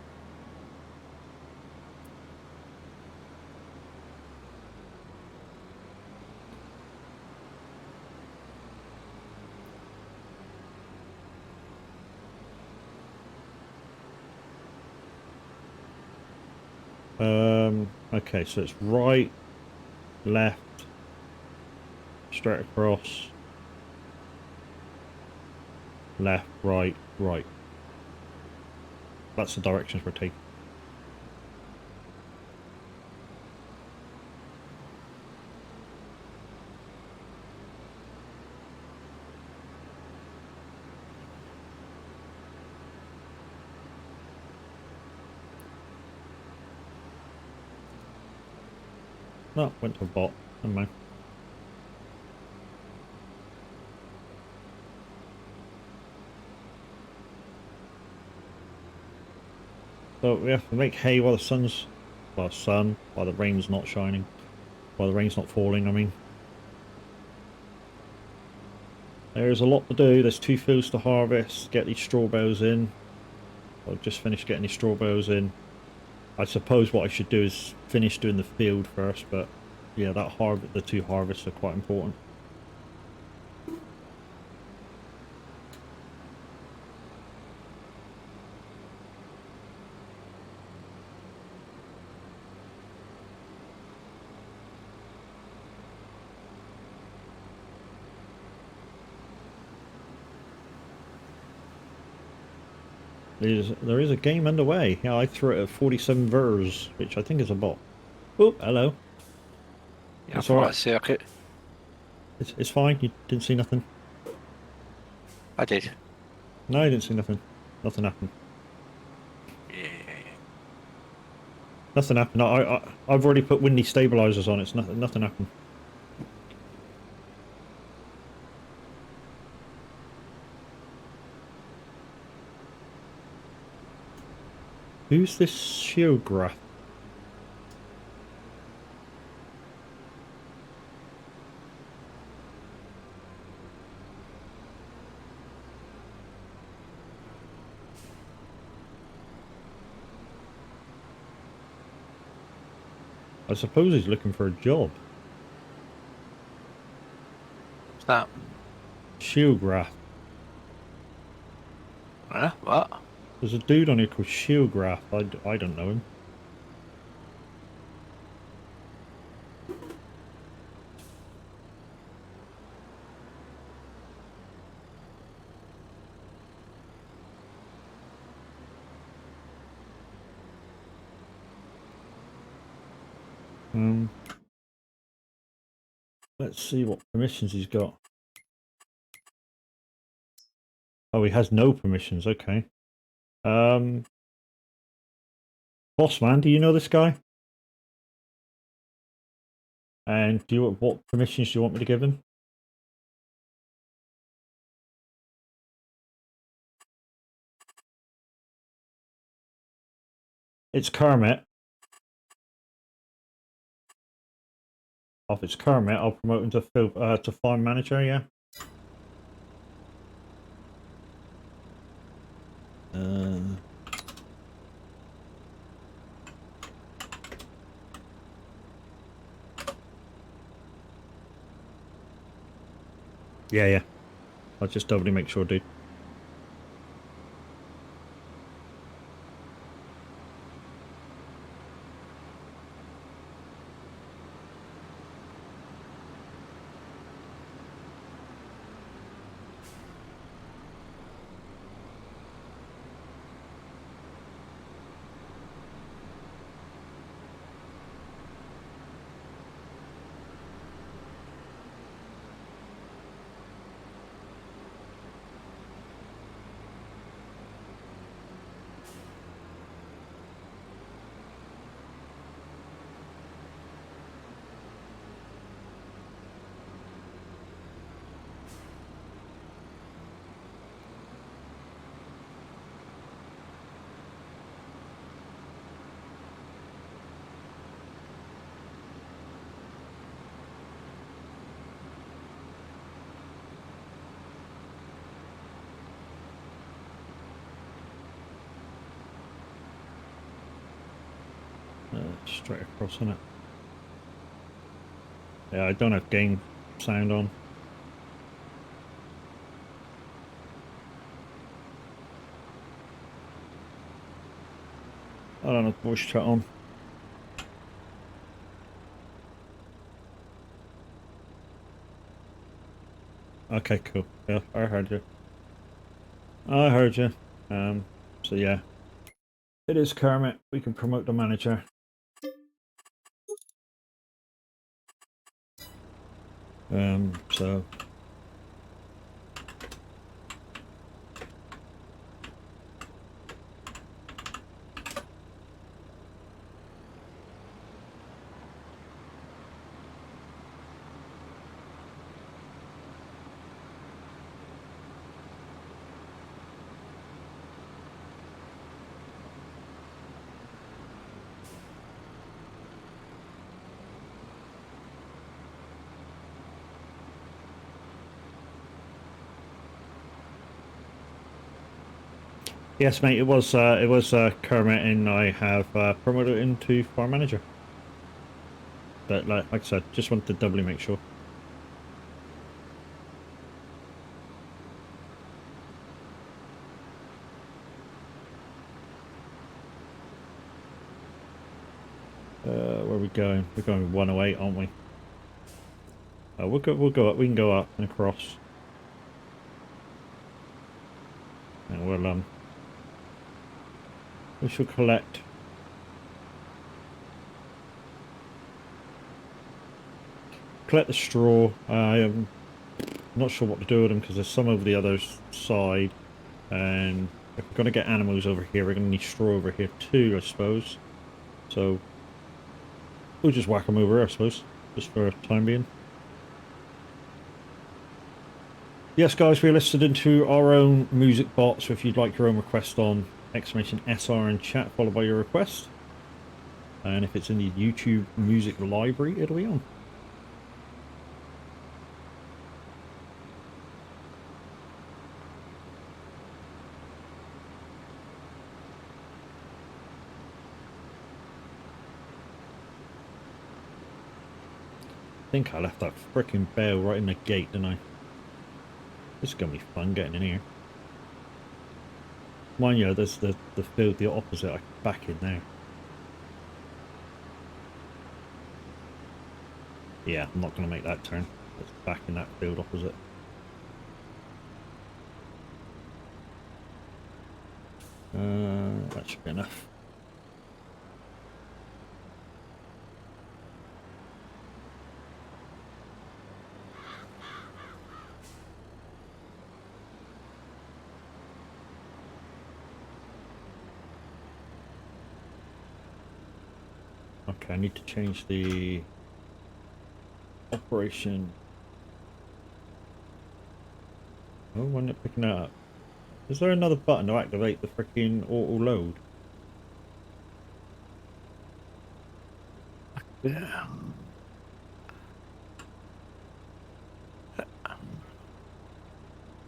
A: Okay, so it's right, left, straight across, left, right, right. That's the directions we're taking. No, went to a bot. Never mind. So we have to make hay while while the rain's not shining. While the rain's not falling, I mean. There's a lot to do. There's 2 fields to harvest. Get these straw bales in. I'll just finish getting these straw bales in. I suppose what I should do is finish doing the field first, but yeah, the 2 harvests are quite important. There is a game underway. Yeah, I threw it at 47 vers, which I think is a bot. Oh, hello.
B: Yeah, I
A: It's
B: thought
A: alright.
B: I'd see.
A: It's fine. You didn't see nothing.
B: I did.
A: No, I didn't see nothing. Nothing happened.
B: Yeah.
A: Nothing happened. I've already put windy stabilizers on. It's nothing. Nothing happened. Who's this Shiograph? I suppose he's looking for a job.
B: What's that?
A: Shiograph.
B: Huh? What?
A: There's a dude on here called Shiograph. I don't know him. Let's see what permissions he's got. Oh, he has no permissions. Okay. Boss man, do you know this guy? And what permissions do you want me to give him? It's Kermit. If it's Kermit, I'll promote him to farm manager. Yeah. Yeah. I'll just doubly make sure, dude. Straight across on it. Yeah, I don't have game sound on. I don't have voice chat on. Okay, cool. Yeah, I heard you. I heard you. So yeah, it is Kermit. We can promote the manager. So Yes, mate. It was Kermit, and I have promoted him to farm manager. But like I said, just wanted to doubly make sure. Where are we going? We're going 108, aren't we? We'll go. We'll go up. We can go up and across, and we shall collect the straw. I am not sure what to do with them because there's some over the other side, and if we're going to get animals over here, we're going to need straw over here too, I suppose. So we'll just whack them over here, I suppose, just for time being. Yes, guys, we listed into our own music bot, so if you'd like your own request on exclamation SR in chat, followed by your request. And if it's in the YouTube music library, it'll be on. I think I left that freaking bell right in the gate, didn't I? This is going to be fun getting in here. Mind you, there's the field the opposite. I can back in there. Yeah, I'm not going to make that turn. It's back in that field opposite. That should be enough. Okay, I need to change the operation. Oh, why not picking that up? Is there another button to activate the freaking auto load?
B: Yeah.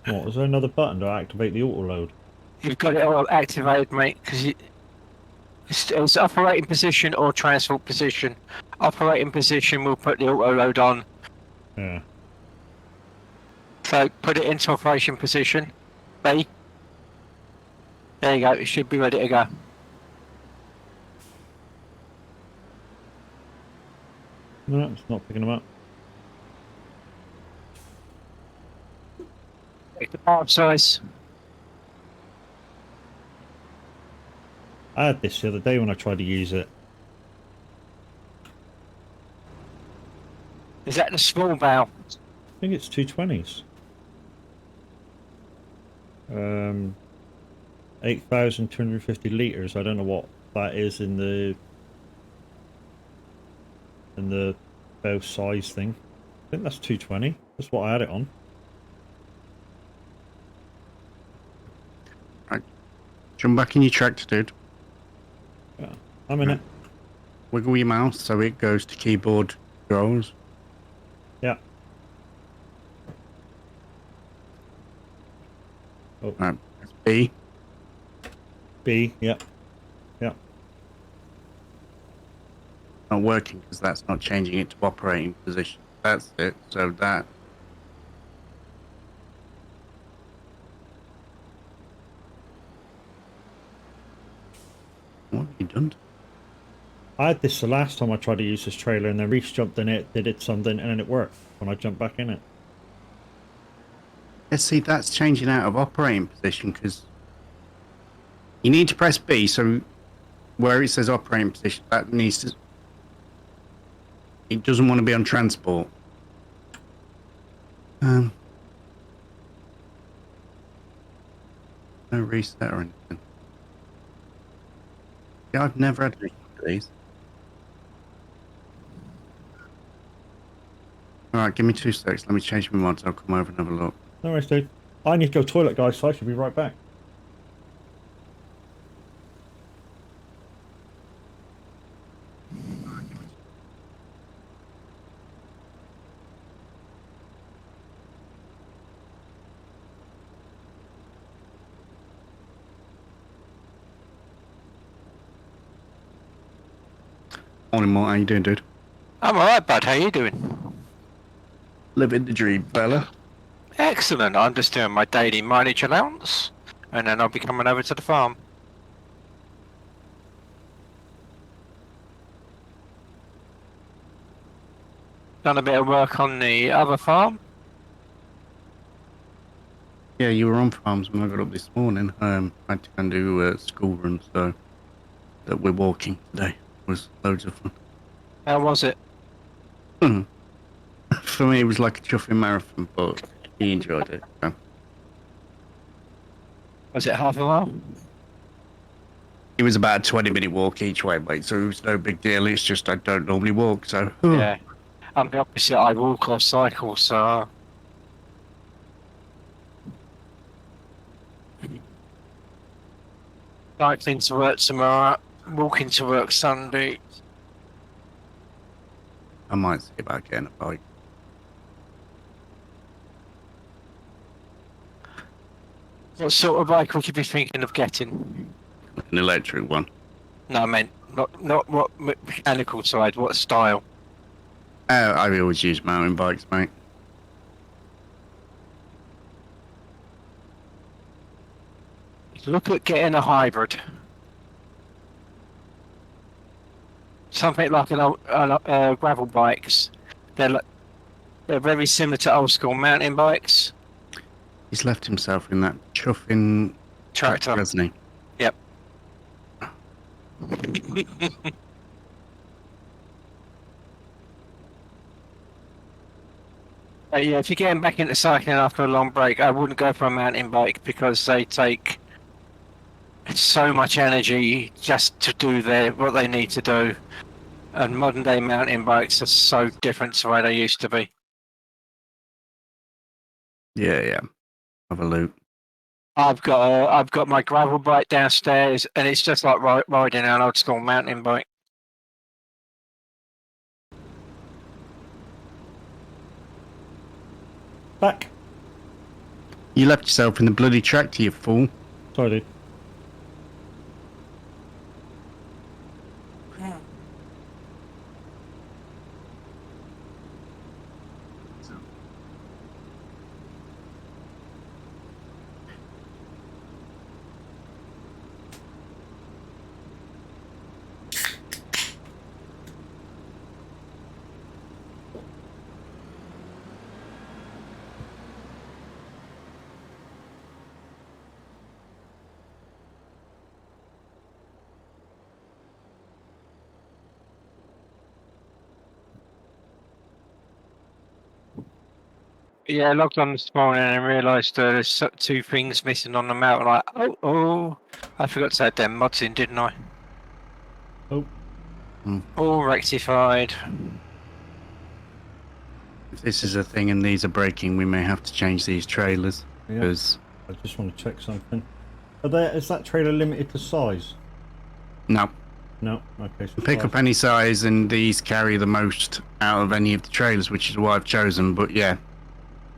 A: What? Is there another button to activate the auto load?
B: You've got it all activated, mate, because it's operating position or transport position. Operating position will put the auto load on.
A: Yeah.
B: So put it into operation position. B. There you go. It should be ready to go.
A: No, it's not picking them up.
B: Take the barb size.
A: I had this the other day when I tried to use it.
B: Is that the small bow?
A: I think it's 220s. 8,250 liters. I don't know what that is in the bow size thing. I think that's 220. That's what I had it on.
C: Right. Jump back in your tractor, dude.
A: Yeah, I'm in it.
C: Wiggle your mouse so it goes to keyboard controls.
A: Yeah. Oh.
C: Right. That's B.
A: B. Yeah. Yeah.
C: Not working because that's not changing it to operating position. That's it. So that. What have you done?
A: I had this the last time I tried to use this trailer, and then Reese jumped in it, did something, and then it worked when I jumped back in it.
C: Let's see, that's changing out of operating position because you need to press B. So where it says operating position, that needs to. It doesn't want to be on transport. No reset or anything. Yeah, I've never had any of these. Alright, give me 2 seconds. Let me change my mods. I'll come over and have a look.
A: No worries, dude. I need to go toilet, guys, so I should be right back.
C: Morning, Mort. How you doing, dude?
B: I'm alright, bud. How you doing?
C: Living the dream, fella.
B: Excellent. I'm just doing my daily mileage allowance, and then I'll be coming over to the farm. Done a bit of work on the other farm.
C: Yeah, you were on farms when I got up this morning. I had to go and do a school run, so that we're walking today. It was loads of fun.
B: How was it?
C: For me, it was like a chuffing marathon, but he enjoyed it. So.
B: Was it half a mile?
C: It was about a 20-minute walk each way, mate, so it was no big deal. It's just I don't normally walk, so...
B: Yeah. I'm the opposite. I walk or cycle, so... Cycling to work tomorrow, walking to work Sunday.
C: I might see about getting a bike.
B: What sort of bike would you be thinking of getting?
C: An electric one.
B: No, I meant not what mechanical side, what style?
C: I always use mountain bikes, mate.
B: Look at getting a hybrid. Something like gravel bikes. They're very similar to old school mountain bikes.
C: He's left himself in that chuffing
B: Tractor.
C: hasn't he?
B: Yep. Yeah, if you're getting back into cycling after a long break, I wouldn't go for a mountain bike because they take so much energy just to do what they need to do. And modern day mountain bikes are so different to the way they used to be.
C: Yeah. Have a look.
B: I've got my gravel bike downstairs, and it's just like riding an old school mountain bike.
A: Back.
C: You left yourself in the bloody tractor, you fool.
A: Sorry, dude.
B: Yeah, I logged on this morning and realised there's two things missing on the map. Like, oh, I forgot to add them mods in, didn't I?
A: Oh.
B: All rectified.
C: If this is a thing and these are breaking, we may have to change these trailers.
A: Yeah.
C: Because
A: I just want to check something. Is that trailer limited to size?
C: no,
A: No. Okay. So
C: pick up any size, and these carry the most out of any of the trailers, which is why I've chosen. But yeah,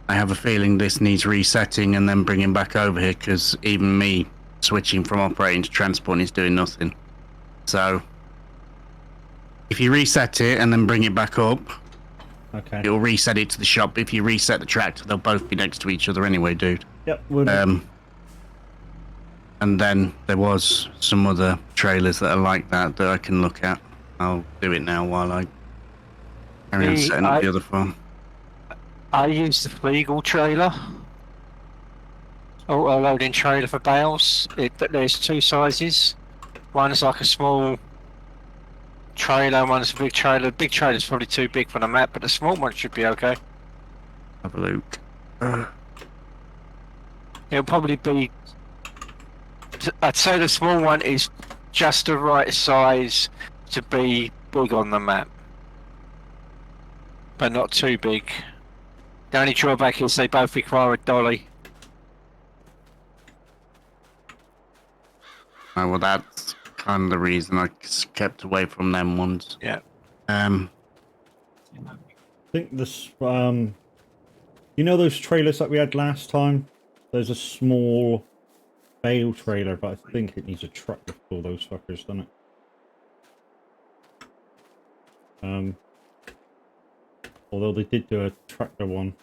C: I have a feeling this needs resetting and then bringing back over here, because even me switching from operating to transport is doing nothing. So if you reset it and then bring it back up,
A: okay.
C: it'll reset it to the shop. If you reset the tractor, they'll both be next to each other anyway, dude.
A: Yep. We'll do.
C: And then there was some other trailers that are like that I can look at. I'll do it now while I carry on setting up the other farm.
B: I use the Flegel trailer. Auto loading trailer for bales. There's two sizes. One's like a small trailer, one's a big trailer. The big trailer's probably too big for the map, but the small one should be okay.
C: Have a look.
B: It'll probably be... I'd say the small one is just the right size to be big on the map. But not too big. The only drawback is they both require a dolly.
C: Oh, well, that's kind of the reason I kept away from them ones.
B: Yeah.
A: I think this, you know those trailers that we had last time? There's a small bale trailer, but I think it needs a truck to pull those fuckers, doesn't it? Although they did do a tractor one.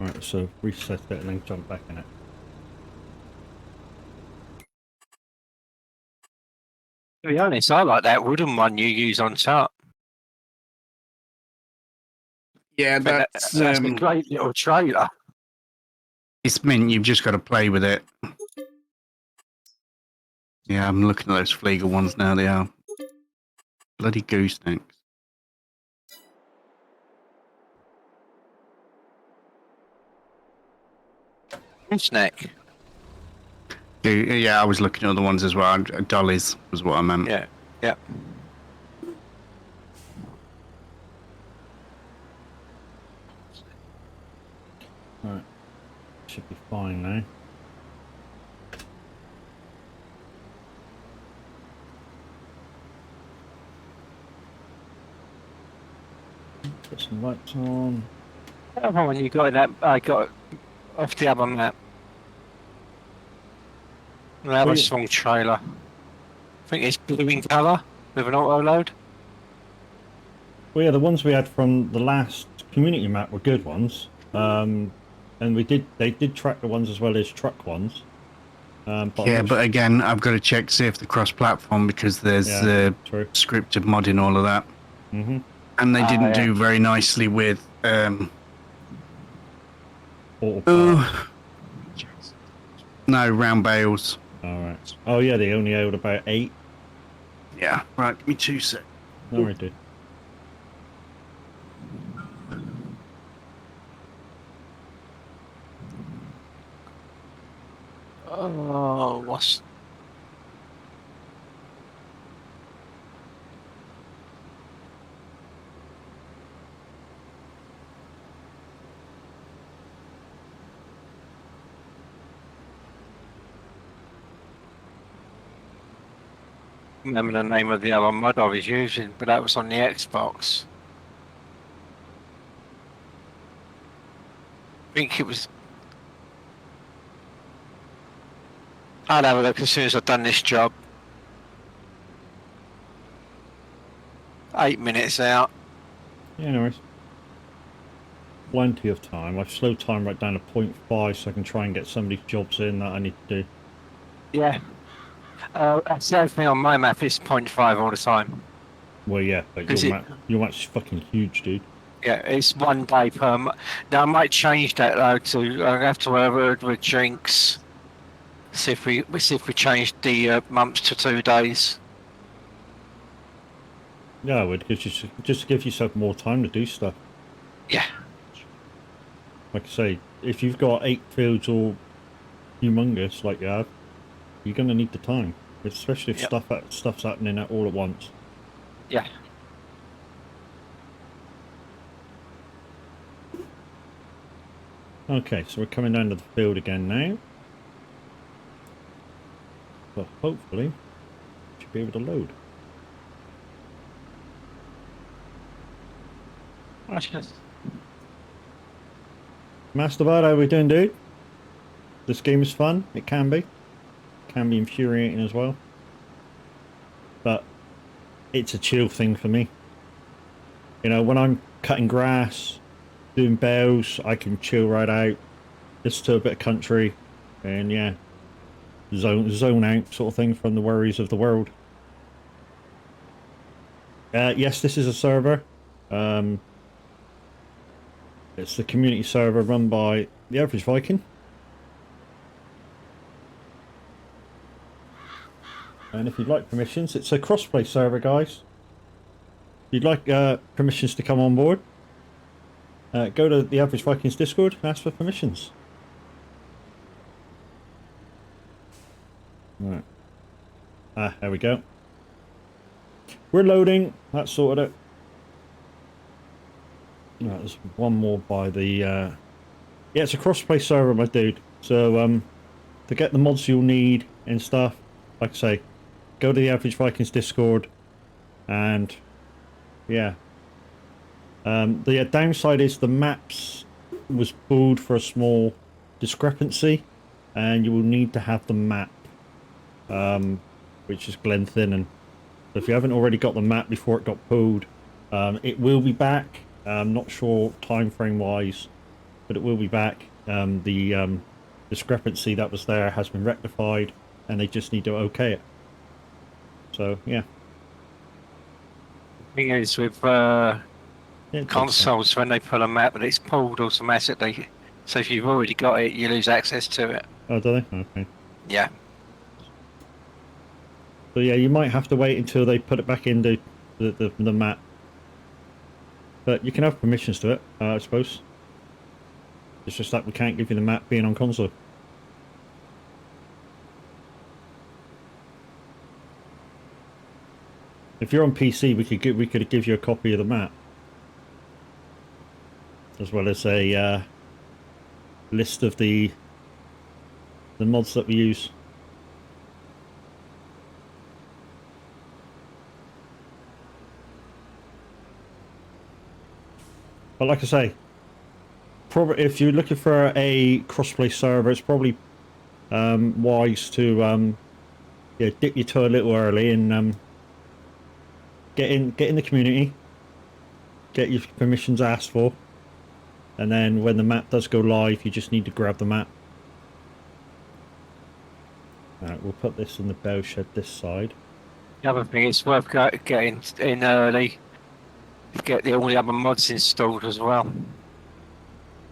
A: Alright, so reset it and then jump back in it.
B: To be honest, I like that wooden one you use on top.
C: Yeah,
B: That's a great little trailer.
C: it's mint. You've just got to play with it. Yeah, I'm looking at those Flieger ones now. They are bloody goosenecks.
B: Snack.
C: Yeah, I was looking at the ones as well. Dollies was what I meant.
B: Yeah, yeah.
A: Alright. Should be fine now. Put some lights on.
B: The other one you got that I got off the other map. That was a small trailer. I think it's blue in colour with an auto load.
A: Well, yeah, the ones we had from the last community map were good ones. And they did track the ones as well as truck ones. But
C: But again, I've got to check to see if the cross-platform, because there's
A: true.
C: scripted mod in all of that.
A: Mm-hmm.
C: And they didn't do very nicely with no round bales.
A: Alright. Oh yeah, they only owed about 8.
C: Yeah. Right, give me 2 seconds.
A: No, I did.
B: Oh, what's... remember the name of the other mod I was using, but that was on the Xbox. I think it was... I'll have a look as soon as I've done this job. 8 minutes out.
A: Yeah, no worries. Plenty of time. I've slowed time right down to 0.5 so I can try and get some of these jobs in that I need to do.
B: Yeah. That's the other thing on my map, it's 0.5 all the time.
A: Well, yeah, but your map's fucking huge, dude.
B: Yeah, it's 1 day per month. Now I might change that though to I have to have a word with Jinx. See if we change the months to 2 days.
A: Yeah, I would, because just give yourself more time to do stuff.
B: Yeah.
A: Like I say, if you've got 8 fields all humongous like you have, you're gonna need the time, especially if stuff's happening all at once.
B: Yeah.
A: Okay, so we're coming down to the field again now. But hopefully, should be able to load. Master Bard, how are we doing, dude? This game is fun. It can be. Can be infuriating as well. But it's a chill thing for me. You know, when I'm cutting grass, doing bales, I can chill right out, listen to a bit of country, and yeah, zone out sort of thing from the worries of the world. Yes, this is a server. It's the community server run by the Average Viking. And if you'd like permissions, it's a crossplay server, guys. If you'd like permissions to come on board, go to the Average Vikings Discord and ask for permissions. Right. There we go. We're loading. That sorted it. Right, there's one more by the... Yeah, it's a crossplay server, my dude. So, to get the mods you'll need and stuff, like I say, go to the Average Vikings Discord, and yeah. The downside is the maps was pulled for a small discrepancy, and you will need to have the map, which is Glenleathann. So if you haven't already got the map before it got pulled, it will be back. I'm not sure time frame wise, but it will be back. The discrepancy that was there has been rectified, and they just need to okay it. So yeah.
B: Thing is with
A: Yeah, it takes time.
B: consoles, when they pull a map, it's pulled automatically. So if you've already got it, you lose access to it.
A: Oh, do they? Okay.
B: Yeah.
A: So yeah, you might have to wait until they put it back into the map. But you can have permissions to it, I suppose. It's just that we can't give you the map being on console. If you're on PC, we could give you a copy of the map, as well as a list of the mods that we use. But like I say, probably if you're looking for a crossplay server, it's probably wise to yeah, dip your toe a little early and get in the community, get your permissions asked for, and then when the map does go live, you just need to grab the map. Alright, we'll put this in the bell shed this side.
B: The other thing, it's worth getting in early. Get all the other mods installed as well.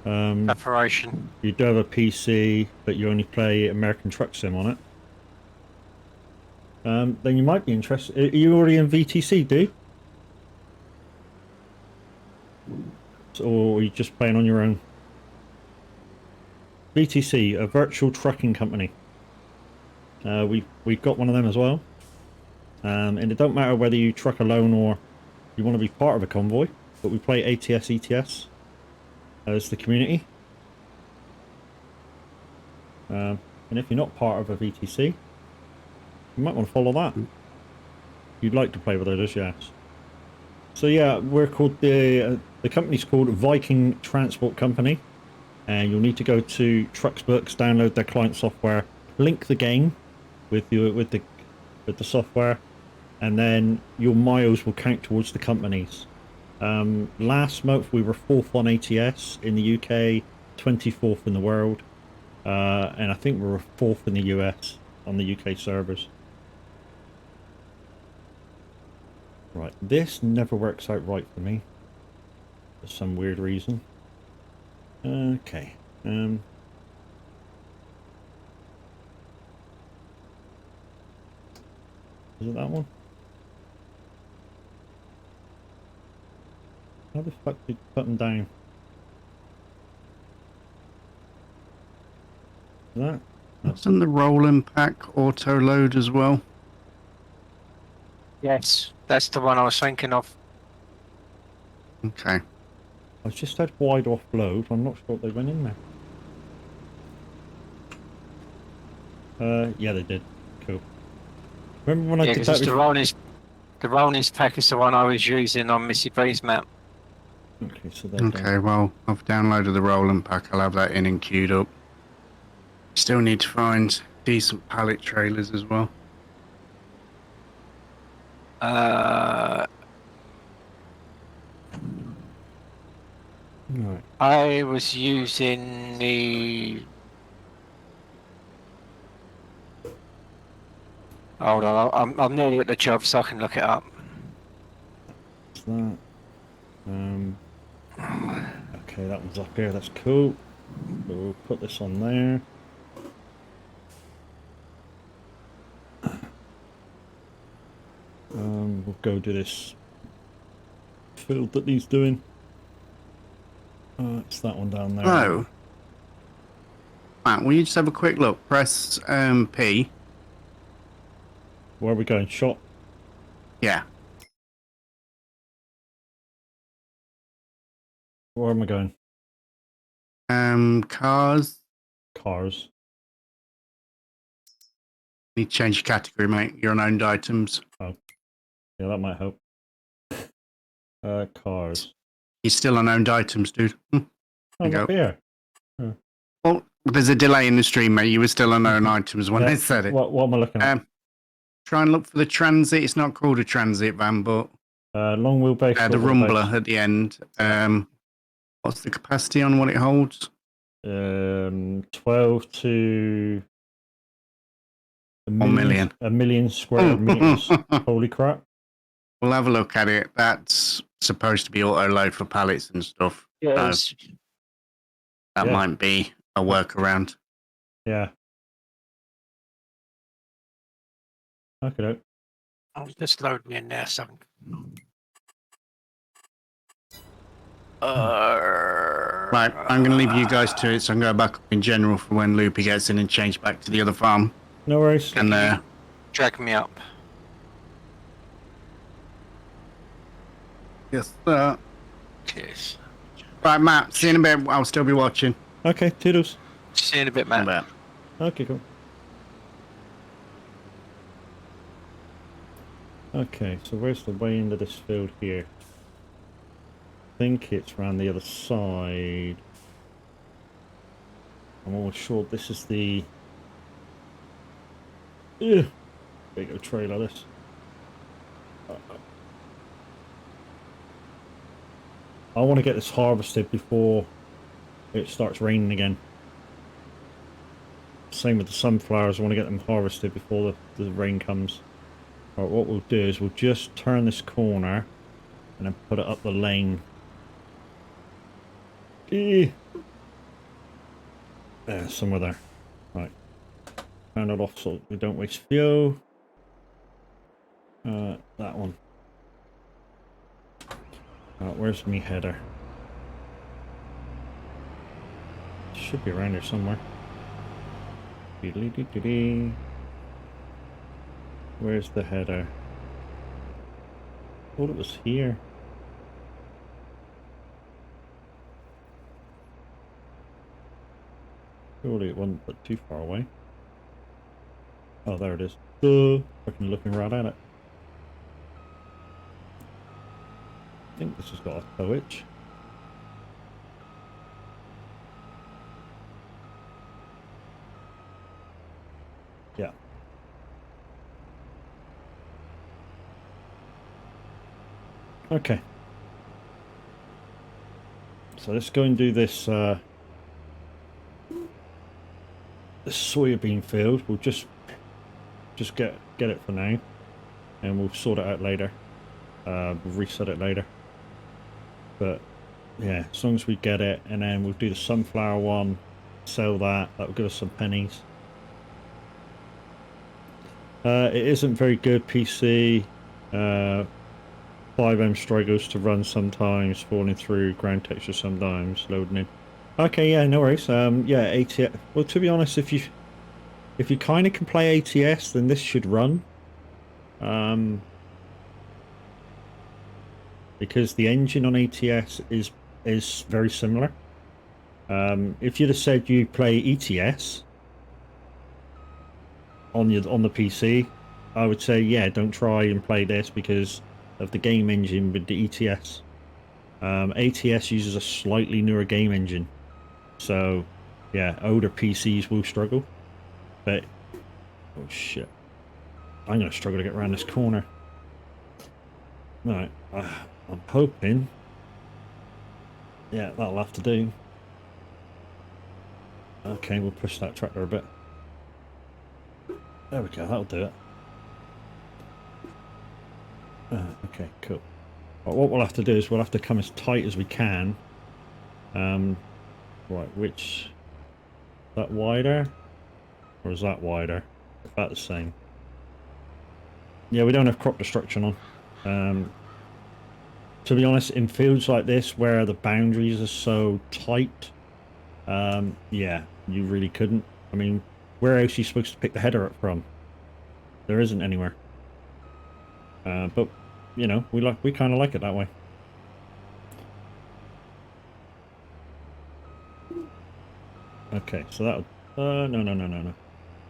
B: Preparation.
A: You do have a PC, but you only play American Truck Sim on it. Then you might be interested. Are you already in VTC, dude? Or are you just playing on your own? VTC, a virtual trucking company. We've got one of them as well. And it don't matter whether you truck alone or you want to be part of a convoy, but we play ATS, ETS as the community. And if you're not part of a VTC, you might want to follow that. You'd like to play with others, yes. So yeah, we're called the company's called Viking Transport Company, and you'll need to go to Trucksbooks, download their client software, link the game with the software, and then your miles will count towards the companies. Last month we were 4th on ATS in the UK, 24th in the world, and I think we were 4th in the US on the UK servers. Right, this never works out right for me for some weird reason. Okay. Is it that one? How the fuck did you put them down? Is that?
C: Wasn't the rolling pack auto load as well?
B: Yes, that's the one I was thinking of.
C: Okay.
A: I just had wide offload. I'm not sure if they went in there. Yeah, they did. Cool. Remember when I did that?
B: The Rollins pack is the one I was using on Missy B's map.
A: Okay, so they're
C: Okay,
A: done.
C: well, I've downloaded the rolling pack. I'll have that in and queued up. Still need to find decent pallet trailers as well.
A: Right.
B: I was using the. Hold on, I'm nearly at the job, so I can look it up.
A: What's that? Okay, that one's up here. That's cool. So we'll put this on there. We'll go do this field that he's doing. It's that one down there.
C: Oh. Matt, will you just have a quick look? Press P.
A: Where are we going? Shot?
C: Yeah.
A: Where am I going?
C: Cars.
A: Cars.
C: Need to change your category, mate. You're on owned items.
A: Oh. Yeah, that might help. Cars.
C: You're still on owned items, dude.
A: Oh, up here.
C: Well, there's a delay in the stream, mate. You were still on owned items when I said it.
A: What am I looking at?
C: try and look for the transit. It's not called a transit van, but
A: Long wheelbase.
C: the
A: short
C: rumbler
A: wheelbase.
C: at the end. What's the capacity on what it holds?
A: 12 to a
C: 1 million.
A: A million square meters. Holy crap.
C: We'll have a look at it. That's supposed to be auto load for pallets and stuff.
B: Yes.
C: That
A: Yeah.
C: might be a workaround.
A: Yeah. Okay.
B: I'll just load me in there. Something.
C: Right, I'm going to leave you guys to it, so I'm going to go back up in general for when Loopy gets in and change back to the other farm.
A: No worries.
C: And
B: Drag me up.
C: yes,
B: Cheers.
C: right, Matt. See you in a bit. I'll still be watching.
A: Okay, toodles.
B: See you in a bit,
C: In a
B: man.
C: bit.
A: Okay, cool. Okay, so where's the way into this field here? I think it's around the other side. I'm almost sure this is the... Ugh. Big old trailer, this. I want to get this harvested before it starts raining again. Same with the sunflowers, I want to get them harvested before the rain comes. Alright, what we'll do is we'll just turn this corner and then put it up the lane. There, somewhere there. Right. Turn it off so we don't waste fuel. That one. Where's me header? Should be around here somewhere. Where's the header? I thought it was here. Surely it wasn't but too far away. Oh, there it is. Fucking looking right at it. I think this has got a tow hitch. Yeah. Okay. So let's go and do this this soybean field. We'll just get it for now, and we'll sort it out later. We'll reset it later. But yeah, as long as we get it, and then we'll do the sunflower one, sell that. That will give us some pennies. It isn't very good PC. 5M struggles to run sometimes, falling through ground texture sometimes, loading in. Okay, yeah, no worries. Yeah, ATS. Well, to be honest, if you kind of can play ATS, then this should run. Because the engine on ATS is very similar. If you'd have said you play ETS on the PC, I would say yeah, don't try and play this because of the game engine with the ETS. ATS uses a slightly newer game engine, so yeah, older PCs will struggle. But oh shit, I'm gonna struggle to get around this corner. Right, I'm hoping. Yeah, that'll have to do. Okay, we'll push that tractor a bit. There we go, that'll do it. Okay, cool. Well, what we'll have to do is we'll have to come as tight as we can. Right, which... Is that wider? Or is that wider? About the same. Yeah, we don't have crop destruction on. To be honest, in fields like this where the boundaries are so tight, yeah, you really couldn't. I mean, where else are you supposed to pick the header up from? There isn't anywhere. But you know, we kind of like it that way. Okay, so that'll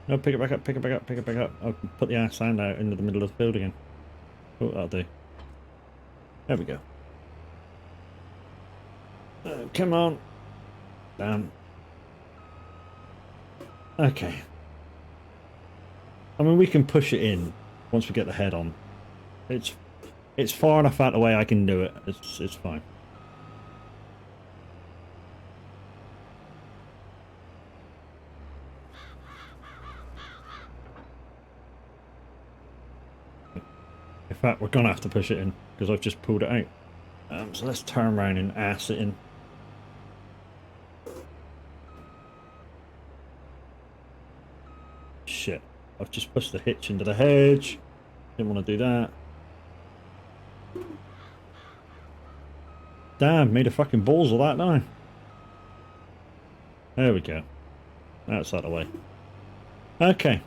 A: no, pick it back up, pick it back up, pick it back up. I'll put the ass hand out into the middle of the field again. Oh, that'll do. There we go. Come on. Damn. Okay. I mean, we can push it in, once we get the head on. It's far enough out of the way I can do it. It's fine. In fact, we're gonna have to push it in because I've just pulled it out. So let's turn around and ass it in. Shit, I've just pushed the hitch into the hedge. Didn't want to do that. Damn, made a fucking balls of that now. There we go. That's out of the way. Okay.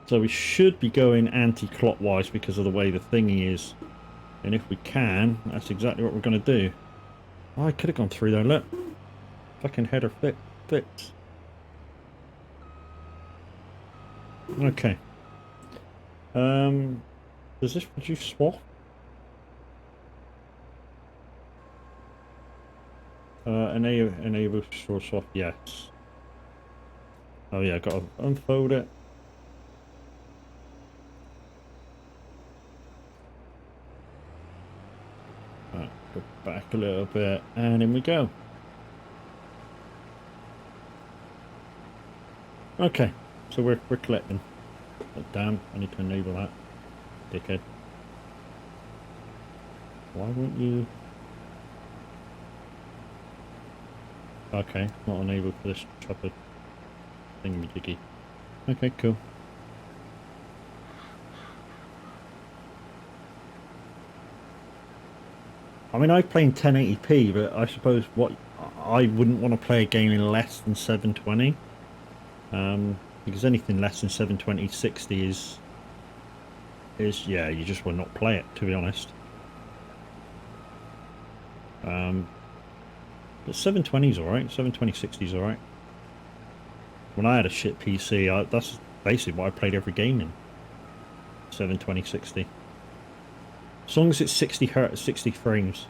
A: So we should be going anti-clockwise because of the way the thingy is. And if we can, that's exactly what we're going to do. Oh, I could have gone through there, look. Fucking header fits. Okay. Does this produce swath? Enable store swath, yes. Oh yeah, got to unfold it. Right, go back a little bit, and in we go. Okay, so we're collecting. Oh, damn, I need to enable that. Dickhead. Why won't you? Okay, not enabled for this chopper thingy-jiggy. Okay, cool. I mean, I play in 1080p, but I suppose what I wouldn't want to play a game in less than 720. Because anything less than 720, 60 is yeah, you just will not play it, to be honest. But 720 is alright, 720, 60 is alright. When I had a shit PC, that's basically what I played every game in. 720, 60. As long as it's 60 hertz, 60 frames.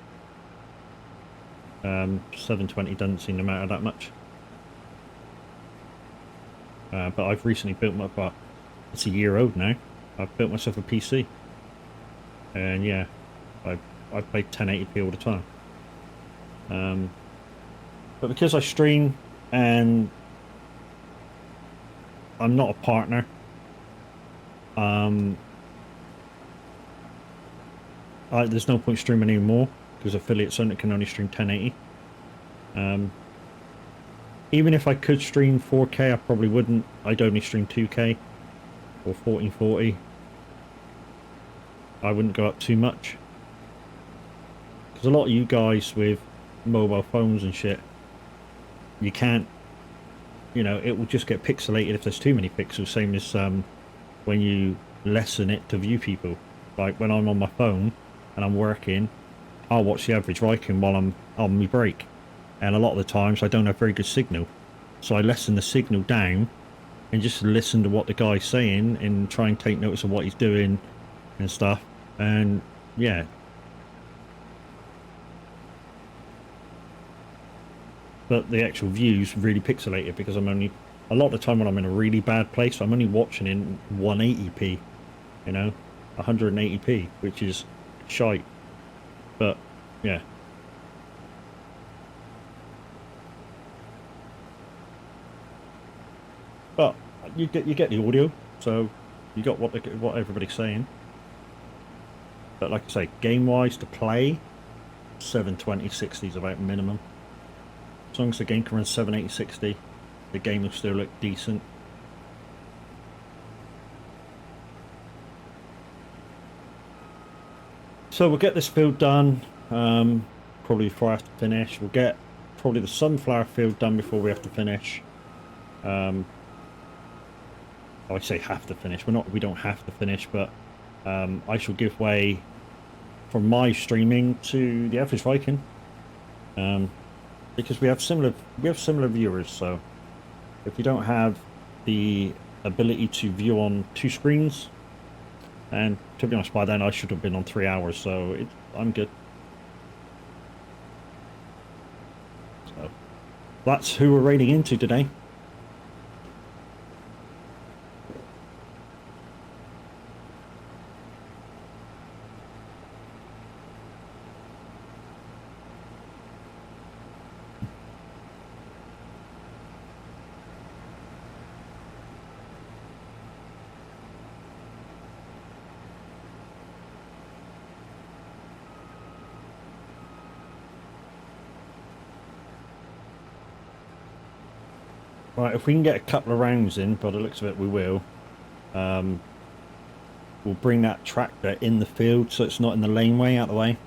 A: 720 doesn't seem to matter that much. But I've recently built my, but it's a year old now. I've built myself a PC. And yeah, I play 1080p all the time. But because I stream and I'm not a partner, there's no point streaming anymore because affiliates only can only stream 1080. Even if I could stream 4K, I probably wouldn't. I'd only stream 2K or 1440. I wouldn't go up too much because a lot of you guys with mobile phones and shit, you can't, you know, it will just get pixelated if there's too many pixels, same as when you lessen it to view people. Like when I'm on my phone and I'm working, I'll watch the average Viking while I'm on my break, and a lot of the times I don't have very good signal, so I lessen the signal down and just listen to what the guy's saying and try and take notice of what he's doing and stuff. And yeah, but the actual view's really pixelated because I'm only, a lot of the time when I'm in a really bad place, I'm only watching in 180p, you know, 180p, which is shite. But yeah, but you get the audio, so you got what everybody's saying. But like I say, game wise to play, 720 60 is about minimum. As long as the game can run 780 60, the game will still look decent. So we'll get this field done, probably before I have to finish. We'll get probably the sunflower field done before we have to finish. I say have to finish. We don't have to finish, but I shall give way from my streaming to the average Viking, because we have similar viewers. So if you don't have the ability to view on 2 screens, and to be honest, by then I should have been on 3 hours, so I'm good. So that's who we're raiding into today. Right, if we can get a couple of rounds in, by the looks of it, we will. We'll bring that tractor in the field so it's not in the laneway out of the way.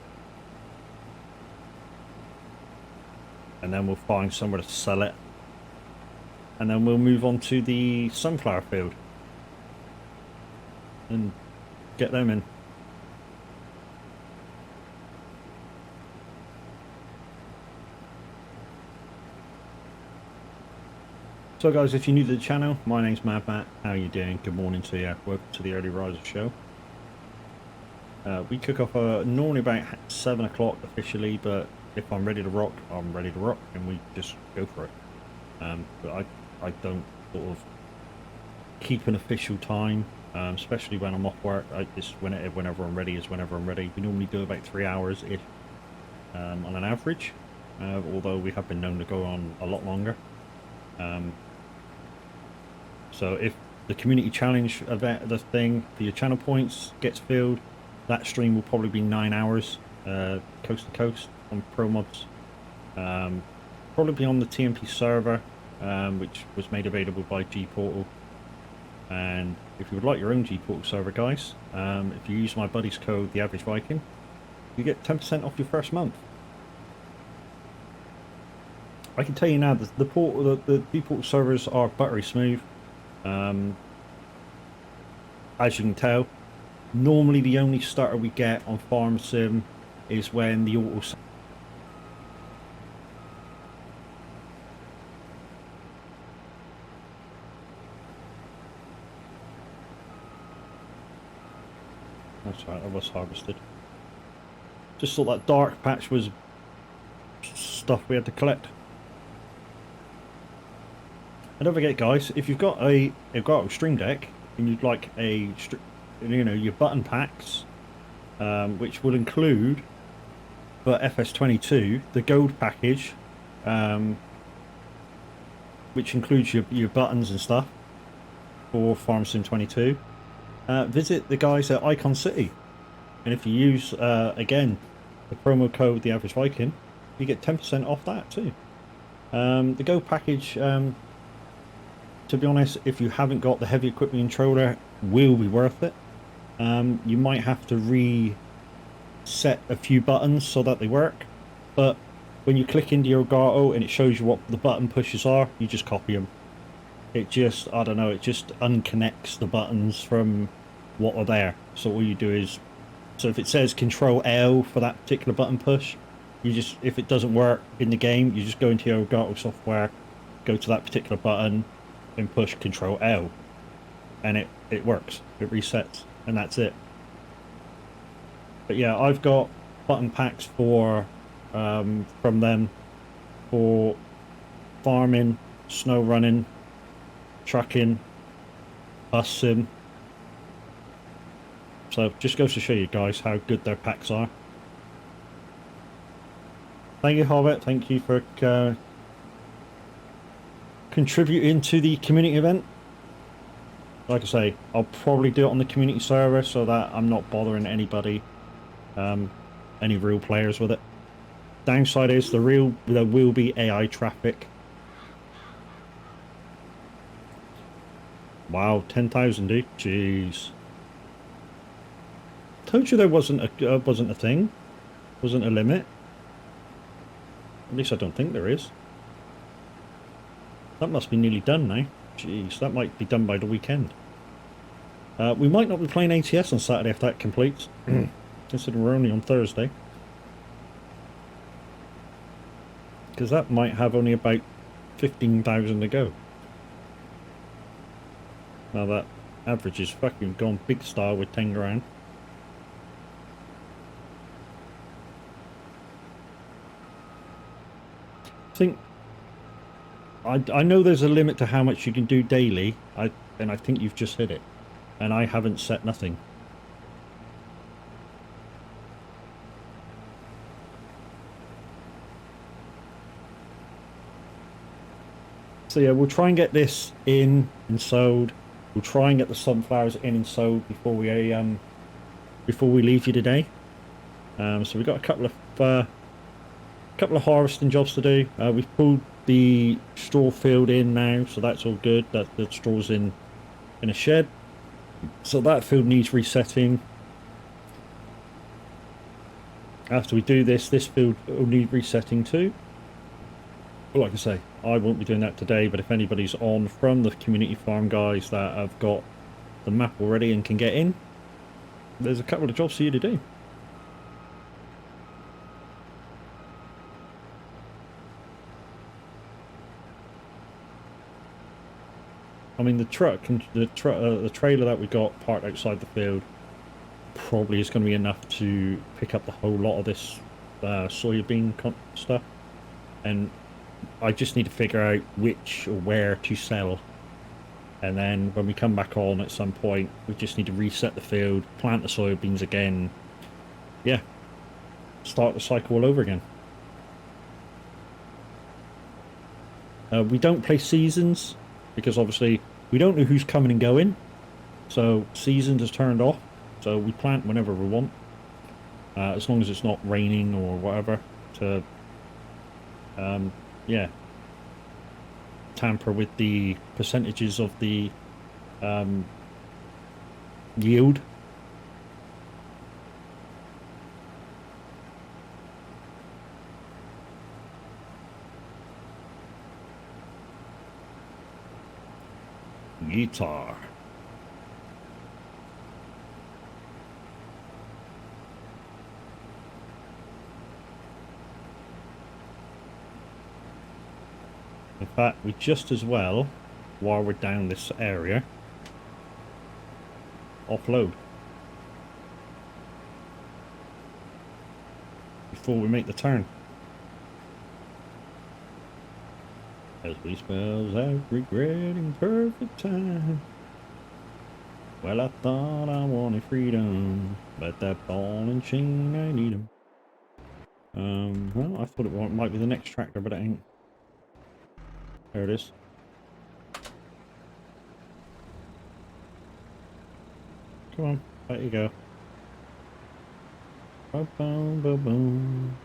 A: And then we'll find somewhere to sell it. And then we'll move on to the sunflower field. And get them in. So guys, if you're new to the channel, my name's Mad Matt. How are you doing? Good morning to you. Welcome to the Early Riser Show. We kick off normally about 7 o'clock officially, but if I'm ready to rock, I'm ready to rock, and we just go for it. But I don't sort of keep an official time, especially when I'm off work. Whenever I'm ready is whenever I'm ready. We normally do about 3 hours-ish on an average, although we have been known to go on a lot longer. So if the community challenge event, the thing for your channel points gets filled, that stream will probably be 9 hours, coast to coast on Pro Mods. Probably on the TMP server, which was made available by G Portal. And if you would like your own G Portal server, guys, if you use my buddy's code, the Average Viking, you get 10% off your first month. I can tell you now that the G Portal servers are buttery smooth. As you can tell, normally the only starter we get on Farm Sim is when the auto. That's right, I was harvested. Just thought that dark patch was stuff we had to collect. And don't forget, guys, if you've got a Stream Deck and you'd like your button packs, which will include for FS22 the gold package, which includes your buttons and stuff for Farm Sim 22. Visit the guys at Icon City, and if you use again the promo code the Average Viking, you get 10% off that too. The gold package, to be honest, if you haven't got the heavy equipment controller, will be worth it. You might have to reset a few buttons so that they work, but when you click into your Elgato and it shows you what the button pushes are, you just copy them. It just, I don't know, it just unconnects the buttons from what are there. So all you do is, so if it says Control L for that particular button push, you just, if it doesn't work in the game, you just go into your Elgato software, go to that particular button, and push Control L, and it works. It resets, and that's it. But yeah, I've got button packs for from them for farming, snow running, trucking, bus sim. So just goes to show you guys how good their packs are. Thank you, Hobbit. Thank you for contributing to the community event. Like I say, I'll probably do it on the community server so that I'm not bothering anybody, any real players with it. Downside is there will be AI traffic. Wow, 10,000, dude. Jeez. Told you there wasn't a thing, wasn't a limit. At least I don't think there is. That must be nearly done now. Jeez, that might be done by the weekend. We might not be playing ATS on Saturday if that completes, considering we're only on Thursday. Because that might have only about 15,000 to go. Now that average is fucking gone big style with 10 grand. I think I know there's a limit to how much you can do daily, and I think you've just hit it, and I haven't set nothing. So yeah, we'll try and get this in and sold. We'll try and get the sunflowers in and sold before we leave you today. So we've got a couple of harvesting jobs to do. We've pulled the straw field in now, so that's all good. That the straw's in a shed, so that field needs resetting. After we do this field will need resetting too. But like I say, I won't be doing that today, but if anybody's on from the community farm guys that have got the map already and can get in, there's a couple of jobs for you to do. I mean, the truck and the trailer that we got parked outside the field probably is going to be enough to pick up the whole lot of this soybean stuff, and I just need to figure out which or where to sell, and then when we come back on at some point we just need to reset the field, plant the soybeans again, yeah, start the cycle all over again. We don't play seasons because obviously we don't know who's coming and going, so seasons is turned off. So we plant whenever we want, as long as it's not raining or whatever to, yeah, tamper with the percentages of the yield. Guitar. In fact, we just as well, while we're down this area, offload before we make the turn. As we spells out regretting perfect time. Well, I thought I wanted freedom, but that ball and chain, I need 'em. Well, I thought it might be the next tractor, but it ain't. There it is. Come on, there you go. Boom, boom, boom, boom.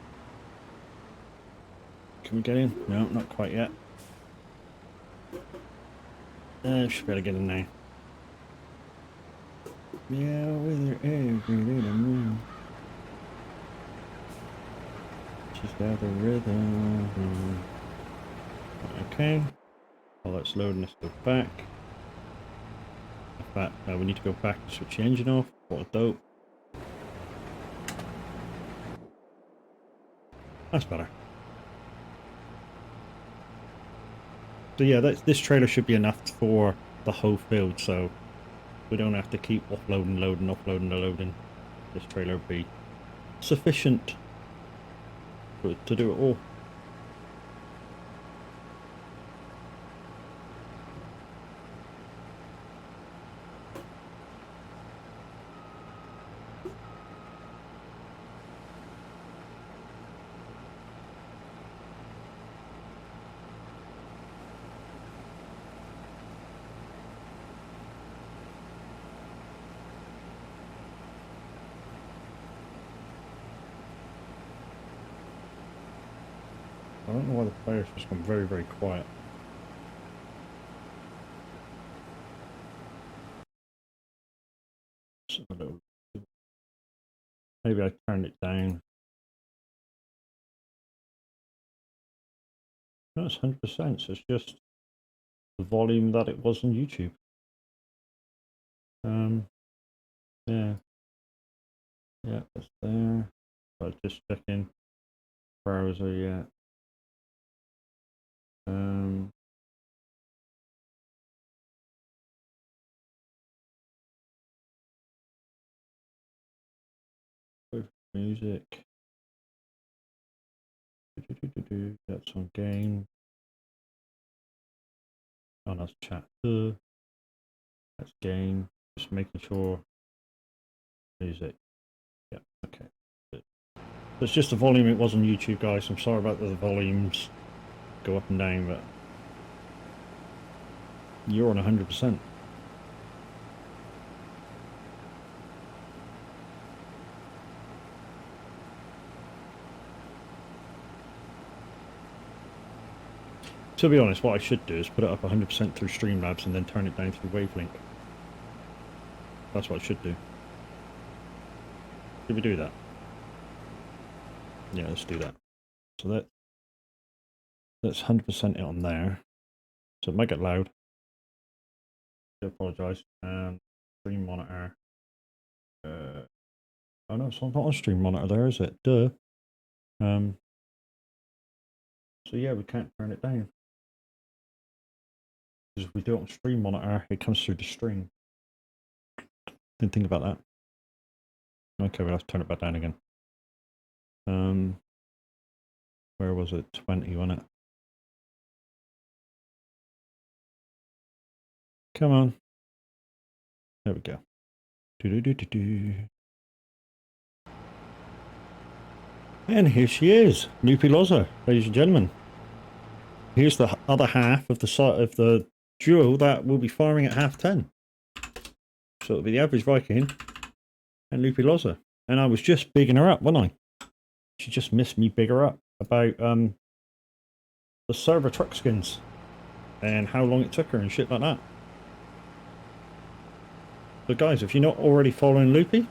A: Can we get in? No, not quite yet. Should be able to get in now. Yeah, with her every little move. She's got the rhythm. Okay. While that's loading, let's go back. In fact, we need to go back to switch the engine off. What a dope. That's better. So yeah, this trailer should be enough for the whole field, so we don't have to keep offloading, loading, offloading, and loading. This trailer will be sufficient to do it all. I don't know why the player's just gone very, very quiet. Maybe I turned it down. No, it's 100%. So it's just the volume that it was on YouTube. Yeah. Yeah, it's there. But just checking browser, yeah. Music. That's on game. Oh, that's chat. That's game. Just making sure. Music. Yeah, okay. So it's just the volume it was on YouTube, guys. I'm sorry about the volumes go up and down, but you're on 100%. To be honest, what I should do is put it up 100% through Streamlabs and then turn it down through Wavelink. That's what I should do. Should we do that? Yeah, let's do that. So let's 100% it on there. So it might get loud. I apologise. And stream monitor. Oh no, it's not on stream monitor there, is it? Duh. So yeah, we can't turn it down. Because if we do it on stream monitor, it comes through the stream. Didn't think about that. Okay, we'll have to turn it back down again. Where was it? 20, wasn't it? Come on. There we go. Do-do-do-do-do. And here she is, Loopy Loza, ladies and gentlemen. Here's the other half of the duo that will be firing at 10:30. So it'll be the average Viking and Loopy Loza. And I was just bigging her up, wasn't I? She just missed me big her up about the server truck skins and how long it took her and shit like that. So guys, if you're not already following Loopy,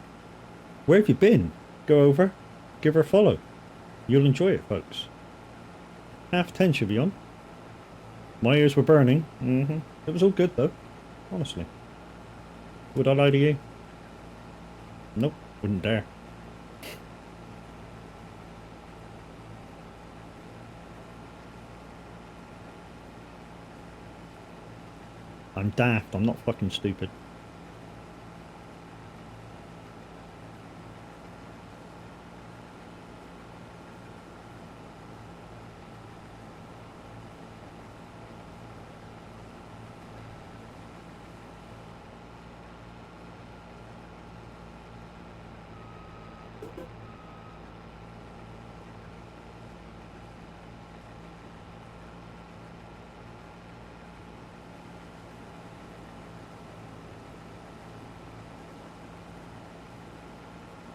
A: where have you been? Go over, give her a follow. You'll enjoy it, folks. 10:30 should be on. My ears were burning. It was all good though, honestly. Would I lie to you? Nope, wouldn't dare. I'm daft, I'm not fucking stupid.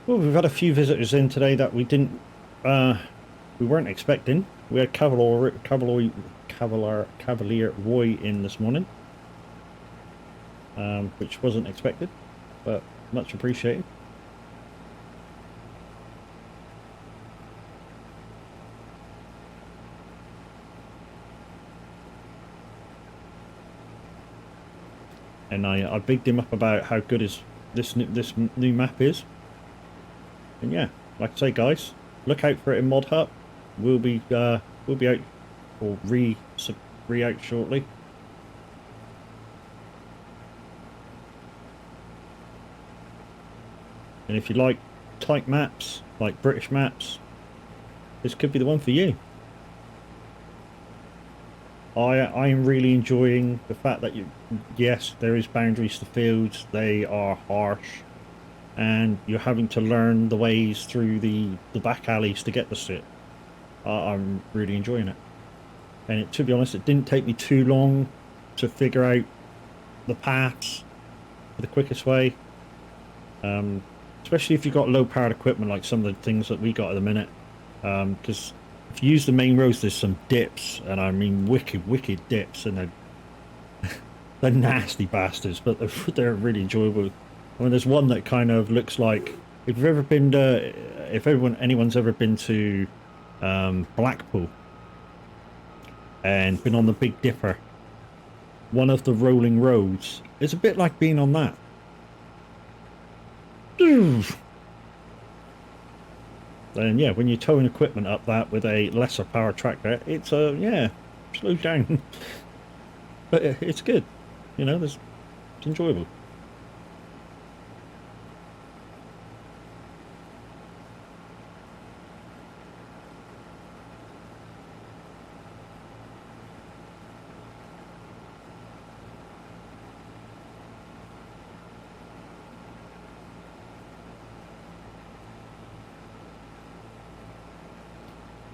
A: Well, we've had a few visitors in today that we weren't expecting. We had Cavalier Roy in this morning, which wasn't expected, but much appreciated. And I bigged him up about how good this new map is. And yeah, like I say, guys, look out for it in Mod Hub. We'll be out or re out shortly. And if you like tight maps, like British maps, this could be the one for you. I am really enjoying the fact that yes, there is boundaries to fields. They are harsh. And you're having to learn the ways through the back alleys to get the shit. I'm really enjoying it. And to be honest, it didn't take me too long to figure out the paths for the quickest way. Especially if you've got low powered equipment like some of the things that we got at the minute. Because if you use the main roads, there's some dips, and I mean wicked dips, and they're nasty bastards, but they're really enjoyable. I mean, there's one that kind of looks like, if you've ever been to, if anyone's ever been to Blackpool and been on the Big Dipper, one of the rolling roads, it's a bit like being on that. And yeah, when you're towing equipment up that with a lesser power tractor, it's yeah, slow down. But it's good, you know, it's enjoyable.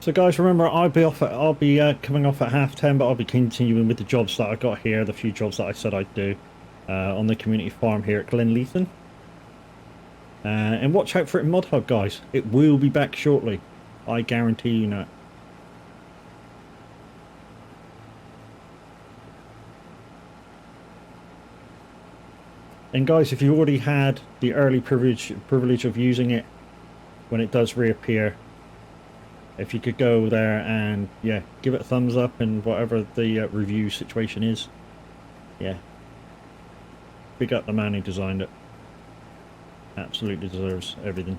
A: So guys, remember I'll be coming off at 10:30, but I'll be continuing with the jobs that I got here, the few jobs that I said I'd do on the community farm here at Glenleathann. And watch out for it in Mod Hub, guys. It will be back shortly. I guarantee you that. And guys, if you already had the early privilege of using it when it does reappear, if you could go there and yeah, give it a thumbs up and whatever the review situation is, yeah, big up the man who designed it. Absolutely deserves everything.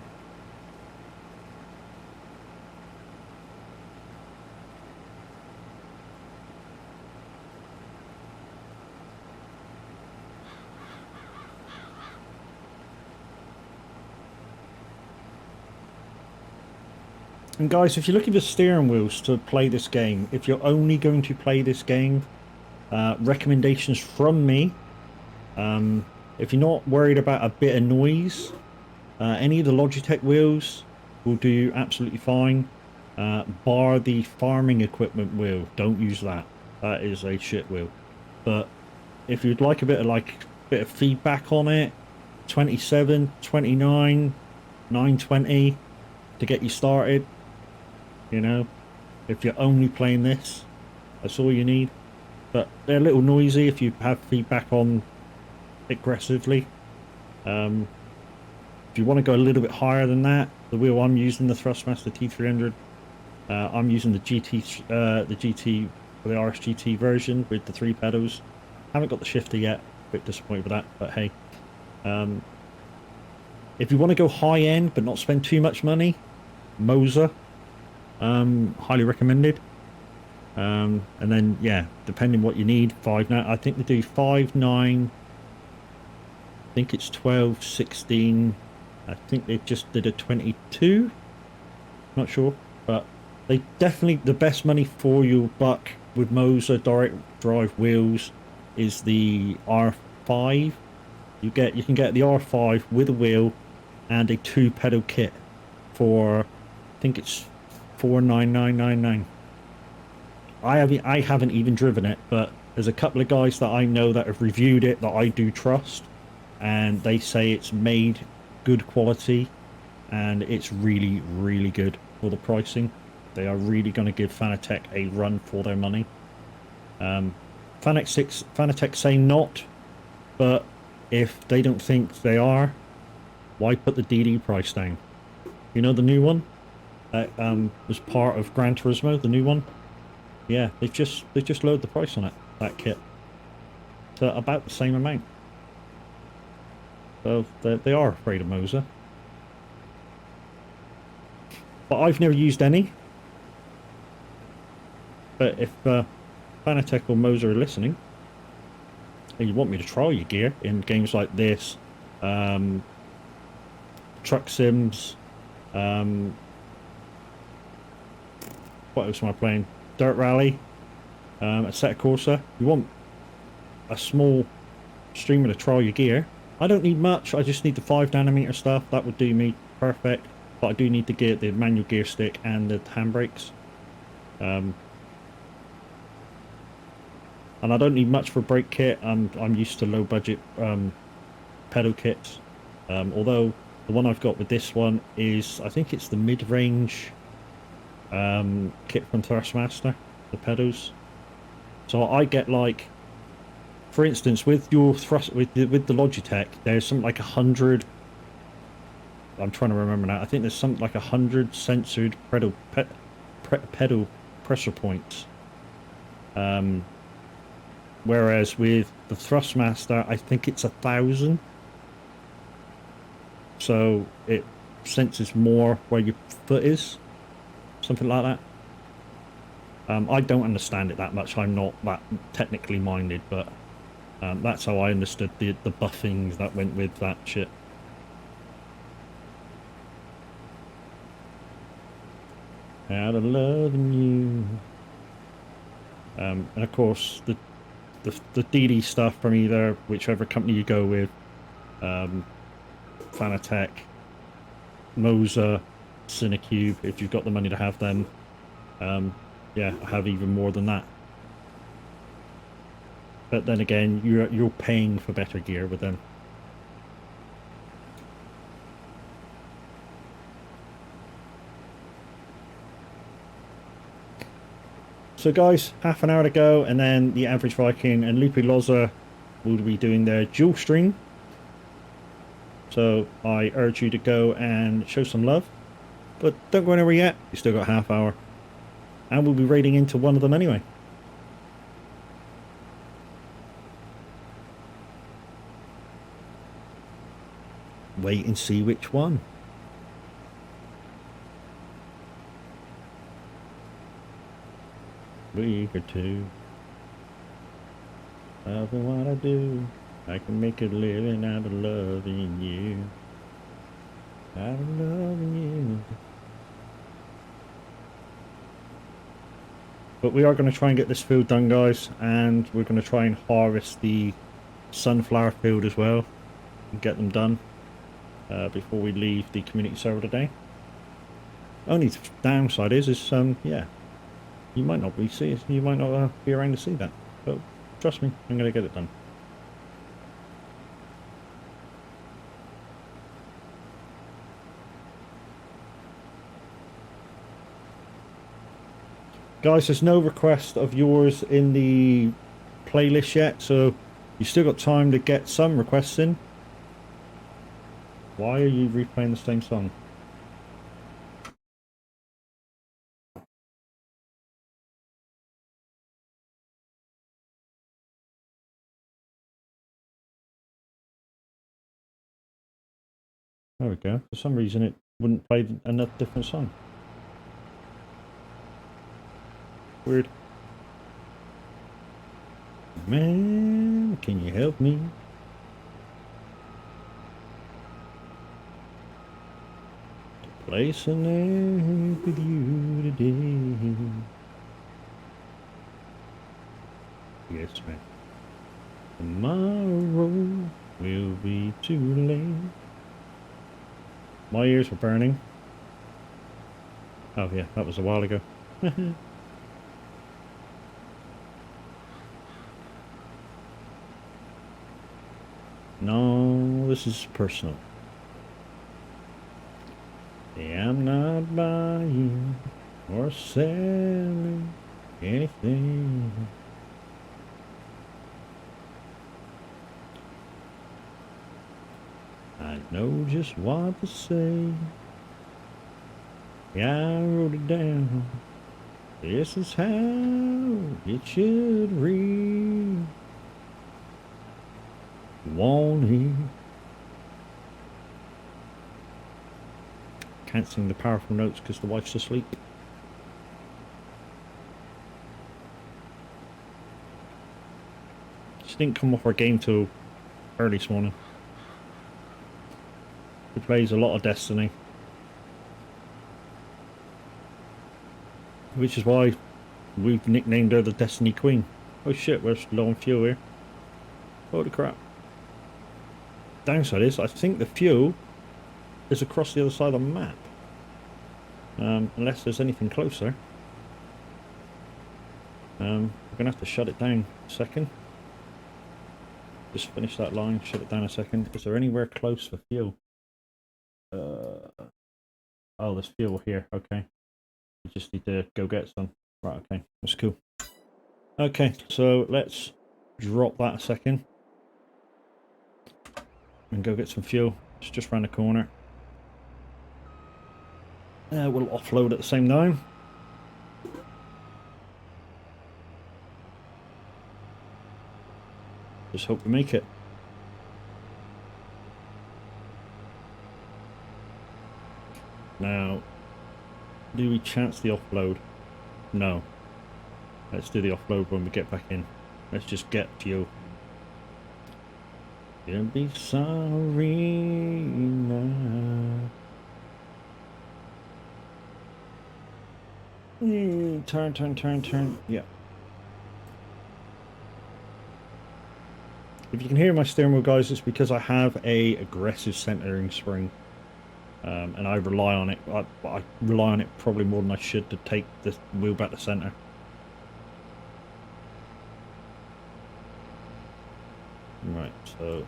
A: And guys, if you're looking for steering wheels to play this game, if you're only going to play this game, recommendations from me. If you're not worried about a bit of noise, any of the Logitech wheels will do absolutely fine. Bar the farming equipment wheel, don't use that. That is a shit wheel. But if you'd like a bit of feedback on it, 27, 29, 920 to get you started. You know, if you're only playing this, that's all you need. But they're a little noisy if you have feedback on aggressively. If you want to go a little bit higher than that, the wheel I'm using, the Thrustmaster T300, I'm using the GT, the RSGT version with the 3 pedals. Haven't got the shifter yet. A bit disappointed with that, but hey. If you want to go high end but not spend too much money, Moser, highly recommended. And then yeah, depending what you need, 5.9. I think they do 5.9. I think it's 12, 16. I think they just did a 22. Not sure, but they definitely, the best money for your buck with Moser direct drive wheels is the R5. You can get the R5 with a wheel and a 2 pedal kit for, I think it's 49999. I haven't even driven it, but there's a couple of guys that I know that have reviewed it that I do trust, and they say it's made good quality and it's really, really good for the pricing. They are really going to give Fanatec a run for their money. Fanatec say not, but if they don't think they are, why put the DD price down? You know the new one that was part of Gran Turismo, the new one. Yeah, they just lowered the price on it, that kit, to about the same amount. So they are afraid of Moser. But I've never used any. But if Fanatec or Moser are listening, and you want me to trial your gear in games like this, truck sims, what else am I playing? Dirt Rally, Assetto Corsa. You want a small streamer to trial your gear. I don't need much, I just need the 5nm stuff. That would do me perfect. But I do need to get the manual gear stick and the handbrakes. And I don't need much for brake kit. I'm used to low budget pedal kits. Although the one I've got with this one is, I think it's the mid-range kit from Thrustmaster, the pedals. So I get, like, for instance, with your with the Logitech, there's something like 100. I'm trying to remember now. I think there's something like 100 censored pedal pressure points. Whereas with the Thrustmaster, I think it's 1,000. So it senses more where your foot is, something like that. I don't understand it that much. I'm not that technically minded, but that's how I understood the buffings that went with that shit. Out of loving you. And of course the DD stuff from either whichever company you go with, Fanatec, Moser, Cinecube, if you've got the money to have them. Yeah, I have even more than that. But then again, you're paying for better gear with them. So guys, half an hour to go, and then the Average Viking and Loopy Loza will be doing their dual stream. So I urge you to go and show some love. But don't go anywhere yet. You still got half hour. And we'll be raiding into one of them anyway. Wait and see which one. Week or two. Loving what I do. I can make a living out of loving you. Out of loving you. But we are going to try and get this field done, guys. And we're going to try and harvest the sunflower field as well. And get them done. Before we leave the community server today. Only downside is yeah, you might not be be around to see that, but trust me, I'm going to get it done. Guys, there's no request of yours in the playlist yet, so you still got time to get some requests in. Why are you replaying the same song? There we go. For some reason it wouldn't play another different song. Weird. Man, can you help me? Place an egg with you today. Yes, man. Tomorrow will be too late. My ears were burning. Oh yeah, that was a while ago. No, this is personal. I'm not buying or selling anything. I know just what to say. Yeah, I wrote it down. This is how it should read. Won't he? Can't sing the powerful notes because the wife's asleep. She didn't come off her game till early this morning. She plays a lot of Destiny. Which is why we've nicknamed her the Destiny Queen. Oh shit, we're low on fuel here. Holy crap. Downside is, I think the fuel is across the other side of the map. Unless there's anything closer. We're going to have to shut it down a second. Just finish that line, shut it down a second. Is there anywhere close for fuel? Oh, there's fuel here. Okay. We just need to go get some. Right, okay. That's cool. Okay, so let's drop that a second. And go get some fuel. It's just round the corner. We'll offload at the same time. Just hope we make it. Now, do we chance the offload? No. Let's do the offload when we get back in. Let's just get fuel. You'll be sorry now. Turn. Yeah. If you can hear my steering wheel, guys, it's because I have a aggressive centering spring. And I rely on it. I rely on it probably more than I should to take the wheel back to center. Right, so...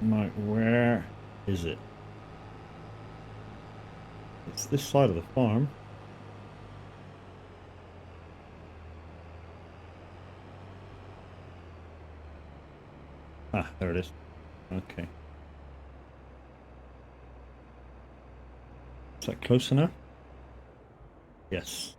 A: Right, where is it? It's this side of the farm. Ah, there it is. Okay. Is that close enough? Yes.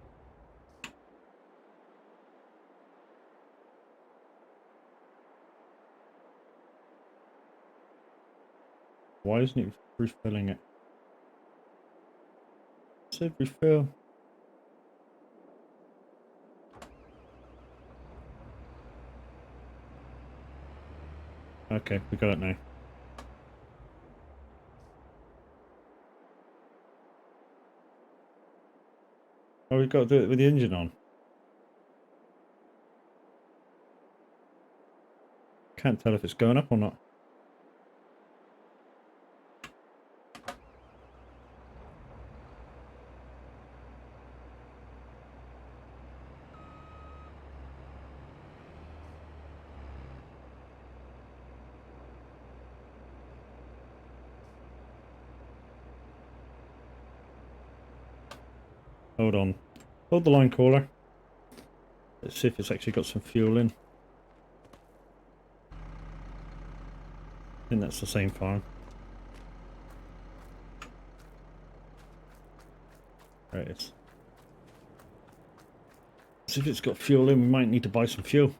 A: Why isn't it refilling it? It said refill. Okay, we got it now. Oh, we've got to do it with the engine on. Can't tell if it's going up or not. Hold on. Hold the line, caller. Let's see if it's actually got some fuel in. I think that's the same farm. There it is. See if it's got fuel in. We might need to buy some fuel.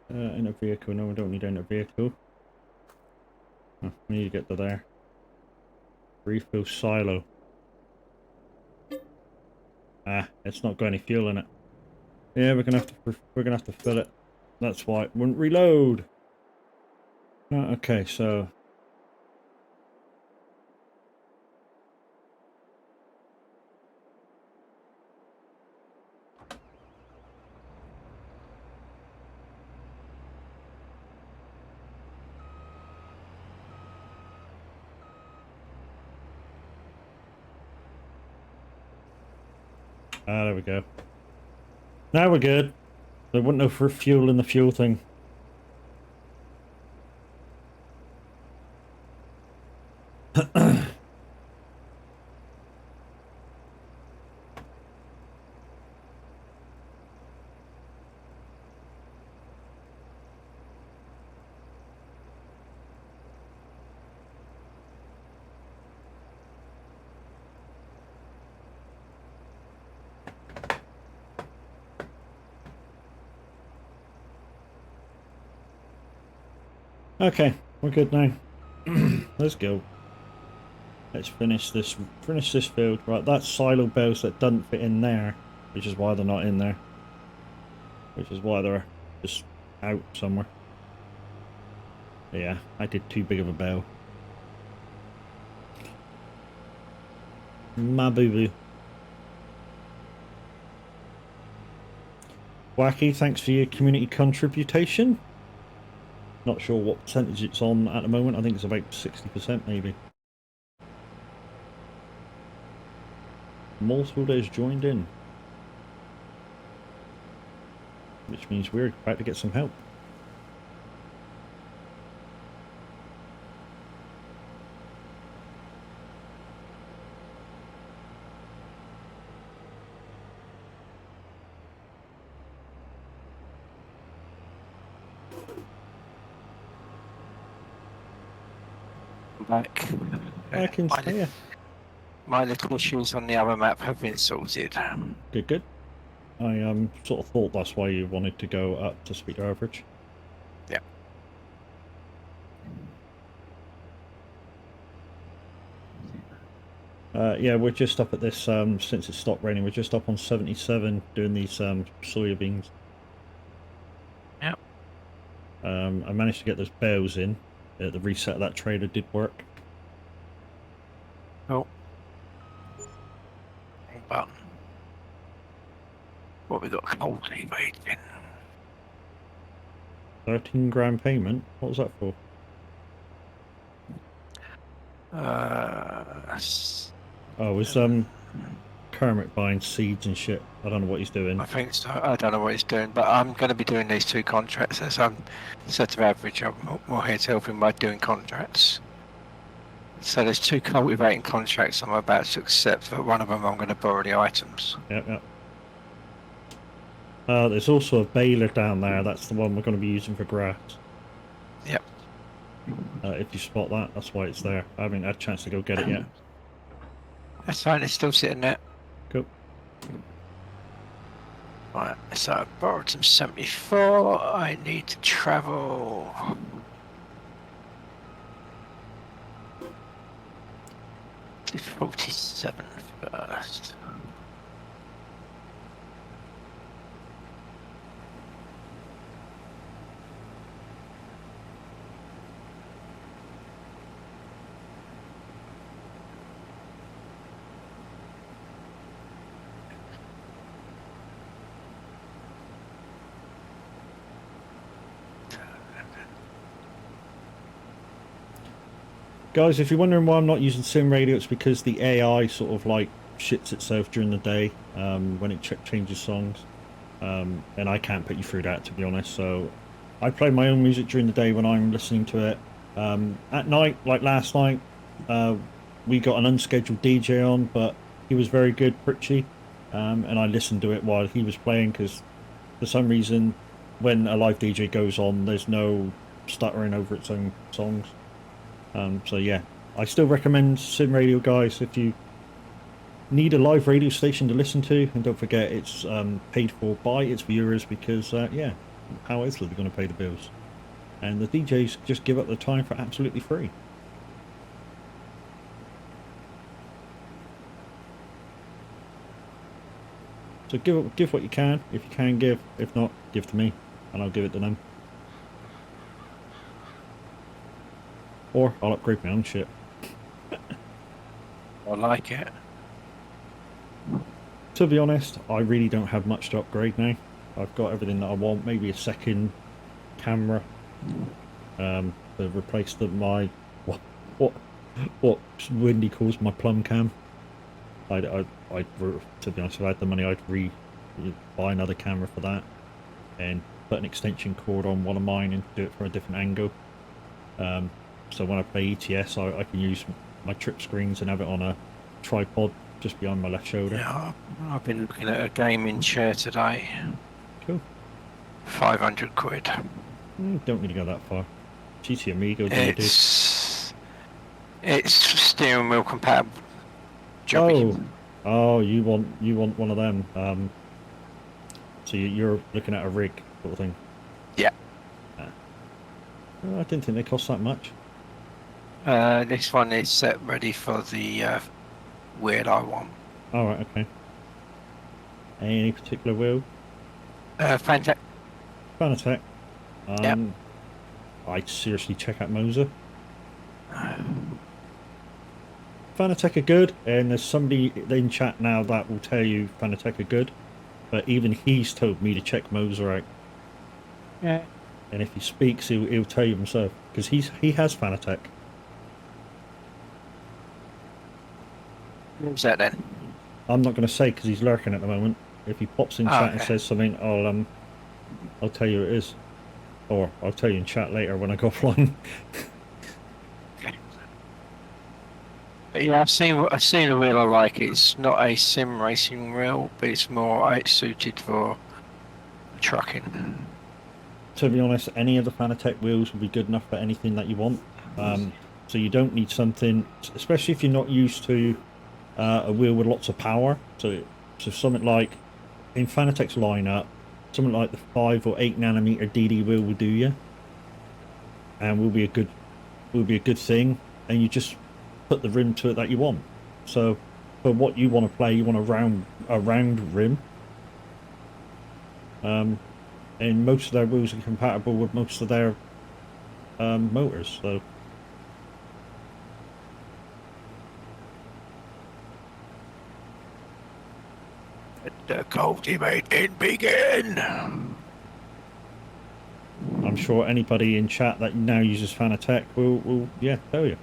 A: In a vehicle. No, we don't need in a vehicle. Oh, we need to get to there. Refill silo. Ah, it's not got any fuel in it. Yeah, we're gonna have to fill it. That's why it wouldn't reload. Okay, so there we go. Now we're good. There wasn't no for fuel in the fuel thing. Okay, we're good now. Let's go. Let's finish this field. Right, that's silo bales that doesn't fit in there, which is why they're not in there. Which is why they're just out somewhere. Yeah, I did too big of a bale. My boo-boo. Wacky, thanks for your community contribution. Not sure what percentage it's on at the moment. I think it's about 60% maybe. Multiple days joined in. Which means we're about to get some help.
B: Back.
A: I can
B: my,
A: say, yeah.
B: my little issues on the other map have been sorted.
A: Good, good. I sort of thought that's why you wanted to go up to speed average.
B: Yeah.
A: Yeah, we're just up at this, since it stopped raining, we're just up on 77 doing these soybeans.
B: Yep.
A: I managed to get those bales in. The reset of that trailer did work.
B: Oh. But what we got cultivating.
A: 13 grand payment? What was that for? Oh, it was Kermit buying seeds and shit. I don't know what he's doing.
B: I think so. I don't know what he's doing, but I'm going to be doing these two contracts. As I'm set of average, I'm more here to help him by doing contracts. So there's two cultivating contracts I'm about to accept, but one of them I'm going to borrow the items.
A: Yep, yep. There's also a baler down there. That's the one we're going to be using for grass.
B: Yep.
A: If you spot that, that's why it's there. I haven't had a chance to go get it yet.
B: That's fine, it's still sitting there.
A: Cool.
B: Right, so Borton 74, I need to travel. To 47 first.
A: Guys, if you're wondering why I'm not using sim radio, it's because the AI sort of like shits itself during the day when it changes songs. And I can't put you through that, to be honest. So I play my own music during the day when I'm listening to it. At night, like last night, we got an unscheduled DJ on, but he was very good, Pritchie. And I listened to it while he was playing because for some reason, when a live DJ goes on, there's no stuttering over its own songs. So yeah, I still recommend Sim Radio, guys, if you need a live radio station to listen to. And don't forget, it's paid for by its viewers because, yeah, how else are they going to pay the bills? And the DJs just give up the time for absolutely free. So give what you can, if you can give. If not, give to me, and I'll give it to them. Or I'll upgrade my own shit.
B: I like it.
A: To be honest, I really don't have much to upgrade now. I've got everything that I want. Maybe a second camera to replace my what Windy calls my plum cam. To be honest, if I had the money, I'd buy another camera for that and put an extension cord on one of mine and do it from a different angle. So when I play ETS, I can use my trip screens and have it on a tripod just behind my left shoulder.
B: Yeah, I've been looking at a gaming chair today.
A: Cool.
B: 500 quid.
A: Don't need to go that far. GT Amigo, do you do?
B: It's steering wheel compatible. Jogging.
A: Oh, you want one of them? So you're looking at a rig sort of thing.
B: Yeah.
A: I didn't think they cost that much.
B: This one is set ready for the wheel I want.
A: All right, okay. Any particular wheel?
B: Fantastic.
A: Fanatec.
B: Yep.
A: I'd seriously check out Moser. Fanatec are good, and there's somebody in chat now that will tell you Fanatec are good, but even he's told me to check Moser out.
B: Yeah.
A: And if he speaks, he'll tell you himself, because he has Fanatec.
B: Who's that then?
A: I'm not going to say because he's lurking at the moment. If he pops in chat and says something, I'll tell you who it is, or I'll tell you in chat later when I go offline.
B: Yeah, I've seen a wheel I like. It's not a sim racing wheel, but it's more suited for trucking.
A: To be honest, any of the Fanatec wheels will be good enough for anything that you want. So you don't need something, especially if you're not used to a wheel with lots of power. So something like in Fanatec's lineup, something like the 5 or 8 nanometer DD wheel will do you, and will be a good thing. And you just put the rim to it that you want. So for what you want to play, you want a round rim. And most of their wheels are compatible with most of their motors. So
B: The cultivating begin.
A: I'm sure anybody in chat that now uses Fanatec will tell you.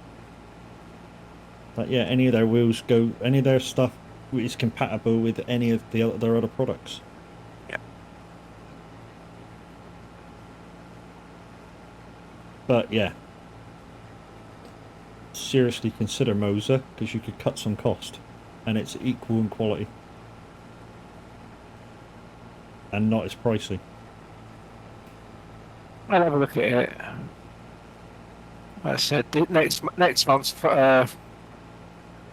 A: But yeah, any of their wheels any of their stuff is compatible with any of their other products.
B: Yeah.
A: But yeah, seriously consider Moser, because you could cut some cost, and it's equal in quality. and not as pricey.
B: I'll have a look at it. Like I said, the next month's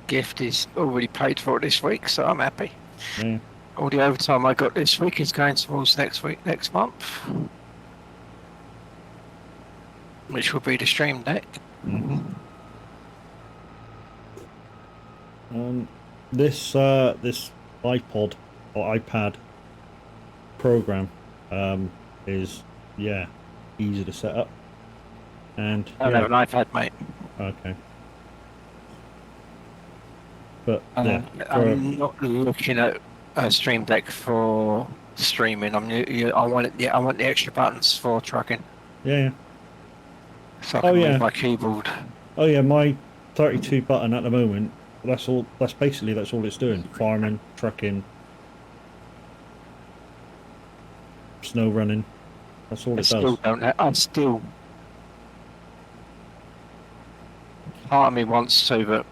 B: gift is already paid for this week, so I'm happy.
A: Yeah.
B: All the overtime I got this week is going towards next month, which will be the stream deck.
A: Mm-hmm. This iPod or iPad program is easy to set up, and
B: I don't have an iPad, mate.
A: Okay. But
B: I'm not looking at a stream deck for streaming. I want it. Yeah, I want the extra buttons for trucking.
A: Yeah.
B: So I can move my keyboard.
A: Oh yeah, my 32 button at the moment. That's all. That's all it's doing. Farming, trucking, snow running. That's all it does.
B: I'm still. Part of me wants to, but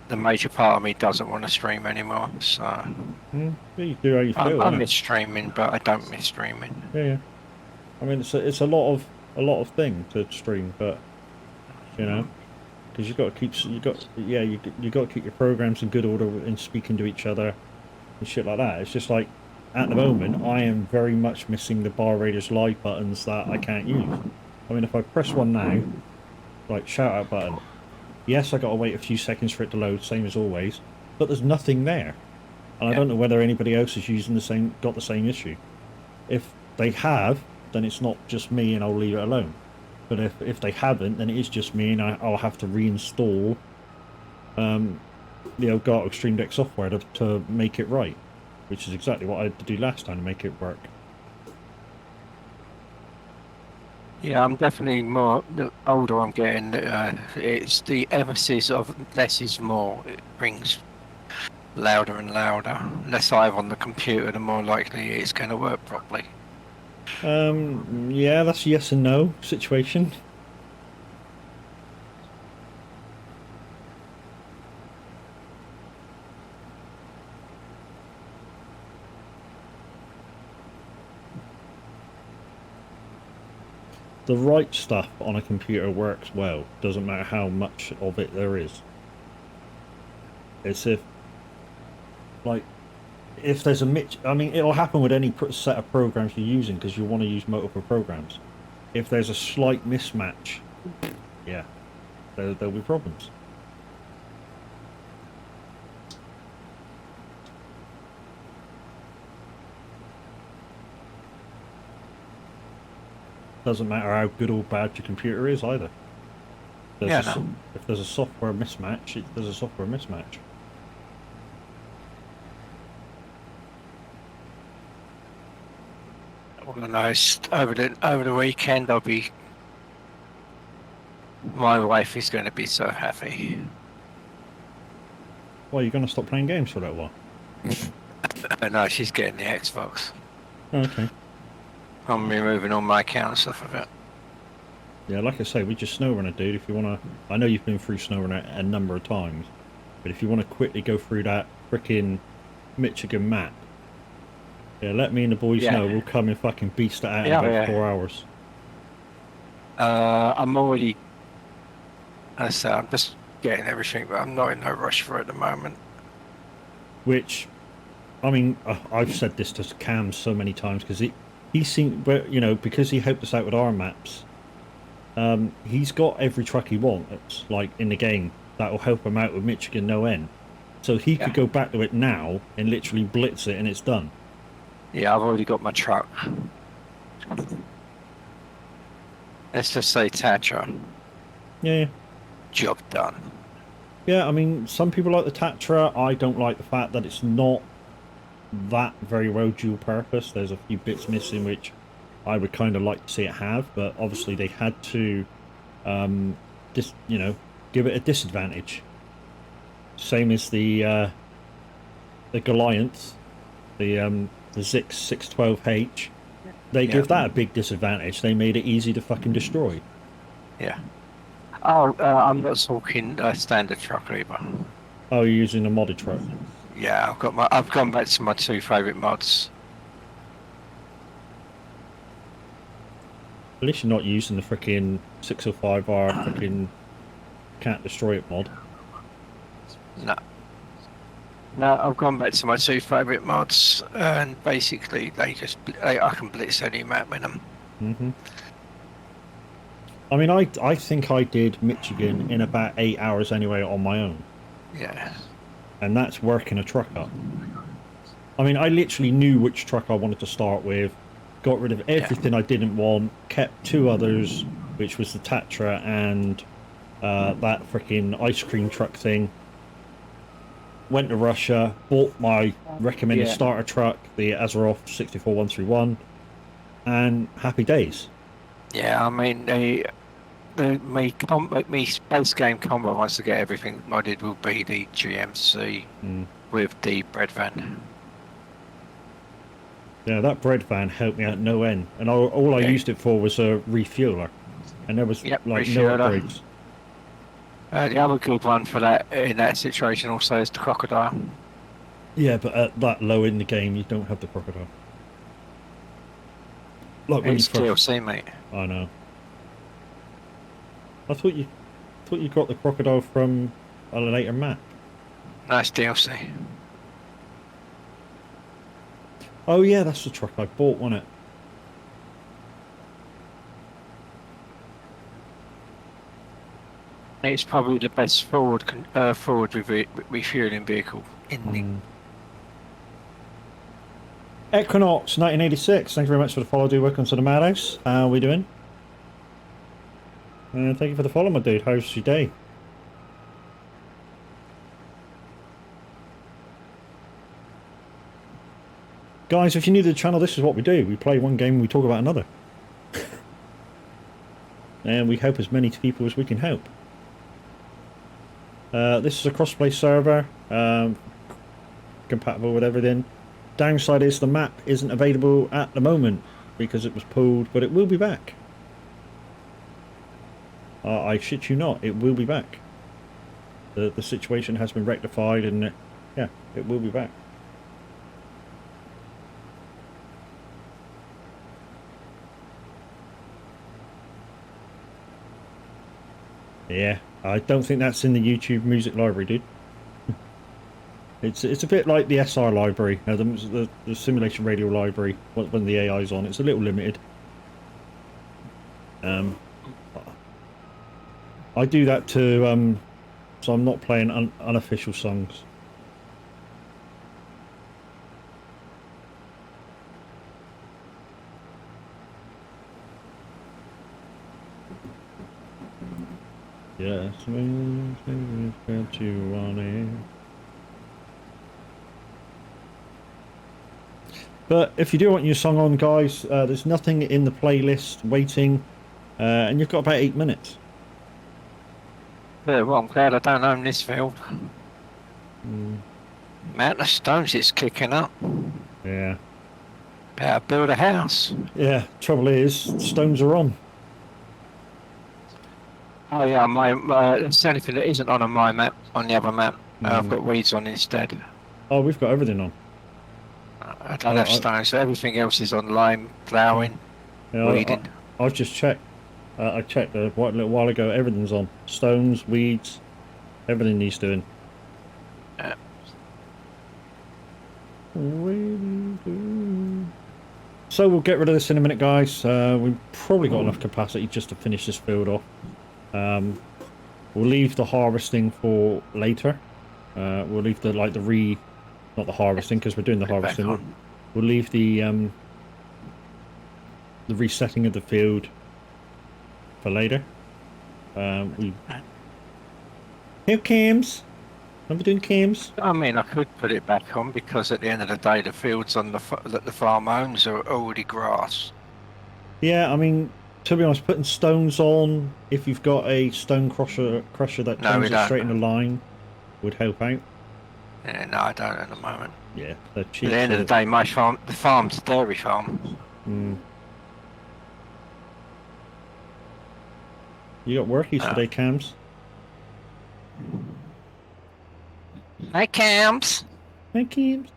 B: the major part of me doesn't want to stream anymore. So.
A: You do how you feel.
B: I miss streaming, but I don't miss streaming.
A: Yeah. I mean, it's a lot of thing to stream, but you know, because you got to keep your programs in good order and speaking to each other and shit like that. It's just like at the moment I am very much missing the bar raiders live buttons that I can't use. I mean, if I press one now, like shout out button, yes, I got to wait a few seconds for it to load, same as always, but there's nothing there, and I don't know whether anybody else is using got the same issue. If they have, then it's not just me, and I'll leave it alone. But if they haven't, then it is just me, and I'll have to reinstall the Elgato Stream Deck software to make it right, which is exactly what I had to do last time to make it work.
B: Yeah, I'm definitely more. The older I'm getting, it's the emphasis of less is more. It rings louder and louder. Less I have on the computer, the more likely it's going to work properly.
A: Yeah, that's a yes and no situation. The right stuff on a computer works well, doesn't matter how much of it there is. It's if there's I mean, it'll happen with any set of programs you're using because you want to use multiple programs. If there's a slight mismatch, yeah, there'll be problems. Doesn't matter how good or bad your computer is either. If there's a software mismatch, there's a software mismatch.
B: All I know is over the weekend my wife is going to be so happy.
A: Well, you're going to stop playing games for that while?
B: No, she's getting the Xbox.
A: Okay.
B: I'm removing all my accounts off of it.
A: Yeah, like I say, we just SnowRunner, dude. If you want to, I know you've been through SnowRunner a number of times, but if you want to quickly go through that frickin' Michigan map, yeah, let me and the boys know. We'll come and fucking beast it out in about 4 hours.
B: I'm already. As I say, I'm just getting everything, but I'm not in no rush for it at the moment.
A: Which, I mean, I've said this to Cam so many times because he seemed, you know, because he helped us out with our maps. He's got every truck he wants, like in the game, that will help him out with Michigan no end. So he could go back to it now and literally blitz it, and it's done.
B: Yeah, I've already got my truck. Let's just say Tatra.
A: Yeah.
B: Job done.
A: Yeah, I mean, some people like the Tatra. I don't like the fact that it's not that very well dual purpose. There's a few bits missing which I would kind of like to see it have, but obviously they had to give it a disadvantage. Same as the Goliath, the Zix 612H. They give that a big disadvantage. They made it easy to fucking destroy.
B: Yeah. Oh, I'm not talking standard truck either.
A: Oh, you're using a modded truck?
B: Yeah, I've gone back to my two favourite mods.
A: At least you're not using the freaking 605R freaking can't destroy it mod.
B: No. No, I've gone back to my two favourite mods, and basically I can blitz any map with them.
A: Mm-hmm. I mean, I think I did Michigan in about 8 hours anyway on my own.
B: Yeah.
A: And that's working a truck up. I mean, I literally knew which truck I wanted to start with, got rid of everything I didn't want, kept 2 others, which was the Tatra and that freaking ice cream truck thing. Went to Russia, bought my recommended starter truck, the Azeroth 64131, and happy days.
B: Yeah, I mean, me space game combo wants to get everything modded will be the GMC with the bread van.
A: Yeah, that bread van helped me out no end, and all I used it for was a refueler, and there was like no upgrades.
B: The other good one for that in that situation also is the crocodile.
A: Yeah, but at that low in the game, you don't have the crocodile. Like when
B: It's DLC, mate.
A: I know. I thought you got the crocodile from a later map.
B: Nice DLC.
A: Oh yeah, that's the truck I bought, wasn't it?
B: It's probably the best forward refueling vehicle in the.
A: Equinox 1986. Thank you very much for the follow, dude. Welcome to the Madhouse. How are we doing? Thank you for the follow, my dude. How's your day? Guys, if you're new to the channel, this is what we do. We play one game and we talk about another. And we help as many people as we can help. This is a crossplay server, compatible with everything. Downside is the map isn't available at the moment because it was pulled, but it will be back. I shit you not, it will be back. The situation has been rectified and yeah, it will be back. Yeah, I don't think that's in the YouTube music library, dude. It's a bit like the SR library, the simulation radio library. When the AI's on, it's a little limited. I do that to so I'm not playing unofficial songs. Yes, you want it. But if you do want your song on, guys, there's nothing in the playlist waiting, and you've got about 8 minutes.
B: Yeah, well, I'm glad I don't own this field. Amount of stones it's kicking up.
A: Yeah.
B: Better build a house.
A: Yeah, trouble is, stones are on.
B: Oh yeah, that's the only thing that isn't on my map, on the other map. I've got weeds on instead.
A: Oh, we've got everything on.
B: I don't have stones, so everything else is on lime, ploughing, weeding.
A: I've just checked. I checked a little while ago, everything's on. Stones, weeds, everything needs doing.
B: Yeah.
A: So we'll get rid of this in a minute, guys. We've probably got enough capacity just to finish this field off. We'll leave the harvesting for later. We'll leave not the harvesting because we're doing the harvesting. We'll leave the resetting of the field for later. Here cams. Remember doing cams?
B: I mean, I could put it back on because at the end of the day, the fields on that the farm owns are already grass.
A: Yeah, I mean, to be honest, putting stones on, if you've got a stone crusher that turns it straight in a line, would help out.
B: Yeah, no, I don't at the moment.
A: Yeah, they're cheap.
B: At the end of the day, the farm's a dairy farm.
A: You got workies today, Cams?
B: Hi, Cams.
A: Hi, Cams.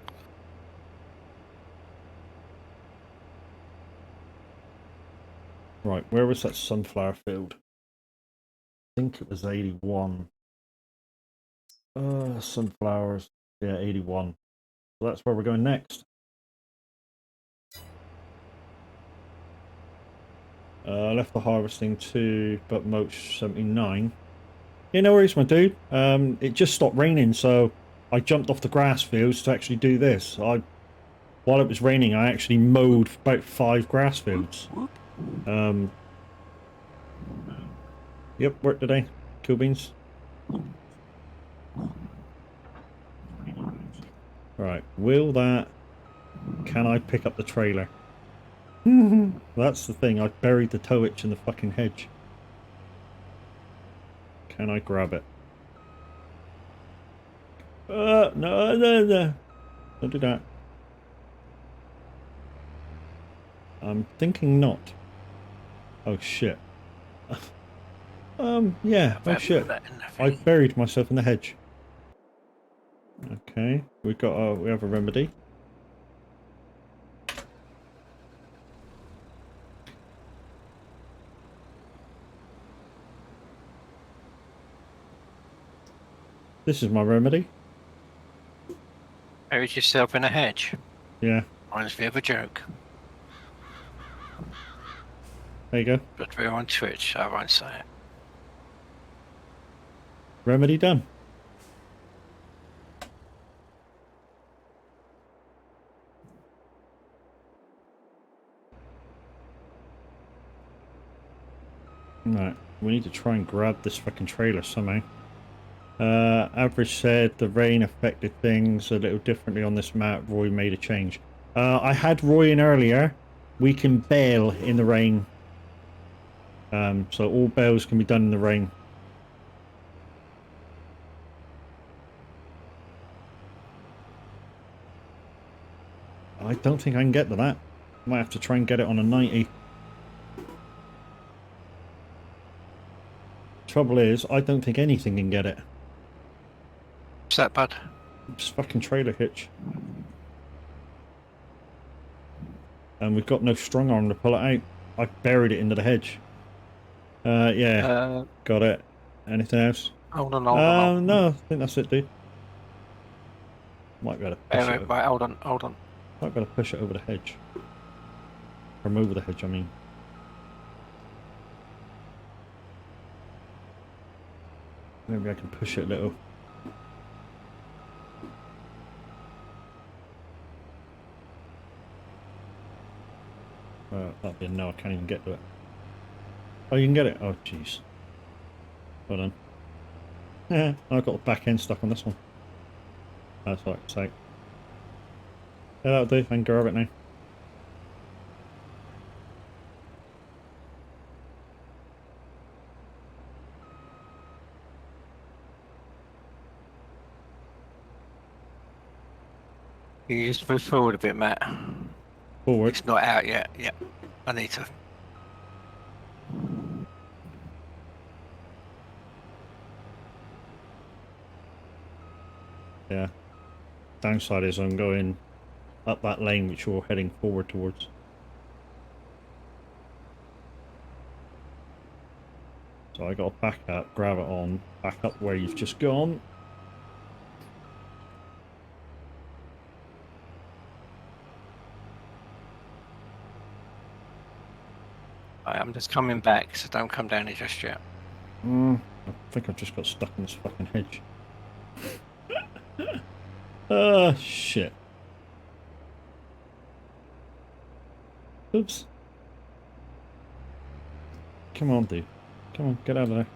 A: Right, where was that sunflower field? I think it was 81. Sunflowers. Yeah, 81. So that's where we're going next. I left the harvesting too, but Moach 79. Yeah, no worries, my dude. It just stopped raining, so I jumped off the grass fields to actually do this. While it was raining, I actually mowed about 5 grass fields. Yep, worked today. Cool beans. Right, can I pick up the trailer? That's the thing, I buried the tow hitch in the fucking hedge. Can I grab it? No. Don't do that. I'm thinking not. Oh shit. Yeah, oh shit. I buried myself in the hedge. Okay, we have a remedy. This is my remedy.
B: Buried yourself in a hedge.
A: Yeah,
B: Reminds me of a joke.
A: there you go.
B: But we're on Twitch, so I won't say it.
A: Remedy done. Right, we need to try and grab this fucking trailer somehow. Average said the rain affected things a little differently on this map. Roy made a change. I had Roy in earlier. We can bail in the rain. So all bails can be done in the rain. I don't think I can get to that. Might have to try and get it on a 90. Trouble is, I don't think anything can get it.
B: What's that, bud?
A: It's fucking trailer hitch. And we've got no strong arm to pull it out. I buried it into the hedge. Yeah, got it. Anything else?
B: Hold on.
A: No, I think that's it, dude. Might be able to push it.
B: Right, hold on.
A: Might be able to push it over the hedge. From over the hedge, I mean. Maybe I can push it a little. That'd be a no, I can't even get to it. Oh, you can get it? Oh, jeez. Well done. Yeah, I've got the back end stuck on this one. That's all I can say. Yeah, that'll do. I can grab it now.
B: You just move forward a bit, Matt.
A: Forward.
B: It's not out yet. Yep. I need to.
A: Yeah. Downside is I'm going up that lane which you're heading forward towards. So I got to back up, grab it on, back up where you've just gone.
B: I'm just coming back, so don't come down here just yet.
A: I think I've just got stuck in this fucking hedge. Ah, shit. Oops. Come on, dude. Come on, get out of there.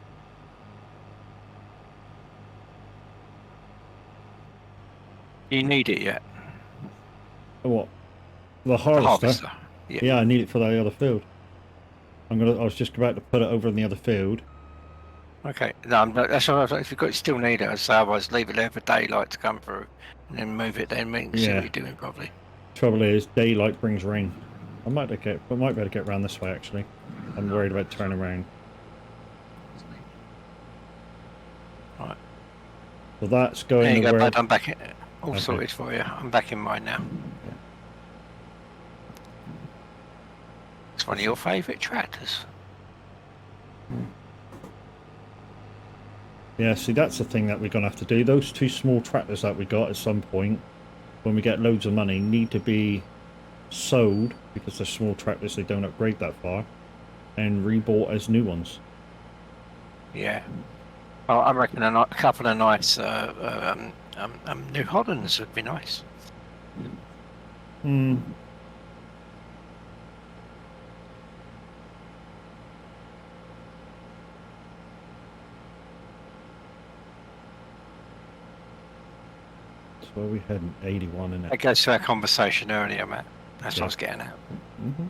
B: You need it yet?
A: What? The harvester?
B: Yeah.
A: Yeah, I need it for the other field. I was just about to put it over in the other field.
B: Okay. No, that's what I was like. If you still need it, I'd say otherwise leave it there for daylight to come through, and then move it. Then we can see what you're doing probably.
A: Trouble is, daylight brings rain. I might be able to get around this way actually. I'm worried about turning around.
B: Right.
A: So that's going.
B: There you go,
A: where...
B: bud. I'm back in. All sorted for you. I'm back in mine now. It's one of your favourite tractors.
A: Yeah, see, that's the thing that we're going to have to do. Those 2 small tractors that we got at some point, when we get loads of money, need to be sold, because they're small tractors, they don't upgrade that far, and rebought as new ones.
B: Yeah. Well, I reckon a couple of nice New Hollands would be nice.
A: Hmm. So where we heading? 81 in it.
B: That goes to our conversation earlier, Matt. That's what I was getting at.
A: Mm-hmm.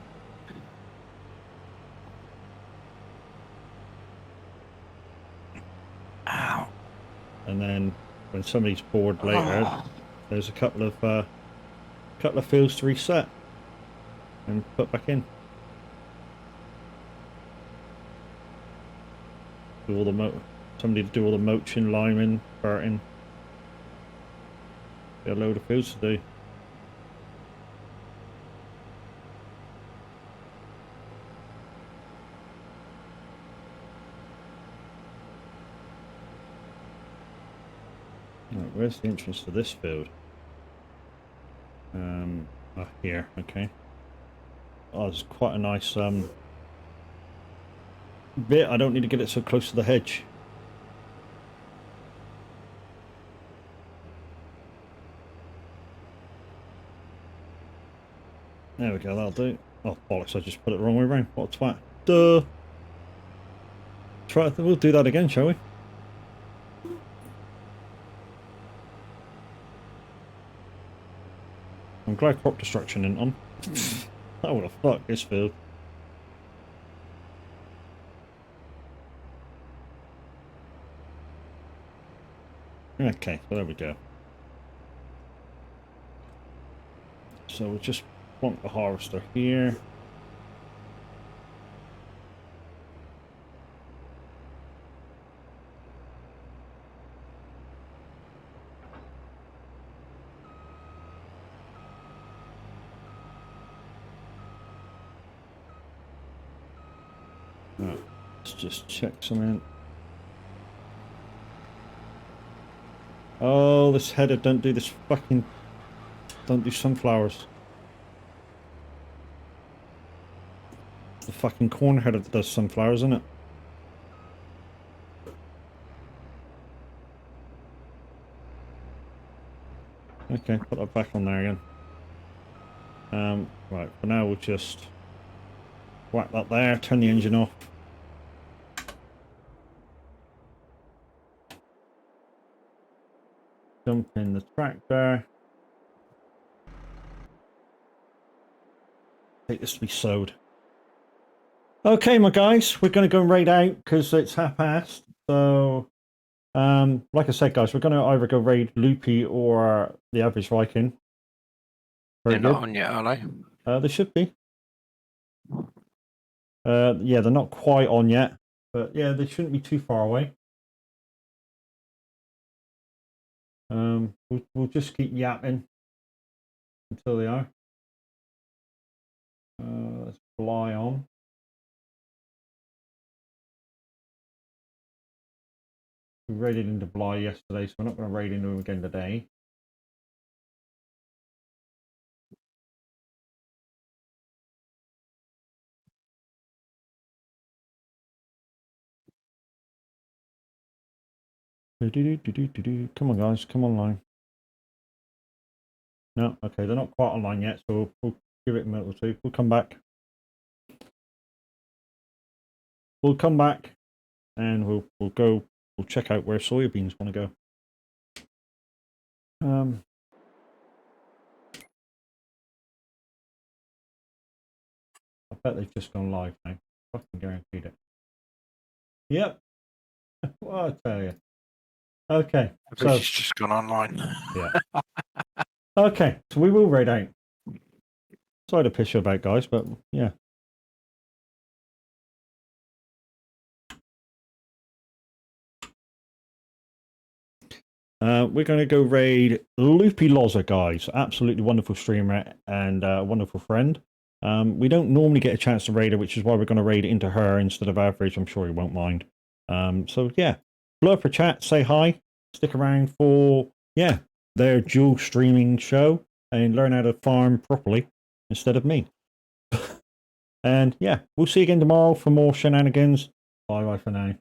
B: Ow.
A: And then when somebody's bored later, there's a couple of fields to reset and put back in. Do all the somebody to do all the mulching, liming, burting. Got a load of fields to do. Right, where's the entrance to this field? Here, okay. Oh, it's quite a nice bit. I don't need to get it so close to the hedge. There we go, that'll do. Oh, bollocks, I just put it the wrong way around. What a twat. Duh! We'll do that again, shall we? I'm glad crop destruction isn't on. I would have fucked this field. Okay, so there we go. So we'll just plonk the harvester here. Right, let's just check something. Oh, this header don't do this fucking... Don't do sunflowers. It's the fucking corn header that does sunflowers, isn't it? Okay, put that back on there again. Right, for now we'll just whack that there, turn the engine off. Jump in the tractor. Take this to be sewed. Okay, my guys, we're going to go and raid out because it's 30:30. So, like I said, guys, we're going to either go raid Loopy or the average Viking.
B: They're not on yet, are they?
A: They should be. Yeah, they're not quite on yet, but yeah, they shouldn't be too far away. We'll just keep yapping until they are. Let's fly on. We raided into Bly yesterday, so we're not going to raid into them again today. Come on, guys, come online. No, okay, they're not quite online yet, so we'll give it a minute or two. We'll come back. We'll come back, and we'll check out where soybeans want to go. I bet they've just gone live now. Fucking guaranteed it. Yep. Well, I tell you. Okay.
B: So it's just gone online.
A: Yeah. Okay, so we will raid out. Sorry to piss you about, guys, but yeah. We're going to go raid Loopy Loza, guys. Absolutely wonderful streamer and wonderful friend. We don't normally get a chance to raid her, which is why we're going to raid into her instead of average. I'm sure he won't mind. So yeah, blur for chat, say hi, stick around for their dual streaming show and learn how to farm properly instead of me. And yeah, we'll see you again tomorrow for more shenanigans. Bye bye for now.